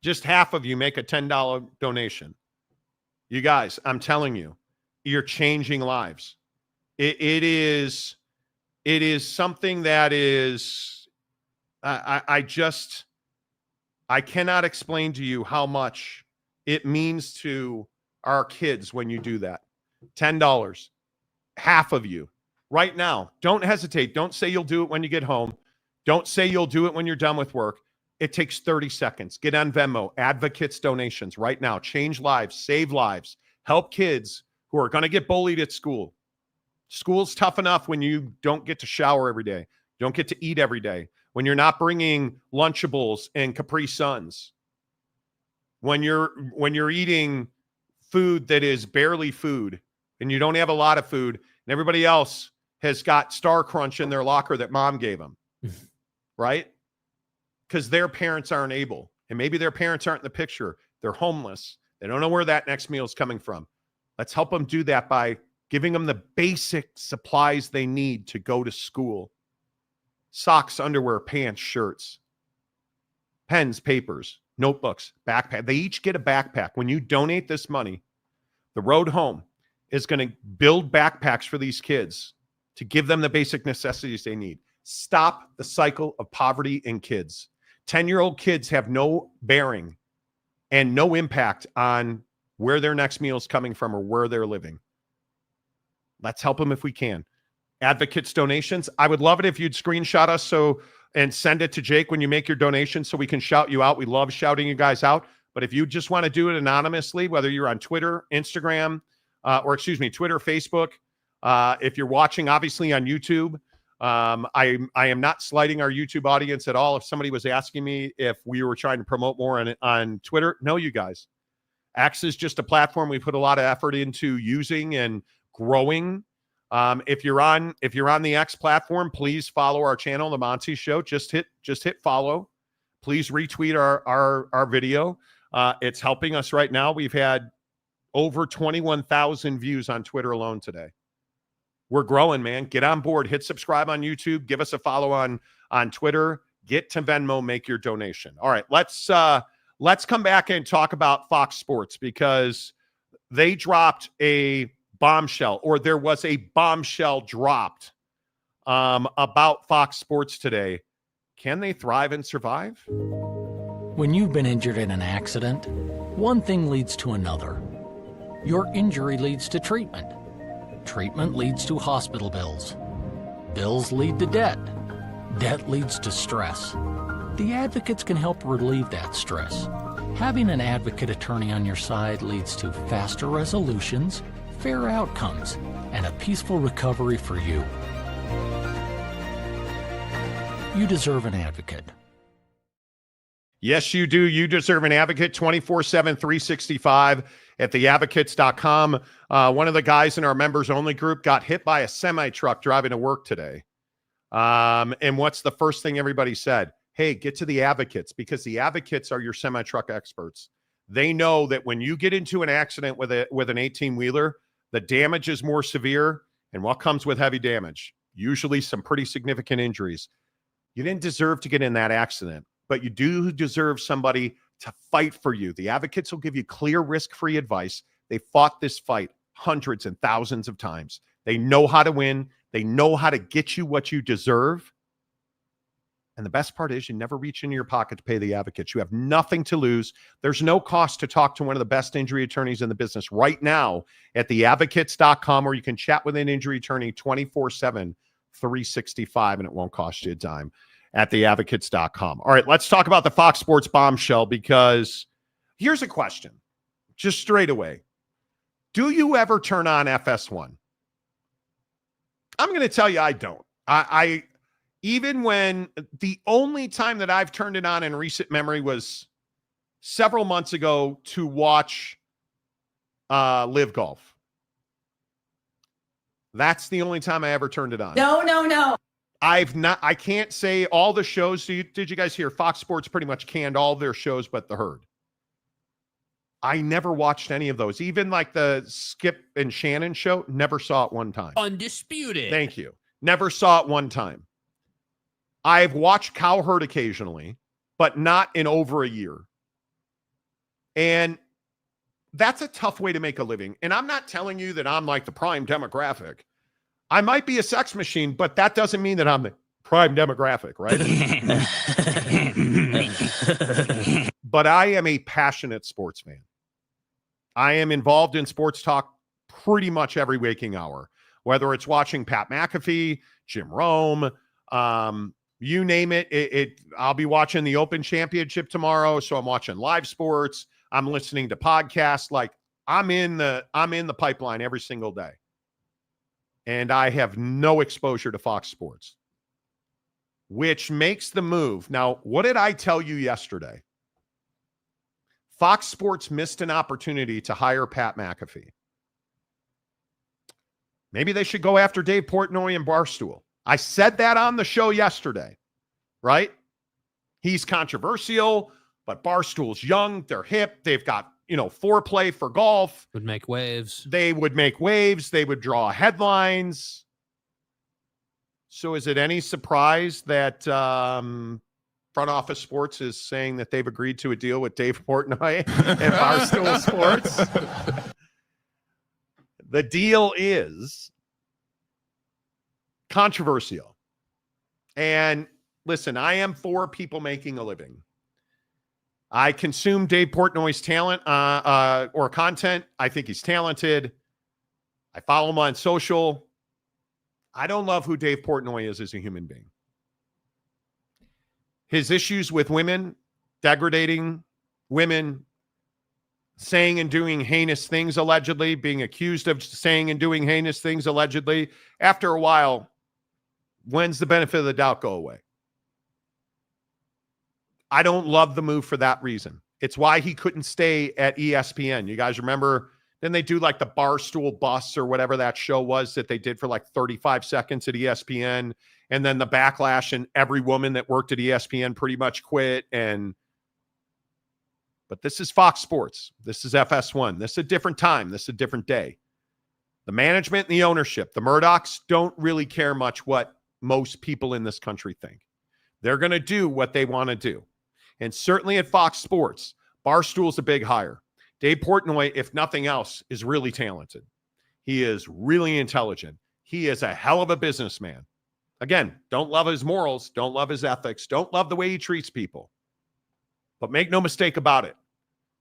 just half of you make a $10 donation, you guys, I'm telling you, you're changing lives. It is something that is, I cannot explain to you how much it means to our kids when you do that. $10, half of you right now. Don't hesitate. Don't say you'll do it when you get home. Don't say you'll do it when you're done with work. It takes 30 seconds. Get on Venmo, Advocates Donations right now. Change lives, save lives, help kids who are going to get bullied at school. School's tough enough when you don't get to shower every day, don't get to eat every day, when you're not bringing Lunchables and Capri Suns, when you're eating food that is barely food and you don't have a lot of food and everybody else has got Star Crunch in their locker that mom gave them, right? Because their parents aren't able, and maybe their parents aren't in the picture. They're homeless. They don't know where that next meal is coming from. Let's help them do that by giving them the basic supplies they need to go to school. Socks, underwear, pants, shirts, pens, papers, notebooks, backpack. They each get a backpack. When you donate this money, the road home is going to build backpacks for these kids to give them the basic necessities they need. Stop the cycle of poverty in kids. 10-year-old kids have no bearing and no impact on where their next meal is coming from or where they're living. Let's help them if we can. Advocates Donations. I would love it if you'd screenshot us and send it to Jake when you make your donation so we can shout you out. We love shouting you guys out. But if you just want to do it anonymously, whether you're on Twitter, Instagram, Twitter, Facebook, if you're watching, obviously, on YouTube, I am not slighting our YouTube audience at all. If somebody was asking me if we were trying to promote more on Twitter, no, you guys. X is just a platform we put a lot of effort into using and growing. If you're on the X platform, please follow our channel, The Monty Show. Just hit follow. Please retweet our video. It's helping us right now. We've had over 21,000 views on Twitter alone today. We're growing, man. Get on board. Hit subscribe on YouTube. Give us a follow on Twitter. Get to Venmo. Make your donation. All right, let's come back and talk about Fox Sports because they dropped a bombshell, or there was a bombshell dropped about Fox Sports today. Can they thrive and survive? When you've been injured in an accident, one thing leads to another. Your injury leads to treatment. Treatment leads to hospital bills. Bills lead to debt. Debt leads to stress. The advocates can help relieve that stress. Having an advocate attorney on your side leads to faster resolutions, fair outcomes, and a peaceful recovery for you. You deserve an advocate. Yes, you do. You deserve an advocate 24/7, 365 at theadvocates.com. One of the guys in our members only group got hit by a semi-truck driving to work today. And what's the first thing everybody said? Hey, get to the advocates, because the advocates are your semi-truck experts. They know that when you get into an accident with an 18-wheeler, the damage is more severe. And what comes with heavy damage? Usually some pretty significant injuries. You didn't deserve to get in that accident, but you do deserve somebody to fight for you. The advocates will give you clear, risk-free advice. They fought this fight hundreds and thousands of times. They know how to win. They know how to get you what you deserve. And the best part is you never reach into your pocket to pay the advocates. You have nothing to lose. There's no cost to talk to one of the best injury attorneys in the business right now at theadvocates.com, where you can chat with an injury attorney 24/7, 365, and it won't cost you a dime at theadvocates.com. All right, let's talk about the Fox Sports bombshell, because here's a question, just straight away. Do you ever turn on FS1? I'm going to tell you I don't. I even when the only time that I've turned it on in recent memory was several months ago to watch Live Golf. That's the only time I ever turned it on. No. I can't say all the shows. Did you guys hear Fox Sports pretty much canned all their shows but The Herd? I never watched any of those. Even like the Skip and Shannon show, never saw it one time. Undisputed. Thank you. Never saw it one time. I've watched Cowherd occasionally, but not in over a year. And that's a tough way to make a living. And I'm not telling you that I'm like the prime demographic. I might be a sex machine, but that doesn't mean that I'm the prime demographic, right? But I am a passionate sports fan. I am involved in sports talk pretty much every waking hour, whether it's watching Pat McAfee, Jim Rome, You name it. I'll be watching the Open Championship tomorrow, so I'm watching live sports. I'm listening to podcasts. Like I'm in the pipeline every single day. And I have no exposure to Fox Sports, which makes the move. Now, what did I tell you yesterday? Fox Sports missed an opportunity to hire Pat McAfee. Maybe they should go after Dave Portnoy and Barstool. I said that on the show yesterday, right? He's controversial, but Barstool's young. They're hip. They've got, foreplay for golf. Would make waves. They would make waves. They would draw headlines. So is it any surprise that Front Office Sports is saying that they've agreed to a deal with Dave Portnoy and Barstool Sports? The deal is controversial. And listen, I am for people making a living. I consume Dave Portnoy's talent or content. I think he's talented. I follow him on social. I don't love who Dave Portnoy is as a human being. His issues with women, degrading women, saying and doing heinous things allegedly, being accused of saying and doing heinous things allegedly. After a while, when's the benefit of the doubt go away? I don't love the move for that reason. It's why he couldn't stay at ESPN. You guys remember, then they do like the Barstool Bus or whatever that show was that they did for like 35 seconds at ESPN. And then the backlash, and every woman that worked at ESPN pretty much quit. But this is Fox Sports. This is FS1. This is a different time. This is a different day. The management and the ownership, the Murdochs, don't really care much what most people in this country think. They're going to do what they want to do. And certainly at Fox Sports, Barstool's a big hire. Dave Portnoy, if nothing else, is really talented. He is really intelligent. He is a hell of a businessman. Again, don't love his morals, don't love his ethics, don't love the way he treats people. But make no mistake about it.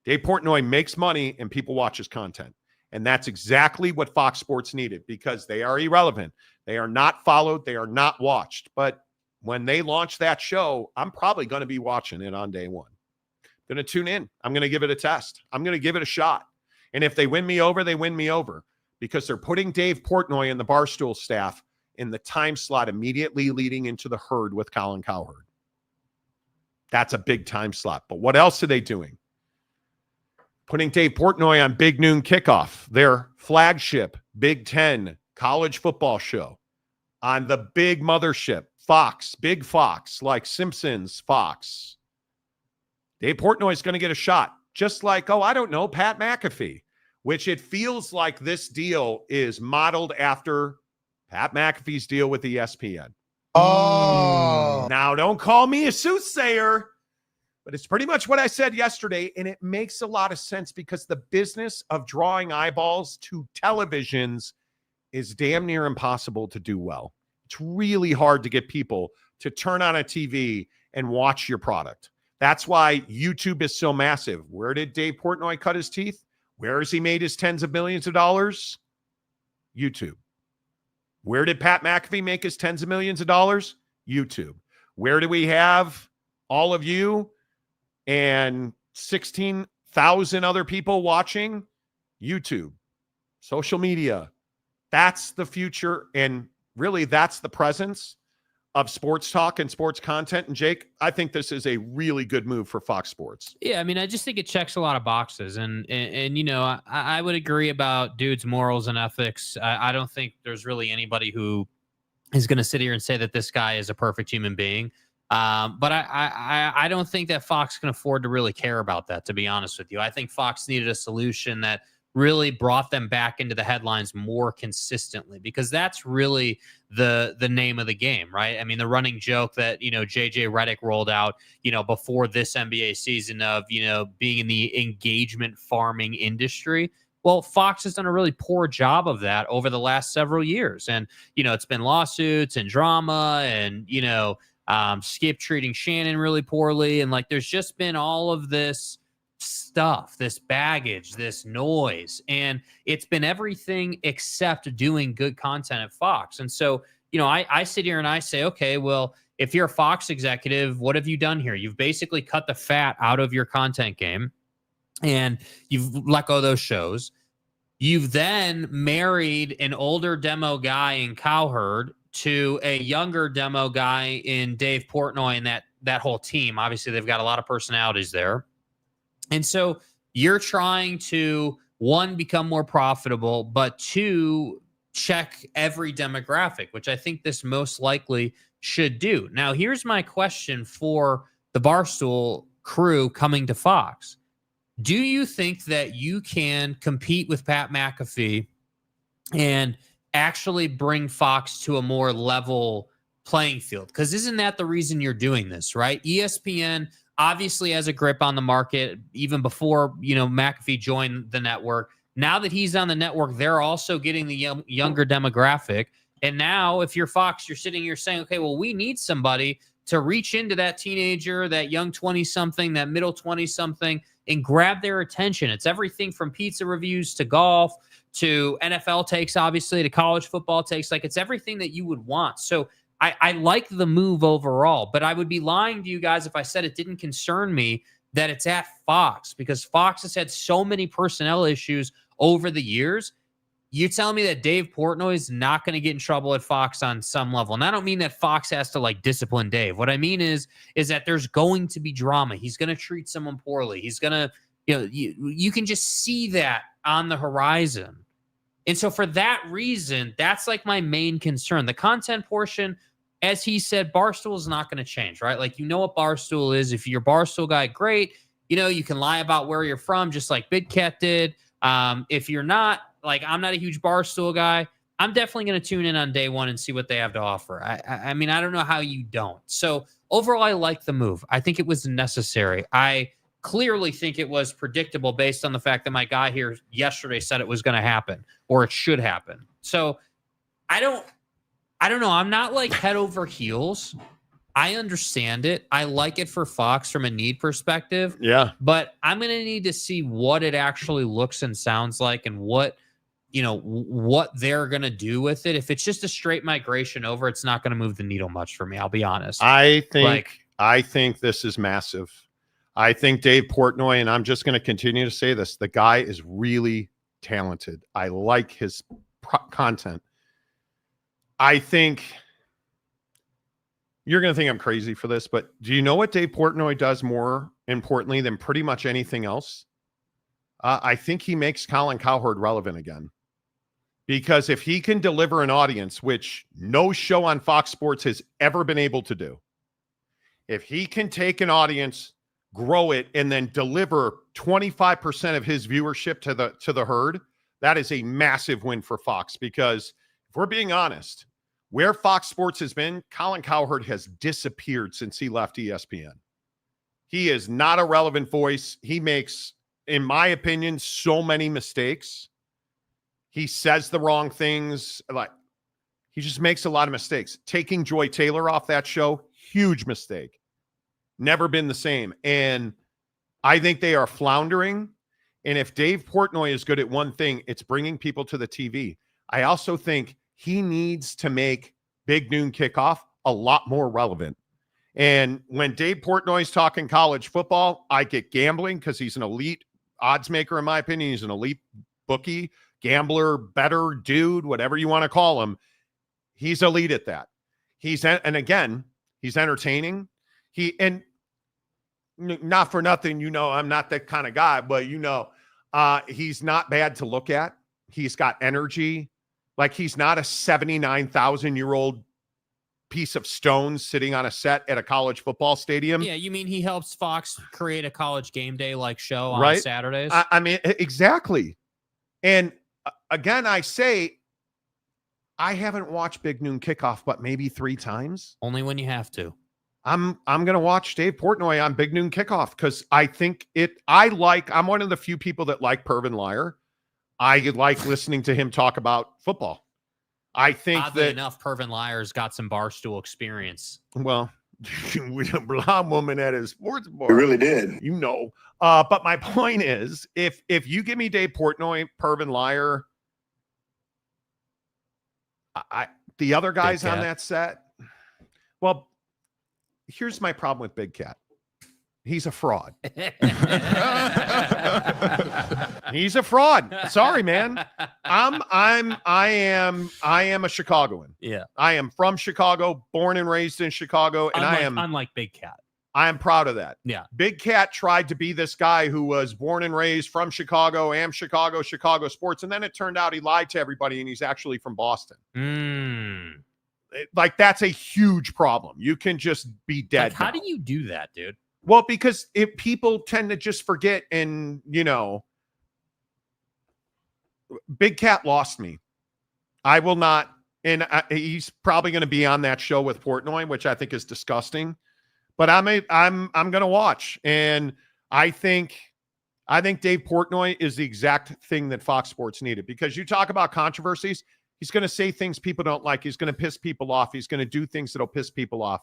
Dave Portnoy makes money and people watch his content. And that's exactly what Fox Sports needed, because they are irrelevant. They are not followed. They are not watched. But when they launch that show, I'm probably going to be watching it on day one. I'm going to tune in. I'm going to give it a test. I'm going to give it a shot. And if they win me over, they win me over, because they're putting Dave Portnoy and the Barstool staff in the time slot immediately leading into the Herd with Colin Cowherd. That's a big time slot. But what else are they doing? Putting Dave Portnoy on Big Noon Kickoff, their flagship Big Ten college football show, on the big mothership, Fox, Big Fox, like Simpsons Fox. Dave Portnoy is going to get a shot, just like, Pat McAfee, which it feels like this deal is modeled after Pat McAfee's deal with ESPN. Oh. Now, don't call me a soothsayer, but it's pretty much what I said yesterday, and it makes a lot of sense, because the business of drawing eyeballs to televisions is damn near impossible to do well. It's really hard to get people to turn on a TV and watch your product. That's why YouTube is so massive. Where did Dave Portnoy cut his teeth? Where has he made his tens of millions of dollars? YouTube. Where did Pat McAfee make his tens of millions of dollars? YouTube. Where do we have all of you and 16,000 other people watching? YouTube. Social media. That's the future, and really that's the presence of sports talk and sports content. And Jake, I think this is a really good move for Fox Sports. Yeah, I mean, I just think it checks a lot of boxes. And I would agree about dude's morals and ethics. I don't think there's really anybody who is going to sit here and say that this guy is a perfect human being. But I don't think that Fox can afford to really care about that, to be honest with you. I think Fox needed a solution that really brought them back into the headlines more consistently, because that's really the name of the game, right? I mean, the running joke that, JJ Redick rolled out, before this NBA season of, being in the engagement farming industry. Well, Fox has done a really poor job of that over the last several years. And, it's been lawsuits and drama and, Skip treating Shannon really poorly. And there's just been all of this stuff, this baggage, this noise, and it's been everything except doing good content at Fox. And so, I sit here and I say, okay, well, if you're a Fox executive, what have you done here? You've basically cut the fat out of your content game and you've let go of those shows. You've then married an older demo guy in Cowherd to a younger demo guy in Dave Portnoy and that whole team. Obviously, they've got a lot of personalities there. And so you're trying to, one, become more profitable, but two, check every demographic, which I think this most likely should do. Now, here's my question for the Barstool crew coming to Fox. Do you think that you can compete with Pat McAfee and actually bring Fox to a more level playing field? Because isn't that the reason you're doing this, right? ESPN obviously has a grip on the market even before, McAfee joined the network. Now that he's on the network, they're also getting the younger demographic. And now if you're Fox, you're sitting here saying, okay, well, we need somebody to reach into that teenager, that young 20-something, that middle 20-something, and grab their attention. It's everything from pizza reviews to golf to NFL takes, obviously, to college football takes. Like, it's everything that you would want. So I like the move overall, but I would be lying to you guys if I said it didn't concern me that it's at Fox, because Fox has had so many personnel issues over the years. You're telling me that Dave Portnoy is not going to get in trouble at Fox on some level. And I don't mean that Fox has to discipline Dave. What I mean is that there's going to be drama. He's going to treat someone poorly. He's going to, you can just see that on the horizon. And so for that reason, that's my main concern. The content portion, as he said, Barstool is not going to change, right? What Barstool is. If you're a Barstool guy, great. You can lie about where you're from, just like Big Cat did. If you're not, I'm not a huge Barstool guy, I'm definitely going to tune in on day one and see what they have to offer. I mean, I don't know how you don't. So overall, I like the move. I think it was necessary. I clearly think it was predictable based on the fact that my guy here yesterday said it was going to happen or it should happen. So I don't know. I'm not head over heels. I understand it. I like it for Fox from a need perspective. Yeah. But I'm going to need to see what it actually looks and sounds like and what they're going to do with it. If it's just a straight migration over, it's not going to move the needle much for me. I'll be honest. I think this is massive. I think Dave Portnoy, and I'm just going to continue to say this, the guy is really talented. I like his content. I think you're going to think I'm crazy for this, but do you know what Dave Portnoy does more importantly than pretty much anything else? I think he makes Colin Cowherd relevant again. Because if he can deliver an audience, which no show on Fox Sports has ever been able to do, if he can take an audience, grow it, and then deliver 25% of his viewership to the herd, that is a massive win for Fox. Because if we're being honest, where Fox Sports has been, Colin Cowherd has disappeared since he left ESPN. He is not a relevant voice. He makes, in my opinion, so many mistakes. He says the wrong things. He just makes a lot of mistakes. Taking Joy Taylor off that show, huge mistake. Never been the same. And I think they are floundering. And if Dave Portnoy is good at one thing, it's bringing people to the TV. I also think he needs to make Big Noon Kickoff a lot more relevant. And when Dave Portnoy's talking college football, I get gambling because he's an elite odds maker, in my opinion. He's an elite bookie, gambler, better dude, whatever you want to call him. He's elite at that. And again, he's entertaining. And not for nothing, I'm not that kind of guy, but he's not bad to look at. He's got energy. He's not a 79,000-year-old piece of stone sitting on a set at a college football stadium. Yeah, you mean he helps Fox create a college game day show on Saturdays? I mean, exactly. And again, I say, I haven't watched Big Noon Kickoff, but maybe 3 times. Only when you have to. I'm going to watch Dave Portnoy on Big Noon Kickoff because I think I'm one of the few people that like Pervin Liar. I like listening to him talk about football. I think oddly enough, Pervin Liar's got some Barstool experience. Well, with a blonde woman at his sports bar. It really did. But my point is, if you give me Dave Portnoy, Pervin Liar, The other guys on that set, well, here's my problem with Big Cat. He's a fraud. He's a fraud. Sorry, man. I am a Chicagoan. Yeah. I am from Chicago, born and raised in Chicago, and unlike Big Cat. I am proud of that. Yeah. Big Cat tried to be this guy who was born and raised from Chicago, Chicago sports, and then it turned out he lied to everybody and he's actually from Boston. Like, that's a huge problem. You can just be dead. Like, how do you do that, dude? Well, because people tend to just forget, and Big Cat lost me. I will not, and he's probably going to be on that show with Portnoy, which I think is disgusting. But I'm going to watch, and I think Dave Portnoy is the exact thing that Fox Sports needed, because you talk about controversies. He's going to say things people don't like. He's going to piss people off. He's going to do things that'll piss people off.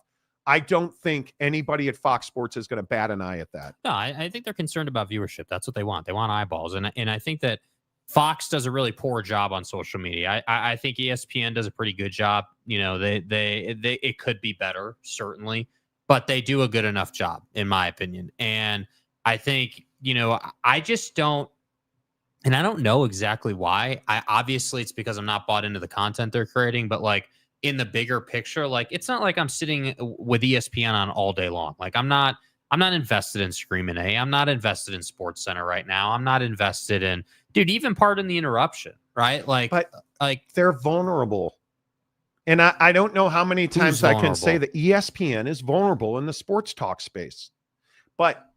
I don't think anybody at Fox Sports is going to bat an eye at that. No, I think they're concerned about viewership. That's what they want. They want eyeballs. And I think that Fox does a really poor job on social media. I think ESPN does a pretty good job. It could be better, certainly, but they do a good enough job, in my opinion. And I think, I just don't, and I don't know exactly why. Obviously it's because I'm not bought into the content they're creating, but like, in the bigger picture, like, it's not like I'm sitting with ESPN on all day long. Like, I'm not invested in Screamin' A. I'm not invested in Sports Center right now. I'm not invested in, dude, even Pardon the Interruption, right? Like, they're vulnerable. And I don't know how many times I can say that ESPN is vulnerable in the sports talk space, but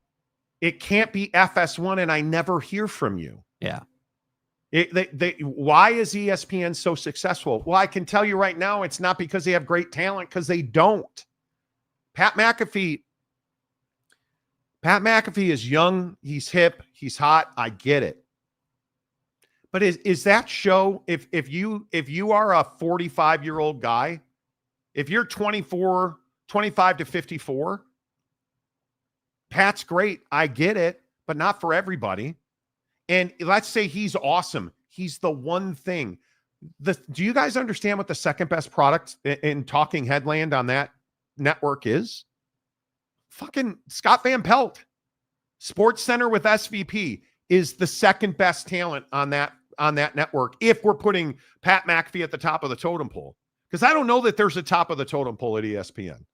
it can't be FS1 and I never hear from you. Yeah. Why is ESPN so successful? Well, I can tell you right now, it's not because they have great talent, because they don't. Pat McAfee is young, he's hip, he's hot. I get it. But is that show, if you are a 45-year-old guy, if you're 25 to 54, Pat's great. I get it, but not for everybody. And let's say he's awesome. He's the one thing. Do you guys understand what the second best product in Talking Headland on that network is? Fucking Scott Van Pelt. Sports Center with SVP is the second best talent on that network, if we're putting Pat McAfee at the top of the totem pole. Because I don't know that there's a top of the totem pole at ESPN.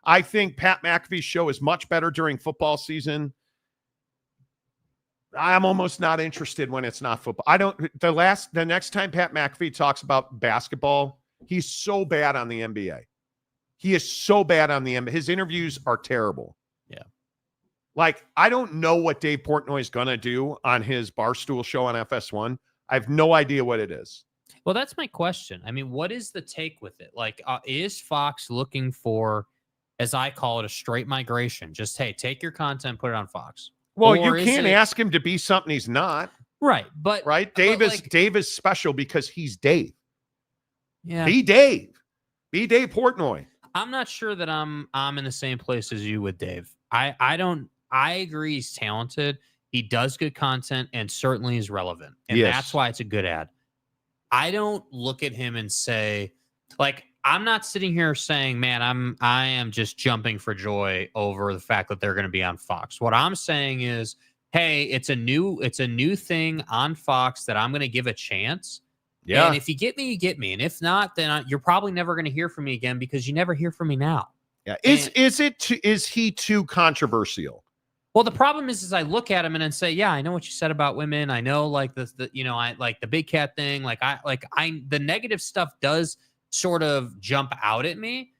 I think Pat McAfee's show is much better during football season. I'm almost not interested when it's not football. The next time Pat McAfee talks about basketball, he's so bad on the NBA. He is so bad on the NBA. His interviews are terrible. Yeah. Like, I don't know what Dave Portnoy is going to do on his Barstool show on FS1. I have no idea what it is. Well, that's my question. I mean, what is the take with it? Like, is Fox looking for, as I call it, a straight migration? Just, hey, take your content, put it on Fox. Well, you can't ask him to be something he's not. Right. But Dave is special because he's Dave. Yeah. Be Dave Portnoy. I'm not sure that I'm in the same place as you with Dave. I agree he's talented. He does good content and certainly is relevant. And that's why it's a good ad. I don't look at him and say, like, I'm not sitting here saying, man, I am just jumping for joy over the fact that they're going to be on Fox. What I'm saying is, hey, it's a new thing on Fox that I'm going to give a chance. Yeah. And if you get me, you get me. And if not, then you're probably never going to hear from me again, because you never hear from me now. Yeah. Is he too controversial? Well, the problem is I look at him and then say, yeah, I know what you said about women. I know, like, I like the Big Cat thing. The negative stuff does sort of jump out at me.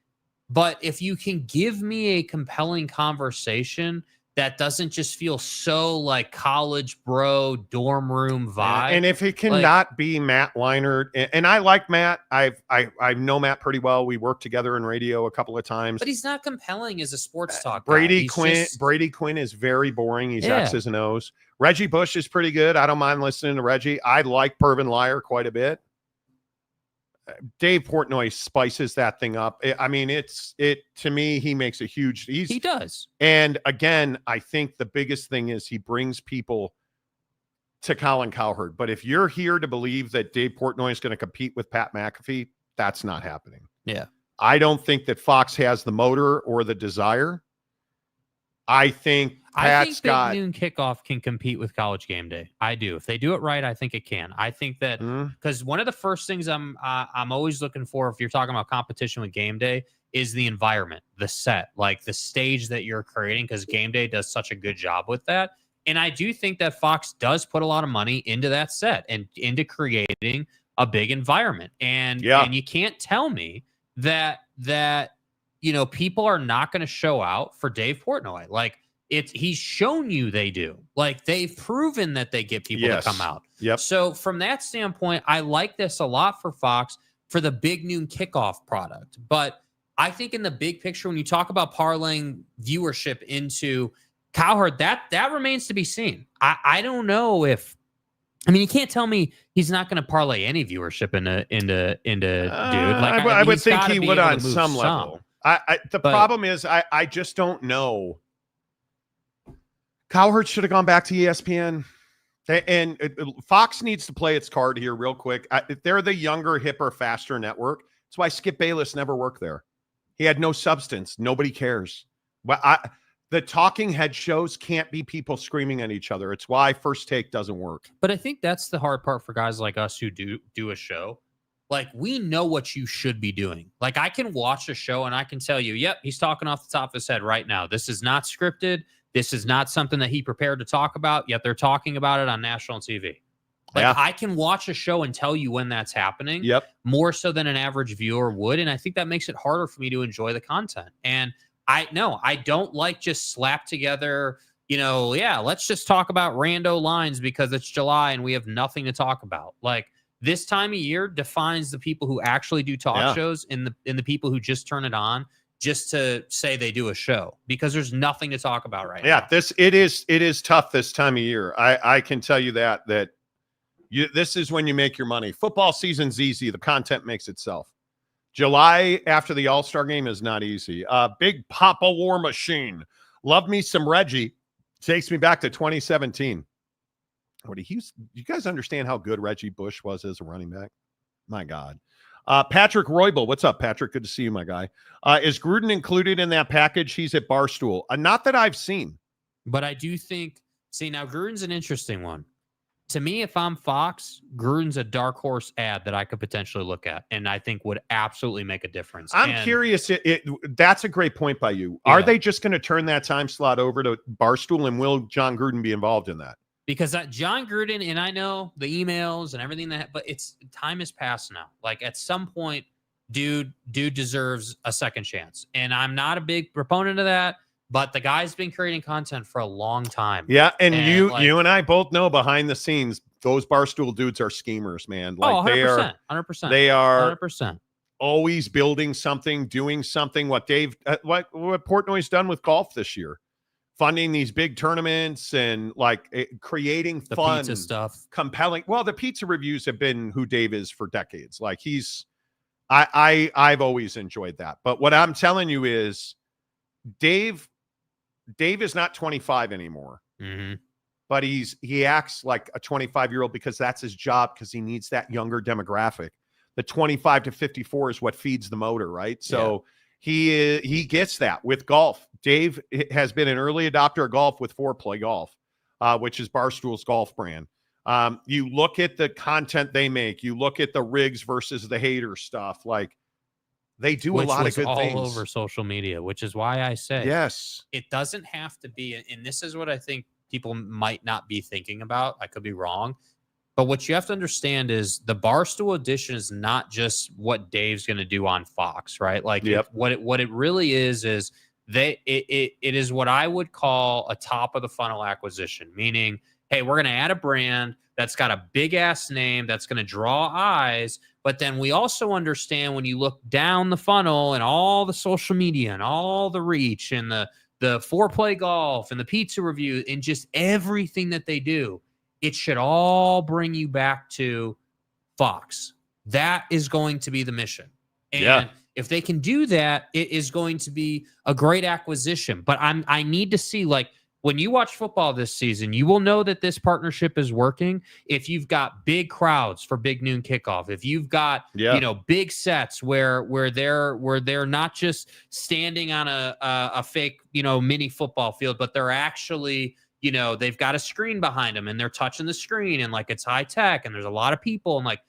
But if you can give me a compelling conversation that doesn't just feel so like college bro dorm room vibe. And if it cannot be Matt Leinart, and I like Matt, I know Matt pretty well. We worked together in radio a couple of times. But he's not compelling as a sports talk. Brady Quinn is very boring. He's X's and O's. Reggie Bush is pretty good. I don't mind listening to Reggie. I like Pervin Liar quite a bit. Dave Portnoy spices that thing up. I mean, to me, he makes a huge, he does. And again, I think the biggest thing is he brings people to Colin Cowherd. But if you're here to believe that Dave Portnoy is going to compete with Pat McAfee, that's not happening. Yeah. I don't think that Fox has the motor or the desire. I think Pat's Big Noon Kickoff can compete with College Game Day. I do. If they do it right, I think it can. I think that because one of the first things I'm always looking for if you're talking about competition with Game Day is the environment, the set, like the stage that you're creating, because Game Day does such a good job with that. And I do think that Fox does put a lot of money into that set and into creating a big environment. And you can't tell me that people are not going to show out for Dave Portnoy. Like he's shown you they do. Like they've proven that they get people to come out. Yep. So from that standpoint, I like this a lot for Fox for the Big Noon Kickoff product. But I think in the big picture, when you talk about parlaying viewership into Cowherd, that remains to be seen. I don't know if. I mean, you can't tell me he's not going to parlay any viewership into dude. Like I would think he would on some level. The problem is I just don't know. Cowherd should have gone back to ESPN. And Fox needs to play its card here real quick. They're the younger, hipper, faster network. That's why Skip Bayless never worked there. He had no substance. Nobody cares. The talking head shows can't be people screaming at each other. It's why First Take doesn't work. But I think that's the hard part for guys like us who do a show. Like, we know what you should be doing. Like, I can watch a show and I can tell you, yep, he's talking off the top of his head right now. This is not scripted. This is not something that he prepared to talk about, yet they're talking about it on national TV. Like, I can watch a show and tell you when that's happening. Yep. More so than an average viewer would. And I think that makes it harder for me to enjoy the content. And I don't like just slap together, let's just talk about rando lines because it's July and we have nothing to talk about. Like, this time of year defines the people who actually do talk shows and the people who just turn it on just to say they do a show, because there's nothing to talk about right now. It is tough this time of year. I can tell you that this is when you make your money. Football season's easy. The content makes itself. July after the All-Star game is not easy. Big Papa War Machine. Love me some Reggie. Takes me back to 2017. You guys understand how good Reggie Bush was as a running back? My God. Patrick Roybal. What's up, Patrick? Good to see you, my guy. Is Gruden included in that package? He's at Barstool. Not that I've seen. But I do think, now Gruden's an interesting one. To me, if I'm Fox, Gruden's a dark horse ad that I could potentially look at, and I think would absolutely make a difference. I'm curious. That's a great point by you. Yeah. Are they just going to turn that time slot over to Barstool, and will John Gruden be involved in that? Because John Gruden, and I know the emails and everything but time has passed now. Like, at some point, dude deserves a second chance, and I'm not a big proponent of that. But the guy's been creating content for a long time. Yeah, and you and I both know behind the scenes, those Barstool dudes are schemers, man. Like 100%, 100%. They are 100%. Always building something, doing something. What Portnoy's done with golf this year, funding these big tournaments and creating the fun pizza stuff, compelling. Well, the pizza reviews have been who Dave is for decades. Like I've always enjoyed that. But what I'm telling you is, Dave is not 25 anymore, but he acts like a 25-year-old because that's his job, because he needs that younger demographic. The 25 to 54 is what feeds the motor, right? So he gets that with golf. Dave has been an early adopter of golf with Foreplay Golf, which is Barstool's golf brand. You look at the content they make. You look at the rigs versus the hater stuff. Like, they do a lot of good things all over social media, which is why I say it doesn't have to be. And this is what I think people might not be thinking about. I could be wrong, but what you have to understand is the Barstool edition is not just what Dave's going to do on Fox, right? Like, what it really is it is what I would call a top of the funnel acquisition, meaning, hey, we're going to add a brand that's got a big ass name that's going to draw eyes. But then we also understand, when you look down the funnel and all the social media and all the reach and the Foreplay Golf and the pizza review and just everything that they do, it should all bring you back to Fox. That is going to be the mission. And if they can do that, it is going to be a great acquisition. But I need to see, when you watch football this season, you will know that this partnership is working if you've got big crowds for Big Noon Kickoff. If you've got big sets where they're not just standing on a fake mini football field, but they're actually they've got a screen behind them and they're touching the screen and like it's high tech and there's a lot of people and like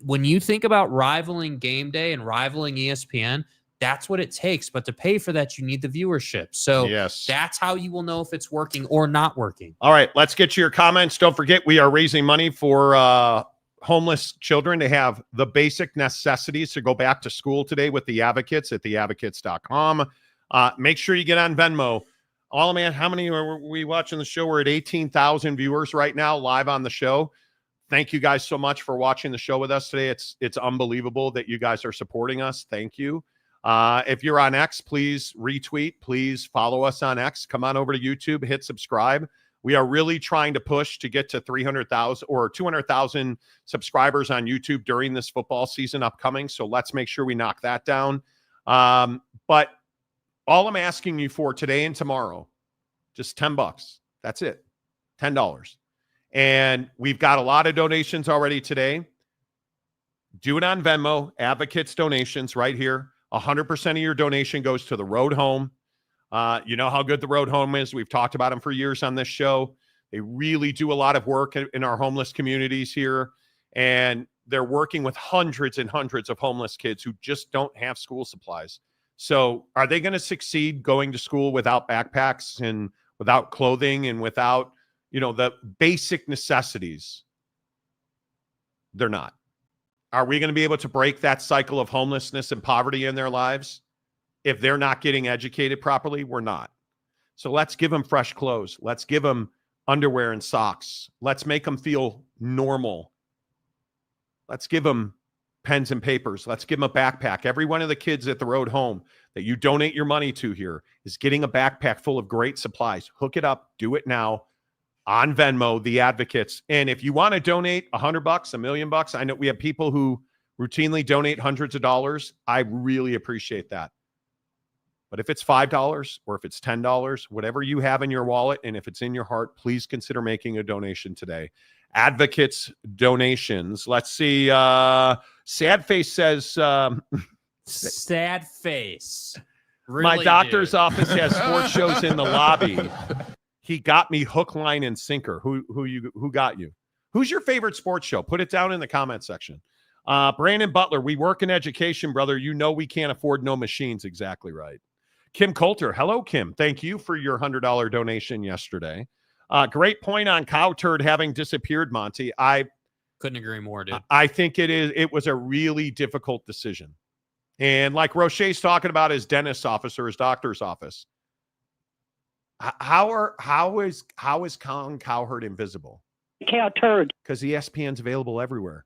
when you think about rivaling Game Day and rivaling ESPN, that's what it takes. But to pay for that, you need the viewership. So that's how you will know if it's working or not working. All right, let's get to your comments. Don't forget, we are raising money for homeless children to have the basic necessities to go back to school today with the Advocates at theadvocates.com. Make sure you get on Venmo. Man, how many are we watching the show? We're at 18,000 viewers right now live on the show. Thank you guys so much for watching the show with us today. It's unbelievable that you guys are supporting us. Thank you. If you're on X, please retweet. Please follow us on X. Come on over to YouTube. Hit subscribe. We are really trying to push to get to 300,000 or 200,000 subscribers on YouTube during this football season upcoming. So let's make sure we knock that down. But all I'm asking you for today and tomorrow, just $10. That's it. $10. And we've got a lot of donations already today. Do it on Venmo, Advocates donations right here. 100% of your donation goes to the road home. You know how good the road home is. We've talked about them for years on this show. They really do a lot of work in our homeless communities here. And they're working with hundreds and hundreds of homeless kids who just don't have school supplies. So are they going to succeed going to school without backpacks and without clothing and without the basic necessities? They're not. Are we going to be able to break that cycle of homelessness and poverty in their lives? If they're not getting educated properly, we're not. So let's give them fresh clothes. Let's give them underwear and socks. Let's make them feel normal. Let's give them pens and papers. Let's give them a backpack. Every one of the kids at the road home that you donate your money to here is getting a backpack full of great supplies. Hook it up. Do it now. On Venmo, the Advocates. And if you want to donate $100, $1 million, I know we have people who routinely donate hundreds of dollars. I really appreciate that. But if it's $5 or if it's $10, whatever you have in your wallet, and if it's in your heart, please consider making a donation today. Advocates donations. Let's see. Sad Face says, sad face. Really, my doctor's office has sports shows in the lobby. He got me hook, line, and sinker. Who got you? Who's your favorite sports show? Put it down in the comment section. Brandon Butler, we work in education, brother. You know we can't afford no machines. Exactly right. Kim Coulter, hello, Kim. Thank you for your $100 donation yesterday. Great point on cow turd having disappeared, Monty. I couldn't agree more, dude. I think it was a really difficult decision. And like Roche's talking about his dentist's office or his doctor's office. How is Colin Cowherd invisible? Cow turd. Because ESPN's available everywhere.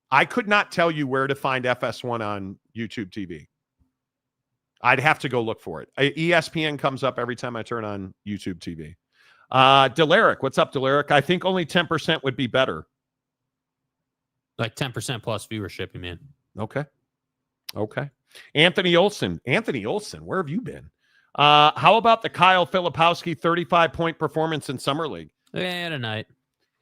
I could not tell you where to find FS1 on YouTube TV. I'd have to go look for it. ESPN comes up every time I turn on YouTube TV. Delaric, what's up, Delaric? I think only 10% would be better. Like 10% plus viewership, you mean? Okay. Anthony Olson, where have you been? How about the Kyle Filipowski 35-point performance in Summer League? He had a night.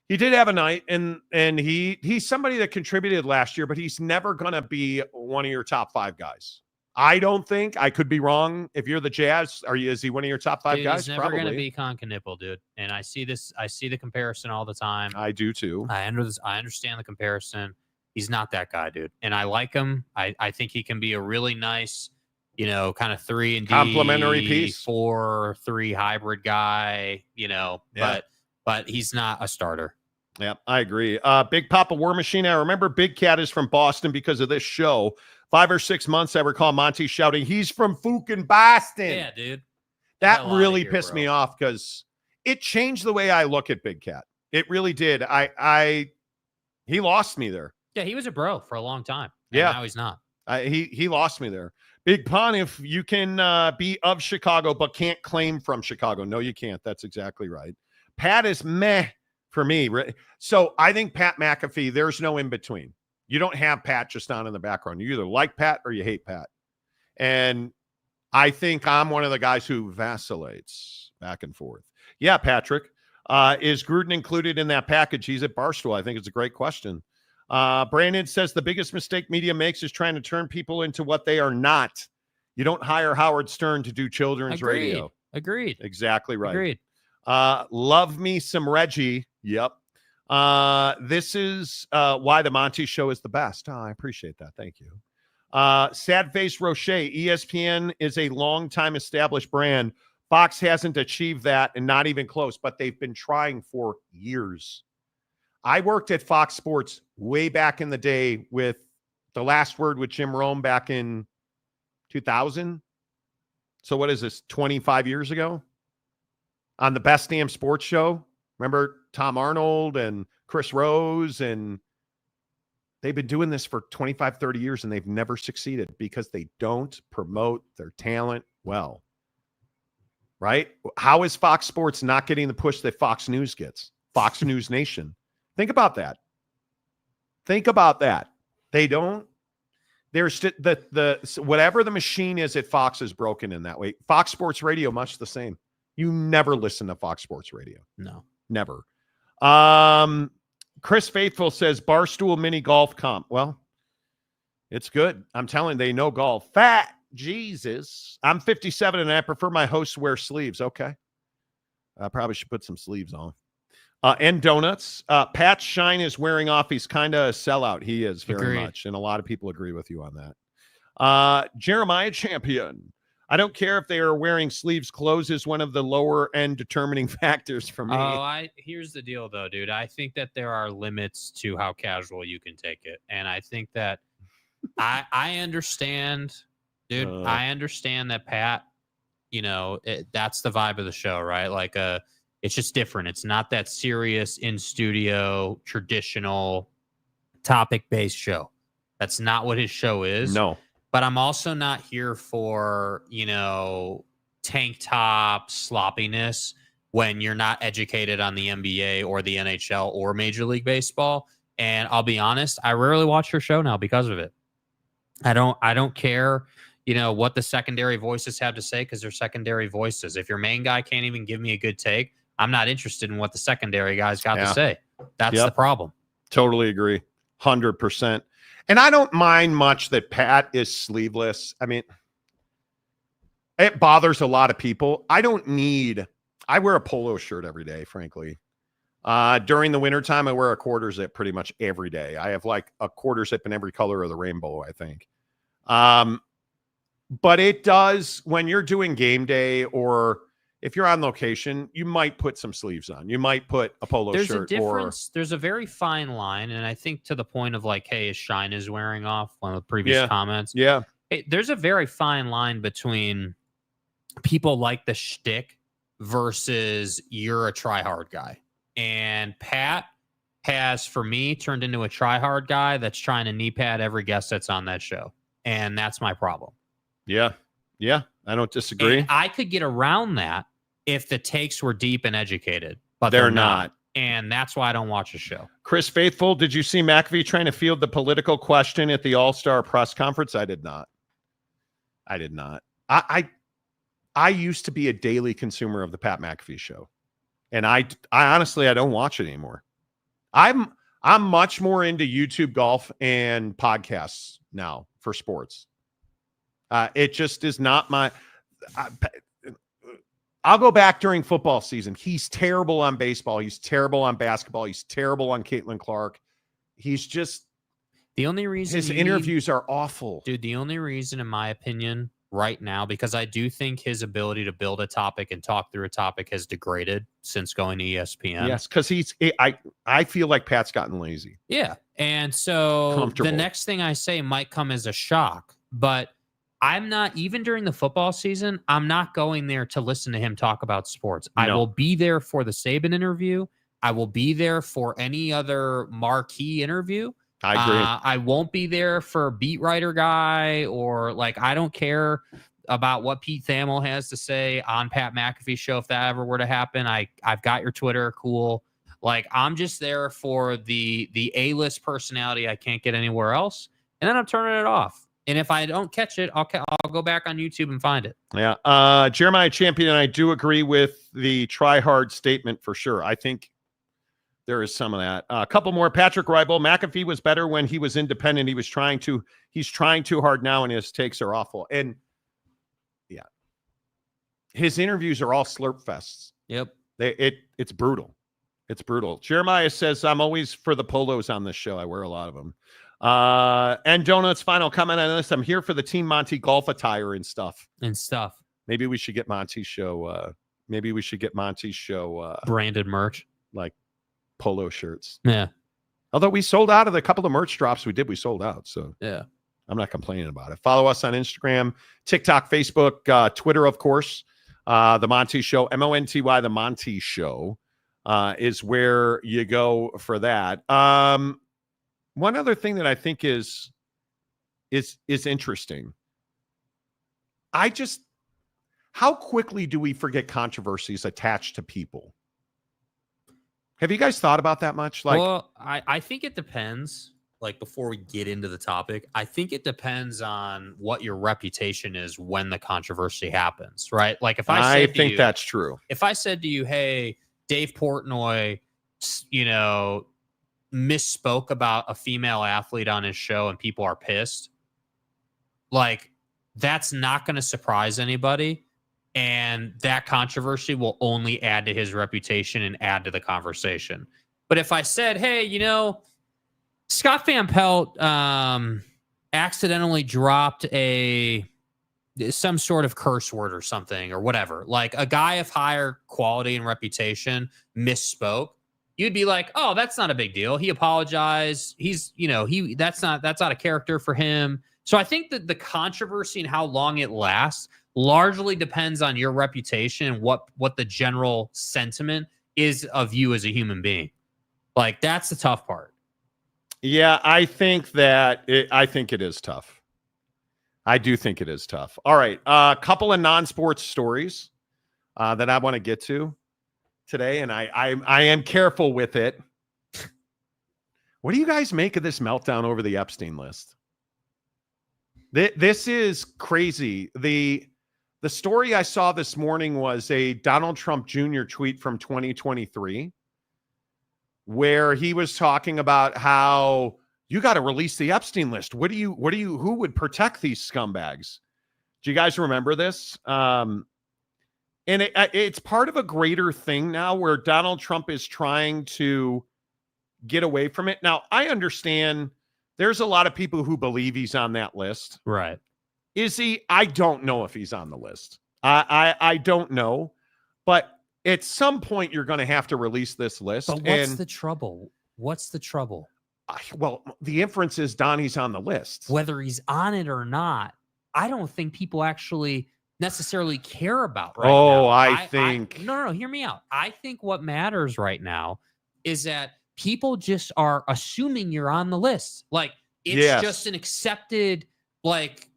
He did have a night, and he's somebody that contributed last year, but he's never going to be one of your top 5 guys. I don't think. I could be wrong. If you're the Jazz, is he one of your top 5 guys? He's never going to be Con Knipple, dude. And I see the comparison all the time. I do too. I understand the comparison. He's not that guy, dude. And I like him. I think he can be a really nice, kind of 3 and D complementary piece, 4-3 hybrid guy, but he's not a starter. Yeah, I agree. Big Papa War Machine. I remember Big Cat is from Boston because of this show. 5 or 6 months, I recall Monty shouting, "He's from fucking Boston." Yeah, dude. That really pissed me off because it changed the way I look at Big Cat. It really did. He lost me there. Yeah, he was a bro for a long time. Yeah, now he's not. He lost me there. Big Pun, if you can be of Chicago but can't claim from Chicago. No, you can't. That's exactly right. Pat is meh for me. So I think Pat McAfee, there's no in between. You don't have Pat just on in the background. You either like Pat or you hate Pat. And I think I'm one of the guys who vacillates back and forth. Yeah, Patrick. Is Gruden included in that package? He's at Barstool. I think it's a great question. Brandon says the biggest mistake media makes is trying to turn people into what they are not. You don't hire Howard Stern to do children's radio. Agreed. Exactly right. Agreed. Love me some Reggie. Yep. This is why the Monty Show is the best. Oh, I appreciate that. Thank you. Sad Face Roche. ESPN is a long-time established brand. Fox hasn't achieved that, and not even close, but they've been trying for years. I worked at Fox Sports way back in the day with The Last Word with Jim Rome back in 2000. So what is this, 25 years ago? On the Best Damn Sports Show. Remember Tom Arnold and Chris Rose? And they've been doing this for 25, 30 years, and they've never succeeded because they don't promote their talent well. Right? How is Fox Sports not getting the push that Fox News gets? Fox News Nation. Think about that. Think about that. They don't. There's the whatever the machine is at Fox is broken in that way. Fox Sports Radio, much the same. You never listen to Fox Sports Radio. No. Never. Chris Faithful says Barstool mini golf comp. Well, it's good. I'm telling you, they know golf. Fat Jesus. I'm 57 and I prefer my hosts wear sleeves. Okay. I probably should put some sleeves on. And donuts. Pat Shine is wearing off. He's kind of a sellout. He is very much. And a lot of people agree with you on that. Jeremiah Champion. I don't care if they are wearing sleeves. Clothes is one of the lower end determining factors for me. Here's the deal, though, dude. I think that there are limits to how casual you can take it. And I think that I understand, dude. I understand that Pat, that's the vibe of the show, right? Like, it's just different. It's not that serious in studio, traditional topic-based show. That's not what his show is. No. But I'm also not here for, tank top sloppiness when you're not educated on the NBA or the NHL or Major League Baseball. And I'll be honest, I rarely watch your show now because of it. I don't care, what the secondary voices have to say because they're secondary voices. If your main guy can't even give me a good take, I'm not interested in what the secondary guys got to say. That's the problem. Totally agree. 100%. And I don't mind much that Pat is sleeveless. I mean, it bothers a lot of people. I wear a polo shirt every day, frankly. During the wintertime, I wear a quarter zip pretty much every day. I have like a quarter zip in every color of the rainbow, I think. But it does, when you're doing game day or if you're on location, you might put some sleeves on. You might put a polo shirt. There's a difference. There's a very fine line. And I think to the point of like, hey, his shine is wearing off, one of the previous comments. Yeah. There's a very fine line between people like the shtick versus you're a try-hard guy. And Pat has, for me, turned into a try-hard guy that's trying to knee pad every guest that's on that show. And that's my problem. Yeah. Yeah. I don't disagree. And I could get around that if the takes were deep and educated, but they're not. And that's why I don't watch the show. Chris Faithful, did you see McAfee trying to field the political question at the All-Star press conference? I did not. I used to be a daily consumer of the Pat McAfee show. And I honestly, I don't watch it anymore. I'm much more into YouTube golf and podcasts now for sports. It just is not my. I'll go back during football season. He's terrible on baseball. He's terrible on basketball. He's terrible on Caitlin Clark. He's just the only reason his interviews are awful, dude. The only reason, in my opinion, right now, because I do think his ability to build a topic and talk through a topic has degraded since going to ESPN. Yes, because I feel like Pat's gotten lazy. Yeah, and so the next thing I say might come as a shock, but I'm not, even during the football season, I'm not going there to listen to him talk about sports. No. I will be there for the Saban interview. I will be there for any other marquee interview. I agree. I won't be there for a beat writer guy or I don't care about what Pete Thamel has to say on Pat McAfee's show. If that ever were to happen, I've got your Twitter. Cool. I'm just there for the A-list personality I can't get anywhere else. And then I'm turning it off. And if I don't catch it, I'll go back on YouTube and find it. Yeah. Jeremiah Champion and I do agree with the try hard statement for sure. I think there is some of that. A couple more. Patrick Reibel. McAfee was better when he was independent. He's trying too hard now, and his takes are awful. And yeah, his interviews are all slurp fests. Yep. It's brutal. It's brutal. Jeremiah says, I'm always for the polos on this show. I wear a lot of them. And Donuts, final comment on this. I'm here for the Team Monty golf attire and stuff. Maybe we should get Monty's show. Branded merch. Like polo shirts. Yeah. Although we sold out of the couple of merch drops we did, we sold out. So yeah, I'm not complaining about it. Follow us on Instagram, TikTok, Facebook, Twitter, of course. The Monty Show, MONTY, the Monty Show is where you go for that. One other thing that I think is interesting. How quickly do we forget controversies attached to people? Have you guys thought about that much? Well, I think it depends. Like, before we get into the topic, I think it depends on what your reputation is when the controversy happens, right? Like, if I think that's true. If I said to you, hey, Dave Portnoy, misspoke about a female athlete on his show and people are pissed, like, that's not going to surprise anybody. And that controversy will only add to his reputation and add to the conversation. But if I said, hey, Scott Van Pelt accidentally dropped some sort of curse word or something or whatever, like a guy of higher quality and reputation misspoke, you'd be like, oh, that's not a big deal. He apologized. That's not a character for him. So I think that the controversy and how long it lasts largely depends on your reputation and what the general sentiment is of you as a human being. Like, that's the tough part. Yeah, I think it is tough. I do think it is tough. All right. A couple of non-sports stories that I want to get to today, and I am careful with it. What do you guys make of this meltdown over the Epstein list? This is crazy. The story I saw this morning was a Donald Trump Jr. tweet from 2023 where he was talking about how you got to release the Epstein list. Who would protect these scumbags? Do you guys remember this? And it's part of a greater thing now where Donald Trump is trying to get away from it. Now, I understand there's a lot of people who believe he's on that list. Right. Is he? I don't know if he's on the list. I don't know. But at some point, you're going to have to release this list. But what's the trouble? Well, the inference is Donnie's on the list. Whether he's on it or not, I don't think people actually necessarily care about right now. I think... No, hear me out. I think what matters right now is that people just are assuming you're on the list. Like, it's just an accepted... Like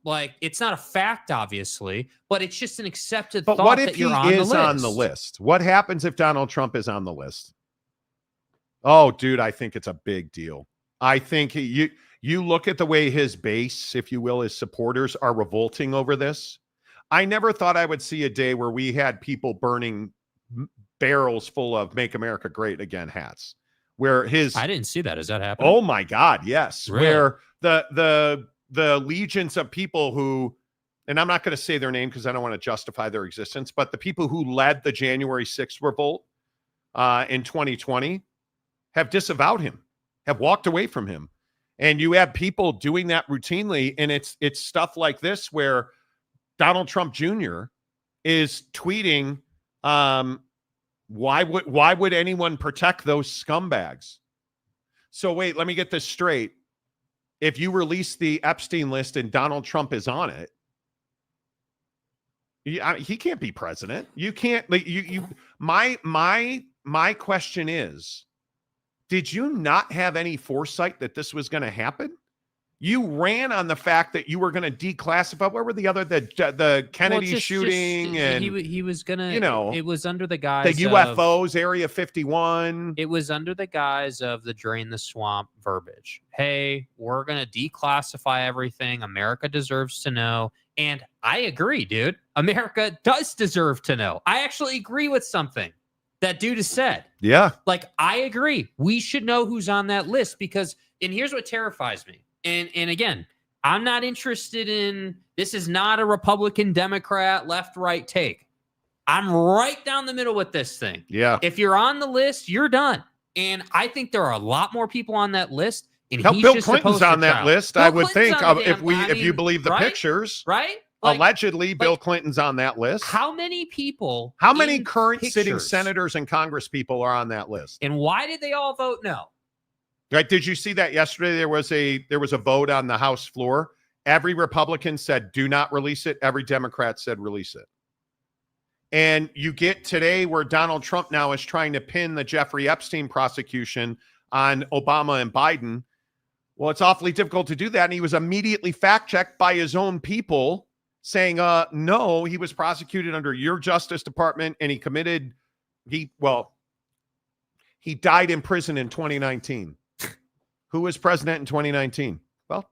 it's not a fact, obviously, but it's just an accepted thought what if that you're he is on the list? What happens if Donald Trump is on the list? Oh, dude, I think it's a big deal. I think you look at the way his base, if you will, his supporters are revolting over this. I never thought I would see a day where we had people burning barrels full of "Make America Great Again" hats. Where I didn't see that. Is that happening? Oh my God, yes. Really? Where the legions of people who, and I'm not going to say their name because I don't want to justify their existence, but the people who led the January 6th revolt in 2020 have disavowed him, have walked away from him. And you have people doing that routinely. And it's stuff like this where Donald Trump Jr. is tweeting, why would anyone protect those scumbags? So wait, let me get this straight. If you release the Epstein list and Donald Trump is on it, he can't be president. You can't. My question is, did you not have any foresight that this was going to happen? You ran on the fact that you were going to declassify. What were the Kennedy shooting? And he was going to, it was under the the guise UFOs, Area 51. It was under the guise of the drain the swamp verbiage. Hey, we're going to declassify everything. America deserves to know. And I agree, dude. America does deserve to know. I actually agree with something that dude has said. Yeah. Like, I agree. We should know who's on that list because, and here's what terrifies me. And again, I'm not interested in, this is not a Republican, Democrat, left, right take. I'm right down the middle with this thing. Yeah. If you're on the list, you're done. And I think there are a lot more people on that list. And Hell, he's Bill just Clinton's on that list. I would think if you believe the right? pictures, right? Allegedly, Bill Clinton's on that list. How many people? How many current sitting senators and Congress people are on that list? And why did they all vote no? Right? Did you see that yesterday? There was a vote on the House floor. Every Republican said, "Do not release it." Every Democrat said, "Release it." And you get today where Donald Trump now is trying to pin the Jeffrey Epstein prosecution on Obama and Biden. Well, it's awfully difficult to do that. And he was immediately fact-checked by his own people saying, no, he was prosecuted under your Justice Department and he died in prison in 2019. Who was president in 2019? Well,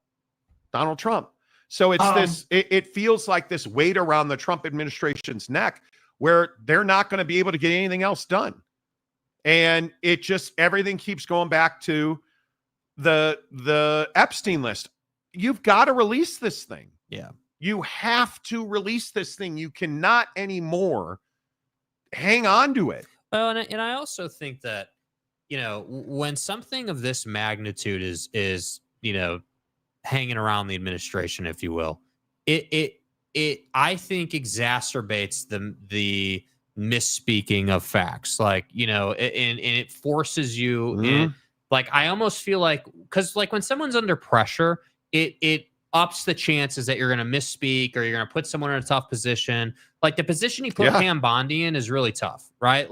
Donald Trump. So it's it feels like this weight around the Trump administration's neck where they're not going to be able to get anything else done. And it just, everything keeps going back to the Epstein list. You've got to release this thing. Yeah. You have to release this thing. You cannot anymore hang on to it. Well, and I also think that, when something of this magnitude is hanging around the administration, if you will, it I think exacerbates the misspeaking of facts. Like, and it forces you. Mm-hmm. I almost feel like, because when someone's under pressure, it ups the chances that you're going to misspeak or you're going to put someone in a tough position. Like the position he put Pam Bondi in is really tough, right?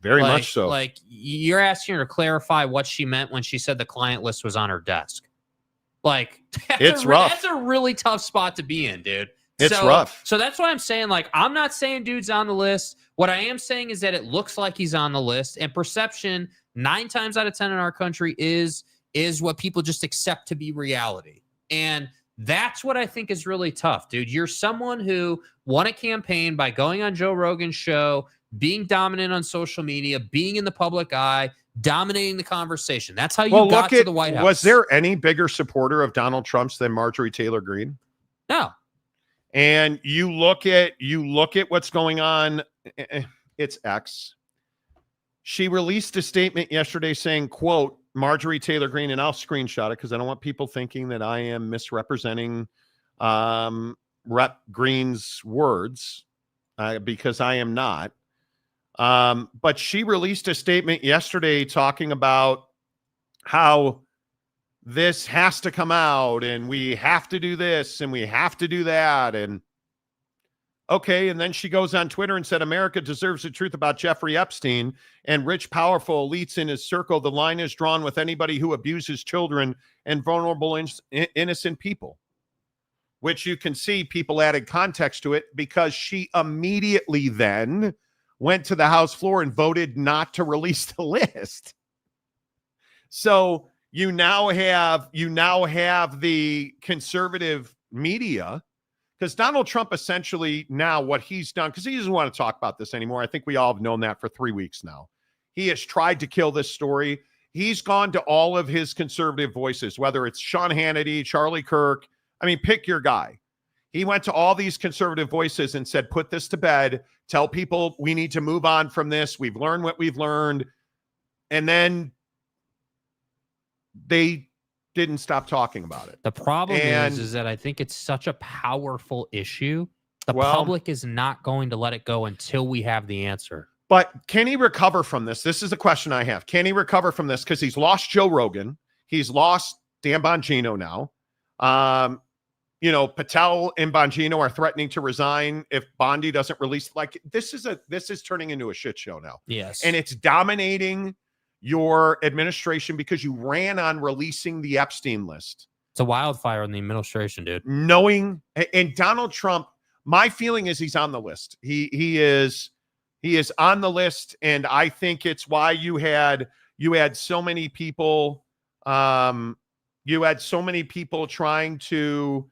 Very much so. Like you're asking her to clarify what she meant when she said the client list was on her desk. It's rough. That's a really tough spot to be in, dude. It's rough. So that's why I'm saying, I'm not saying dude's on the list. What I am saying is that it looks like he's on the list, and perception 9 times out of 10 in our country is what people just accept to be reality. And that's what I think is really tough, dude. You're someone who won a campaign by going on Joe Rogan's show, being dominant on social media, being in the public eye, dominating the conversation. That's how you got to the White House. Was there any bigger supporter of Donald Trump's than Marjorie Taylor Greene? No. And you look at what's going on. It's X. She released a statement yesterday saying, quote, Marjorie Taylor Greene, and I'll screenshot it because I don't want people thinking that I am misrepresenting Rep. Greene's words because I am not. But she released a statement yesterday talking about how this has to come out and we have to do this and we have to do that. And okay. And then she goes on Twitter and said, America deserves the truth about Jeffrey Epstein and rich, powerful elites in his circle. The line is drawn with anybody who abuses children and vulnerable, innocent people, which you can see people added context to it because she immediately then went to the House floor and voted not to release the list. So you now have the conservative media, because Donald Trump essentially now what he's done, because he doesn't want to talk about this anymore. I think we all have known that for 3 weeks now. He has tried to kill this story. He's gone to all of his conservative voices, whether it's Sean Hannity, Charlie Kirk. I mean, pick your guy. He went to all these conservative voices and said, put this to bed. Tell people we need to move on from this. We've learned what we've learned. And then they didn't stop talking about it. The problem is that I think it's such a powerful issue. The public is not going to let it go until we have the answer. But can he recover from this? This is a question I have. Can he recover from this? Because he's lost Joe Rogan. He's lost Dan Bongino now. Patel and Bongino are threatening to resign if Bondi doesn't release. This is turning into a shit show now. Yes. And it's dominating your administration because you ran on releasing the Epstein list. It's a wildfire in the administration, dude. Knowing, and Donald Trump, my feeling is he's on the list. He is on the list, and I think it's why you had so many people. You had so many people trying to.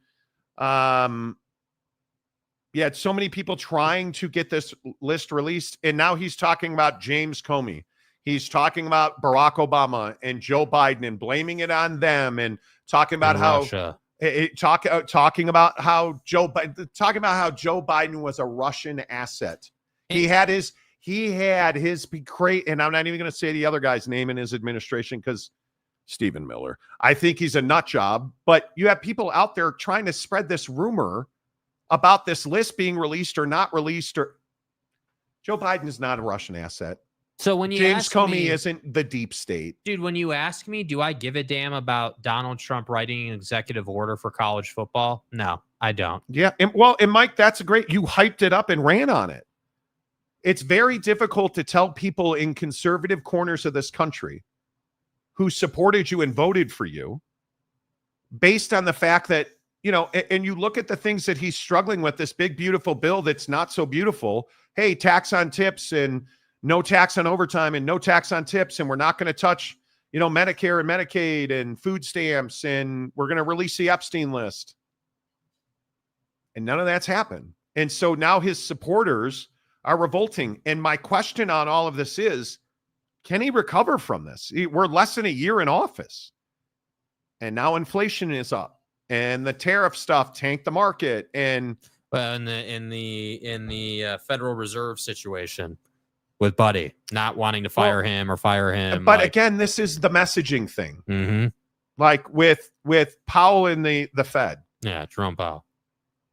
You had so many people trying to get this list released, and now he's talking about James Comey. He's talking about Barack Obama and Joe Biden and blaming it on them, and talking about talking about how Joe Biden was a Russian asset. He had his great, and I'm not even going to say the other guy's name in his administration because Stephen Miller. I think he's a nut job, but you have people out there trying to spread this rumor about this list being released or not released. Or Joe Biden is not a Russian asset. So when you James ask Comey me, isn't the deep state. Dude, when you ask me, do I give a damn about Donald Trump writing an executive order for college football? No, I don't. Yeah. And Mike, that's great. You hyped it up and ran on it. It's very difficult to tell people in conservative corners of this country who supported you and voted for you based on the fact that, and you look at the things that he's struggling with, this big, beautiful bill that's not so beautiful. Hey, tax on tips and no tax on overtime and no tax on tips. And we're not going to touch, Medicare and Medicaid and food stamps. And we're going to release the Epstein list. And none of that's happened. And so now his supporters are revolting. And my question on all of this is, can he recover from this? We're less than a year in office. And now inflation is up. And the tariff stuff tanked the market. And well, in the Federal Reserve situation with Buddy not wanting to fire him. But again, this is the messaging thing. Mm-hmm. Like with Powell in the Fed. Yeah, Jerome Powell.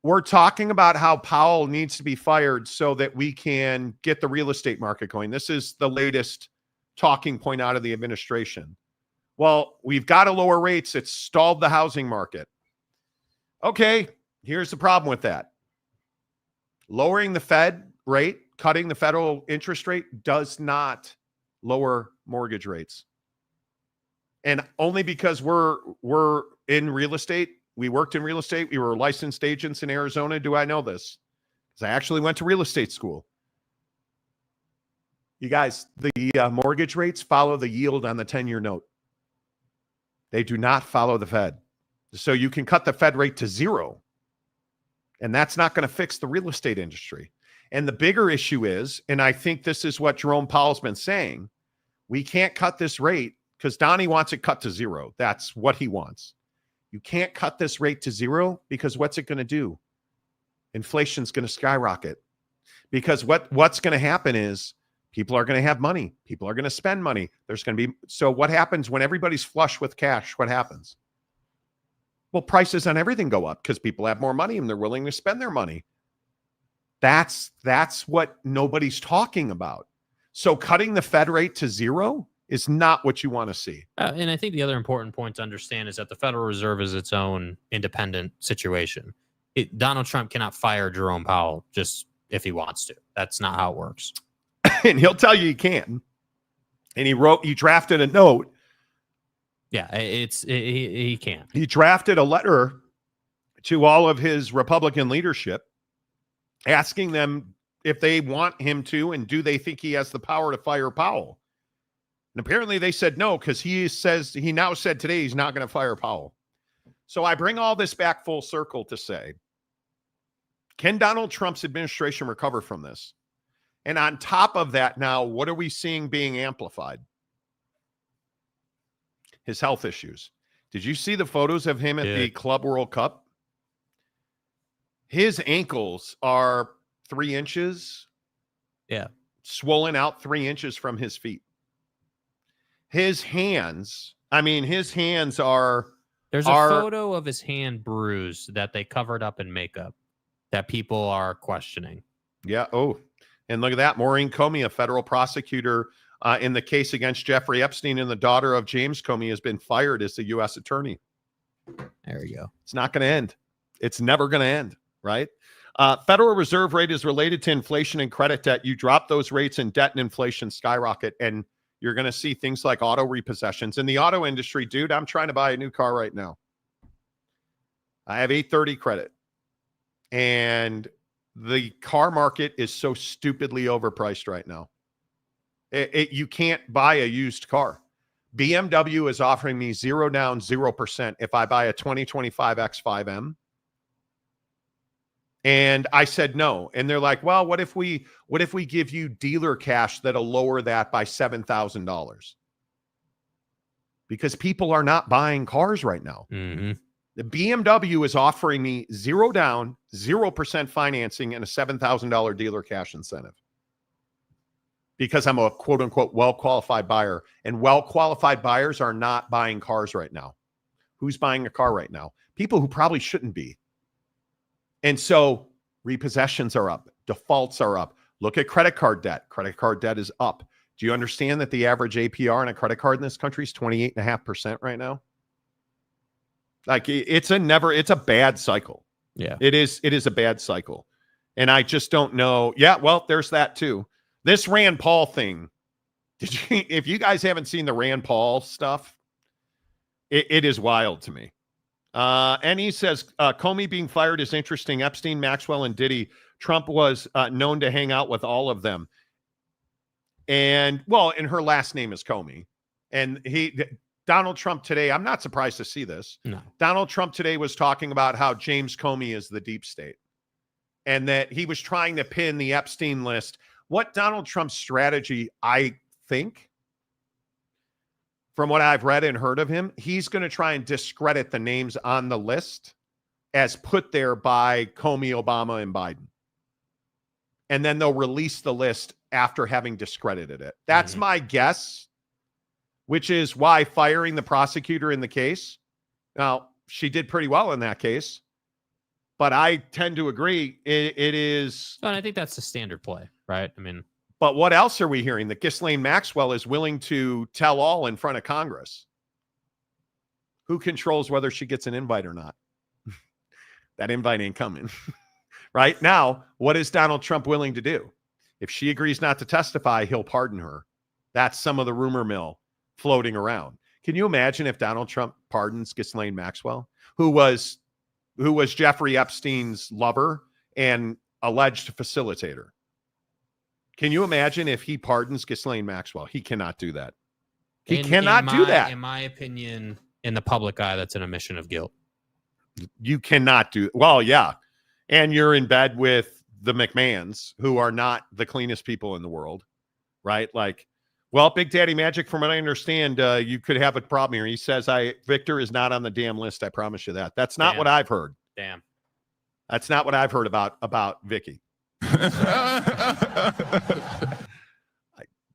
We're talking about how Powell needs to be fired so that we can get the real estate market going. This is the latest talking point out of the administration. Well, we've got to lower rates. It's stalled the housing market. Okay, here's the problem with that. Lowering the Fed rate, cutting the federal interest rate does not lower mortgage rates. And only because we're in real estate, we worked in real estate, we were licensed agents in Arizona, do I know this? Because I actually went to real estate school. You guys, the mortgage rates follow the yield on the 10-year note. They do not follow the Fed. So you can cut the Fed rate to zero, and that's not going to fix the real estate industry. And the bigger issue is, and I think this is what Jerome Powell's been saying, we can't cut this rate because Donnie wants it cut to zero. That's what he wants. You can't cut this rate to zero because what's it going to do? Inflation's going to skyrocket. Because what's going to happen is people are going to have money. People are going to spend money. There's going to be, so what happens when everybody's flush with cash? What happens? Well, prices on everything go up because people have more money and they're willing to spend their money. That's what nobody's talking about. So cutting the Fed rate to zero is not what you want to see. And I think the other important point to understand is that the Federal Reserve is its own independent situation. Donald Trump cannot fire Jerome Powell just if he wants to. That's not how it works. And he'll tell you he can. And he drafted a note. Yeah, he can't. He drafted a letter to all of his Republican leadership asking them if they want him to, and do they think he has the power to fire Powell? And apparently they said no, because he now said today he's not going to fire Powell. So I bring all this back full circle to say, can Donald Trump's administration recover from this? And on top of that, now, what are we seeing being amplified? His health issues. Did you see the photos of him at the Club World Cup? His ankles are 3 inches. Yeah. Swollen out 3 inches from his feet. His hands are. There's a photo of his hand bruised that they covered up in makeup that people are questioning. Yeah. Oh, and look at that. Maureen Comey, a federal prosecutor in the case against Jeffrey Epstein and the daughter of James Comey, has been fired as the U.S. attorney. There you go. It's not going to end. It's never going to end, right? Federal Reserve rate is related to inflation and credit debt. You drop those rates and debt and inflation skyrocket, and you're going to see things like auto repossessions. In the auto industry, dude, I'm trying to buy a new car right now. I have 830 credit. And the car market is so stupidly overpriced right now. You can't buy a used car. BMW is offering me 0 down, 0% if I buy a 2025 X5M. And I said no. And they're like, well, what if we give you dealer cash that'll lower that by $7,000? Because people are not buying cars right now. Mm-hmm. The BMW is offering me 0 down, 0% financing, and a $7,000 dealer cash incentive. Because I'm a quote unquote well-qualified buyer. And well-qualified buyers are not buying cars right now. Who's buying a car right now? People who probably shouldn't be. And so repossessions are up. Defaults are up. Look at credit card debt. Credit card debt is up. Do you understand that the average APR on a credit card in this country is 28.5% right now? Like it's a bad cycle. Yeah. It is a bad cycle. And I just don't know. Yeah, well, there's that too. This Rand Paul thing. If you guys haven't seen the Rand Paul stuff, it is wild to me. And he says, Comey being fired is interesting. Epstein, Maxwell, and Diddy. Trump was known to hang out with all of them. And, well, and her last name is Comey. And Donald Trump today, I'm not surprised to see this. No. Donald Trump today was talking about how James Comey is the deep state. And that he was trying to pin the Epstein list. What Donald Trump's strategy, I think, from what I've read and heard of him, he's going to try and discredit the names on the list as put there by Comey, Obama, and Biden. And then they'll release the list after having discredited it. That's my guess, which is why firing the prosecutor in the case. Now, she did pretty well in that case, but I tend to agree it is. And I think that's the standard play, right? I mean, but what else are we hearing? That Ghislaine Maxwell is willing to tell all in front of Congress. Who controls whether she gets an invite or not? That invite ain't coming. Right now, what is Donald Trump willing to do? If she agrees not to testify, he'll pardon her. That's some of the rumor mill floating around. Can you imagine if Donald Trump pardons Ghislaine Maxwell, who was Jeffrey Epstein's lover and alleged facilitator? Can you imagine if he pardons Ghislaine Maxwell? He cannot do that. He cannot do that. In my opinion, in the public eye, that's an admission of guilt. You cannot do. Well, yeah. And you're in bed with the McMahons, who are not the cleanest people in the world, right? Like, well, Big Daddy Magic, from what I understand, you could have a problem here. He says, Victor is not on the damn list. I promise you that. That's not what I've heard. Damn. That's not what I've heard about Vicky.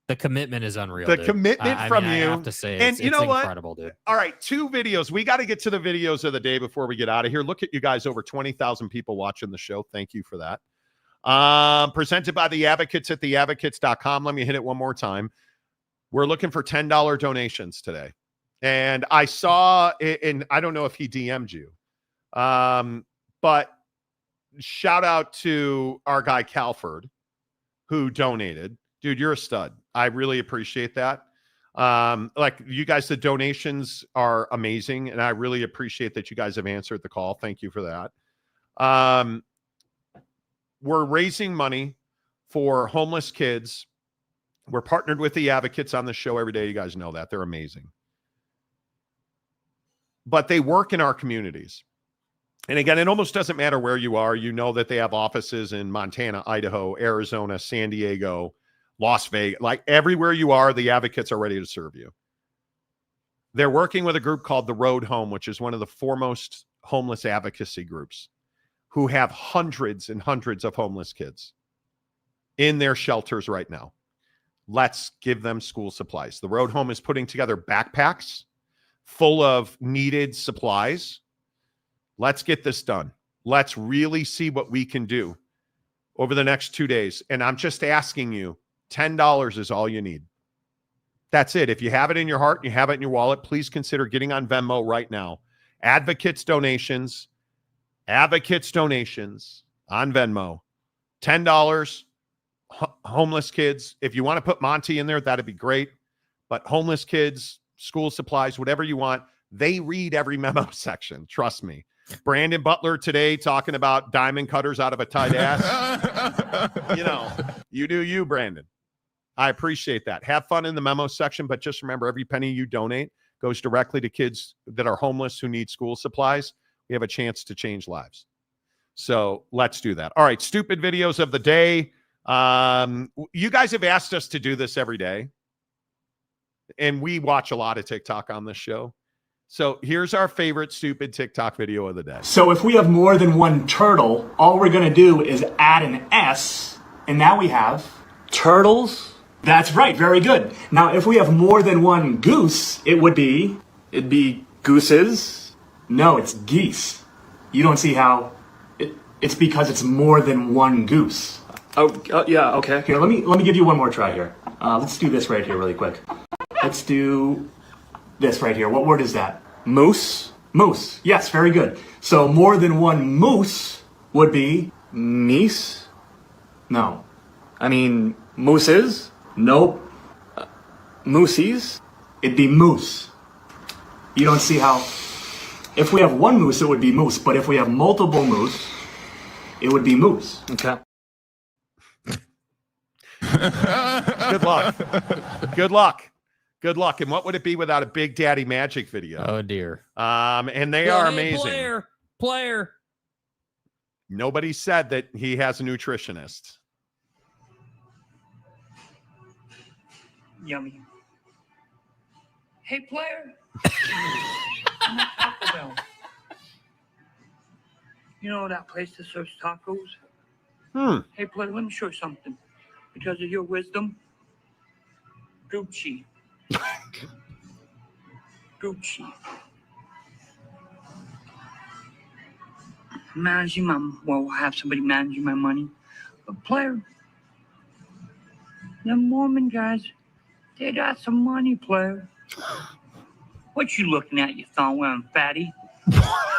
The commitment is unreal. The dude. commitment from you. I have to say, and you know what? Incredible, dude. All right, 2 videos. We got to get to the videos of the day before we get out of here. Look at you guys, over 20,000 people watching the show. Thank you for that. Presented by The Advocates at theadvocates.com. Let me hit it one more time. We're looking for $10 donations today. And I saw, and I don't know if he DM'd you, but shout out to our guy Calford, who donated. Dude, you're a stud. I really appreciate that. Like, you guys, the donations are amazing, and I really appreciate that you guys have answered the call. Thank you for that. We're raising money for homeless kids. We're partnered with the Advocates on the show every day. You guys know that. They're amazing. But they work in our communities. And again, it almost doesn't matter where you are. You know that they have offices in Montana, Idaho, Arizona, San Diego, Las Vegas. Like, everywhere you are, the Advocates are ready to serve you. They're working with a group called The Road Home, which is one of the foremost homeless advocacy groups, who have hundreds and hundreds of homeless kids in their shelters right now. Let's give them school supplies. The Road Home is putting together backpacks full of needed supplies. Let's get this done. Let's really see what we can do over the next 2 days. And I'm just asking you, $10 is all you need. That's it. If you have it in your heart and you have it in your wallet, please consider getting on Venmo right now. Advocates donations on Venmo. $10. Homeless kids. If you want to put Monty in there, that'd be great. But homeless kids, school supplies, whatever you want. They read every memo section. Trust me. Brandon Butler today talking about diamond cutters out of a tight ass. You know, you do you, Brandon. I appreciate that. Have fun in the memo section, but just remember, every penny you donate goes directly to kids that are homeless who need school supplies. We have a chance to change lives. So let's do that. All right, stupid videos of the day. You guys have asked us to do this every day, and we watch a lot of TikTok on this show. So here's our favorite stupid TikTok video of the day. So if we have more than one turtle, all we're going to do is add an S, and now we have turtles. That's right, very good. Now if we have more than one goose, it'd be gooses. No, it's geese. You don't see how it's because it's more than one goose. Oh yeah, okay. Here, let me give you one more try here. Let's do this right here really quick. Let's do this right here. What word is that? Moose? Moose. Yes, very good. So more than one moose would be meese? No. I mean, mooses? Nope. Moosies? It'd be moose. You don't see how... If we have one moose, it would be moose. But if we have multiple moose, it would be moose. Okay. Good luck. Good luck. Good luck. And what would it be without a Big Daddy Magic video? Oh, dear. And they are amazing. Player. Nobody said that he has a nutritionist. Yummy. Hey, player. You know that place that serves tacos? Hey, player, let me show you something. Because of your wisdom, Gucci. Gucci. Managing we'll have somebody managing my money. But player, the Mormon guys, they got some money, player. What you looking at, you thong-wearing fatty?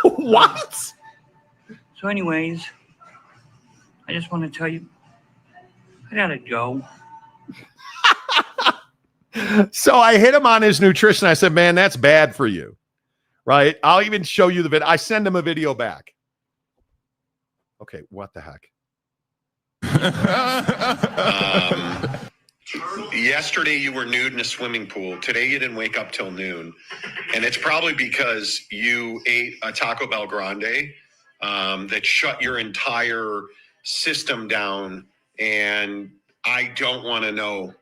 What? So anyways, I just want to tell you, I gotta go. So I hit him on his nutrition. I said, man, that's bad for you. Right? I'll even show you the video. I send him a video back. Okay, what the heck? Yesterday you were nude in a swimming pool. Today you didn't wake up till noon. And it's probably because you ate a Taco Bell Grande that shut your entire system down. And I don't want to know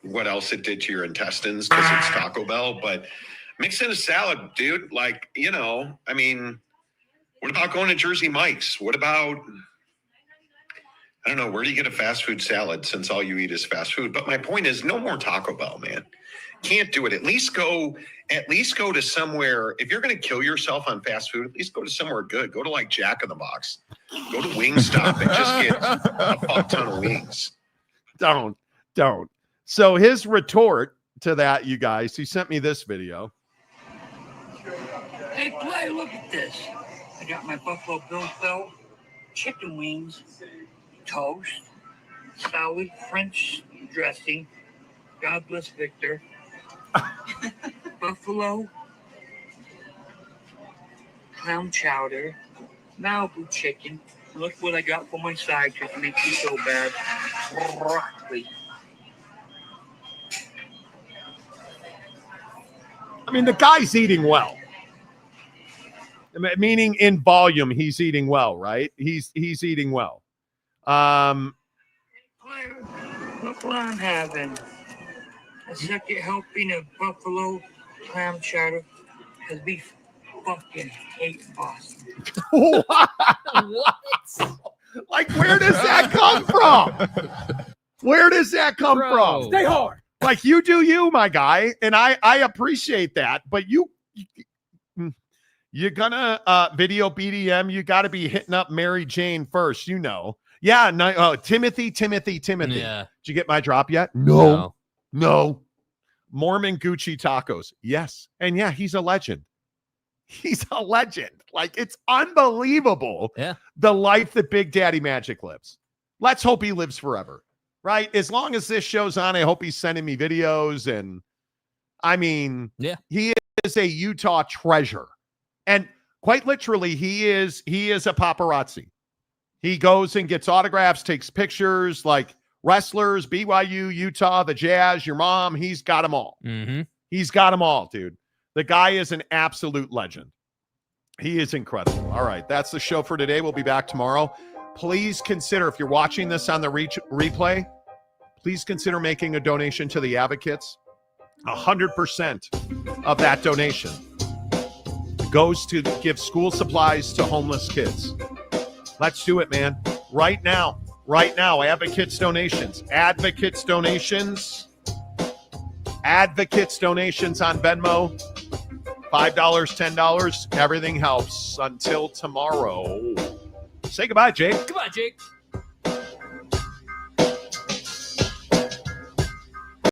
what else it did to your intestines because it's Taco Bell. But mix in a salad, dude. Like, you know, I mean, what about going to Jersey Mike's? What about... I don't know, where do you get a fast food salad since all you eat is fast food? But my point is, no more Taco Bell, man. Can't do it. At least go to somewhere. If you're going to kill yourself on fast food, at least go to somewhere good. Go to like Jack in the Box. Go to Wingstop and just get a fuck ton of wings. Don't. So his retort to that, you guys, he sent me this video. Hey, play, look at this. I got my Buffalo Bill Bell chicken wings, toast, salad, French dressing. God bless Victor. Buffalo, clown chowder, Malibu chicken. Look what I got for my side to make you feel bad. Broccoli. I mean, the guy's eating well. Meaning in volume, he's eating well, right? He's eating well. Look what I'm having. A second helping of buffalo clam chowder because we fucking hate Boston. What? Like, where does that come from? Where does that come from? Stay hard. Like, you do you, my guy, and I appreciate that, but you're gonna video BDM, you got to be hitting up Mary Jane first, you know. Yeah, Timothy. Yeah. Did you get my drop yet? No. Mormon Gucci tacos. Yes. And yeah, he's a legend. He's a legend. Like, it's unbelievable. Yeah. The life that Big Daddy Magic lives. Let's hope he lives forever. Right? As long as this show's on, I hope he's sending me videos. And I mean, yeah, he is a Utah treasure. And Quite literally, he is a paparazzi. He goes and gets autographs, takes pictures, like wrestlers, BYU, Utah, the Jazz, your mom. He's got them all. Mm-hmm. He's got them all, dude. The guy is an absolute legend. He is incredible. All right, that's the show for today. We'll be back tomorrow. Please consider, if you're watching this on the replay, please consider making a donation to the Advocates. 100% of that donation goes to give school supplies to homeless kids. Let's do it, man. Right now, Advocates donations. Advocates donations on Venmo. $5, $10. Everything helps. Until tomorrow. Say goodbye, Jake. Goodbye, Jake.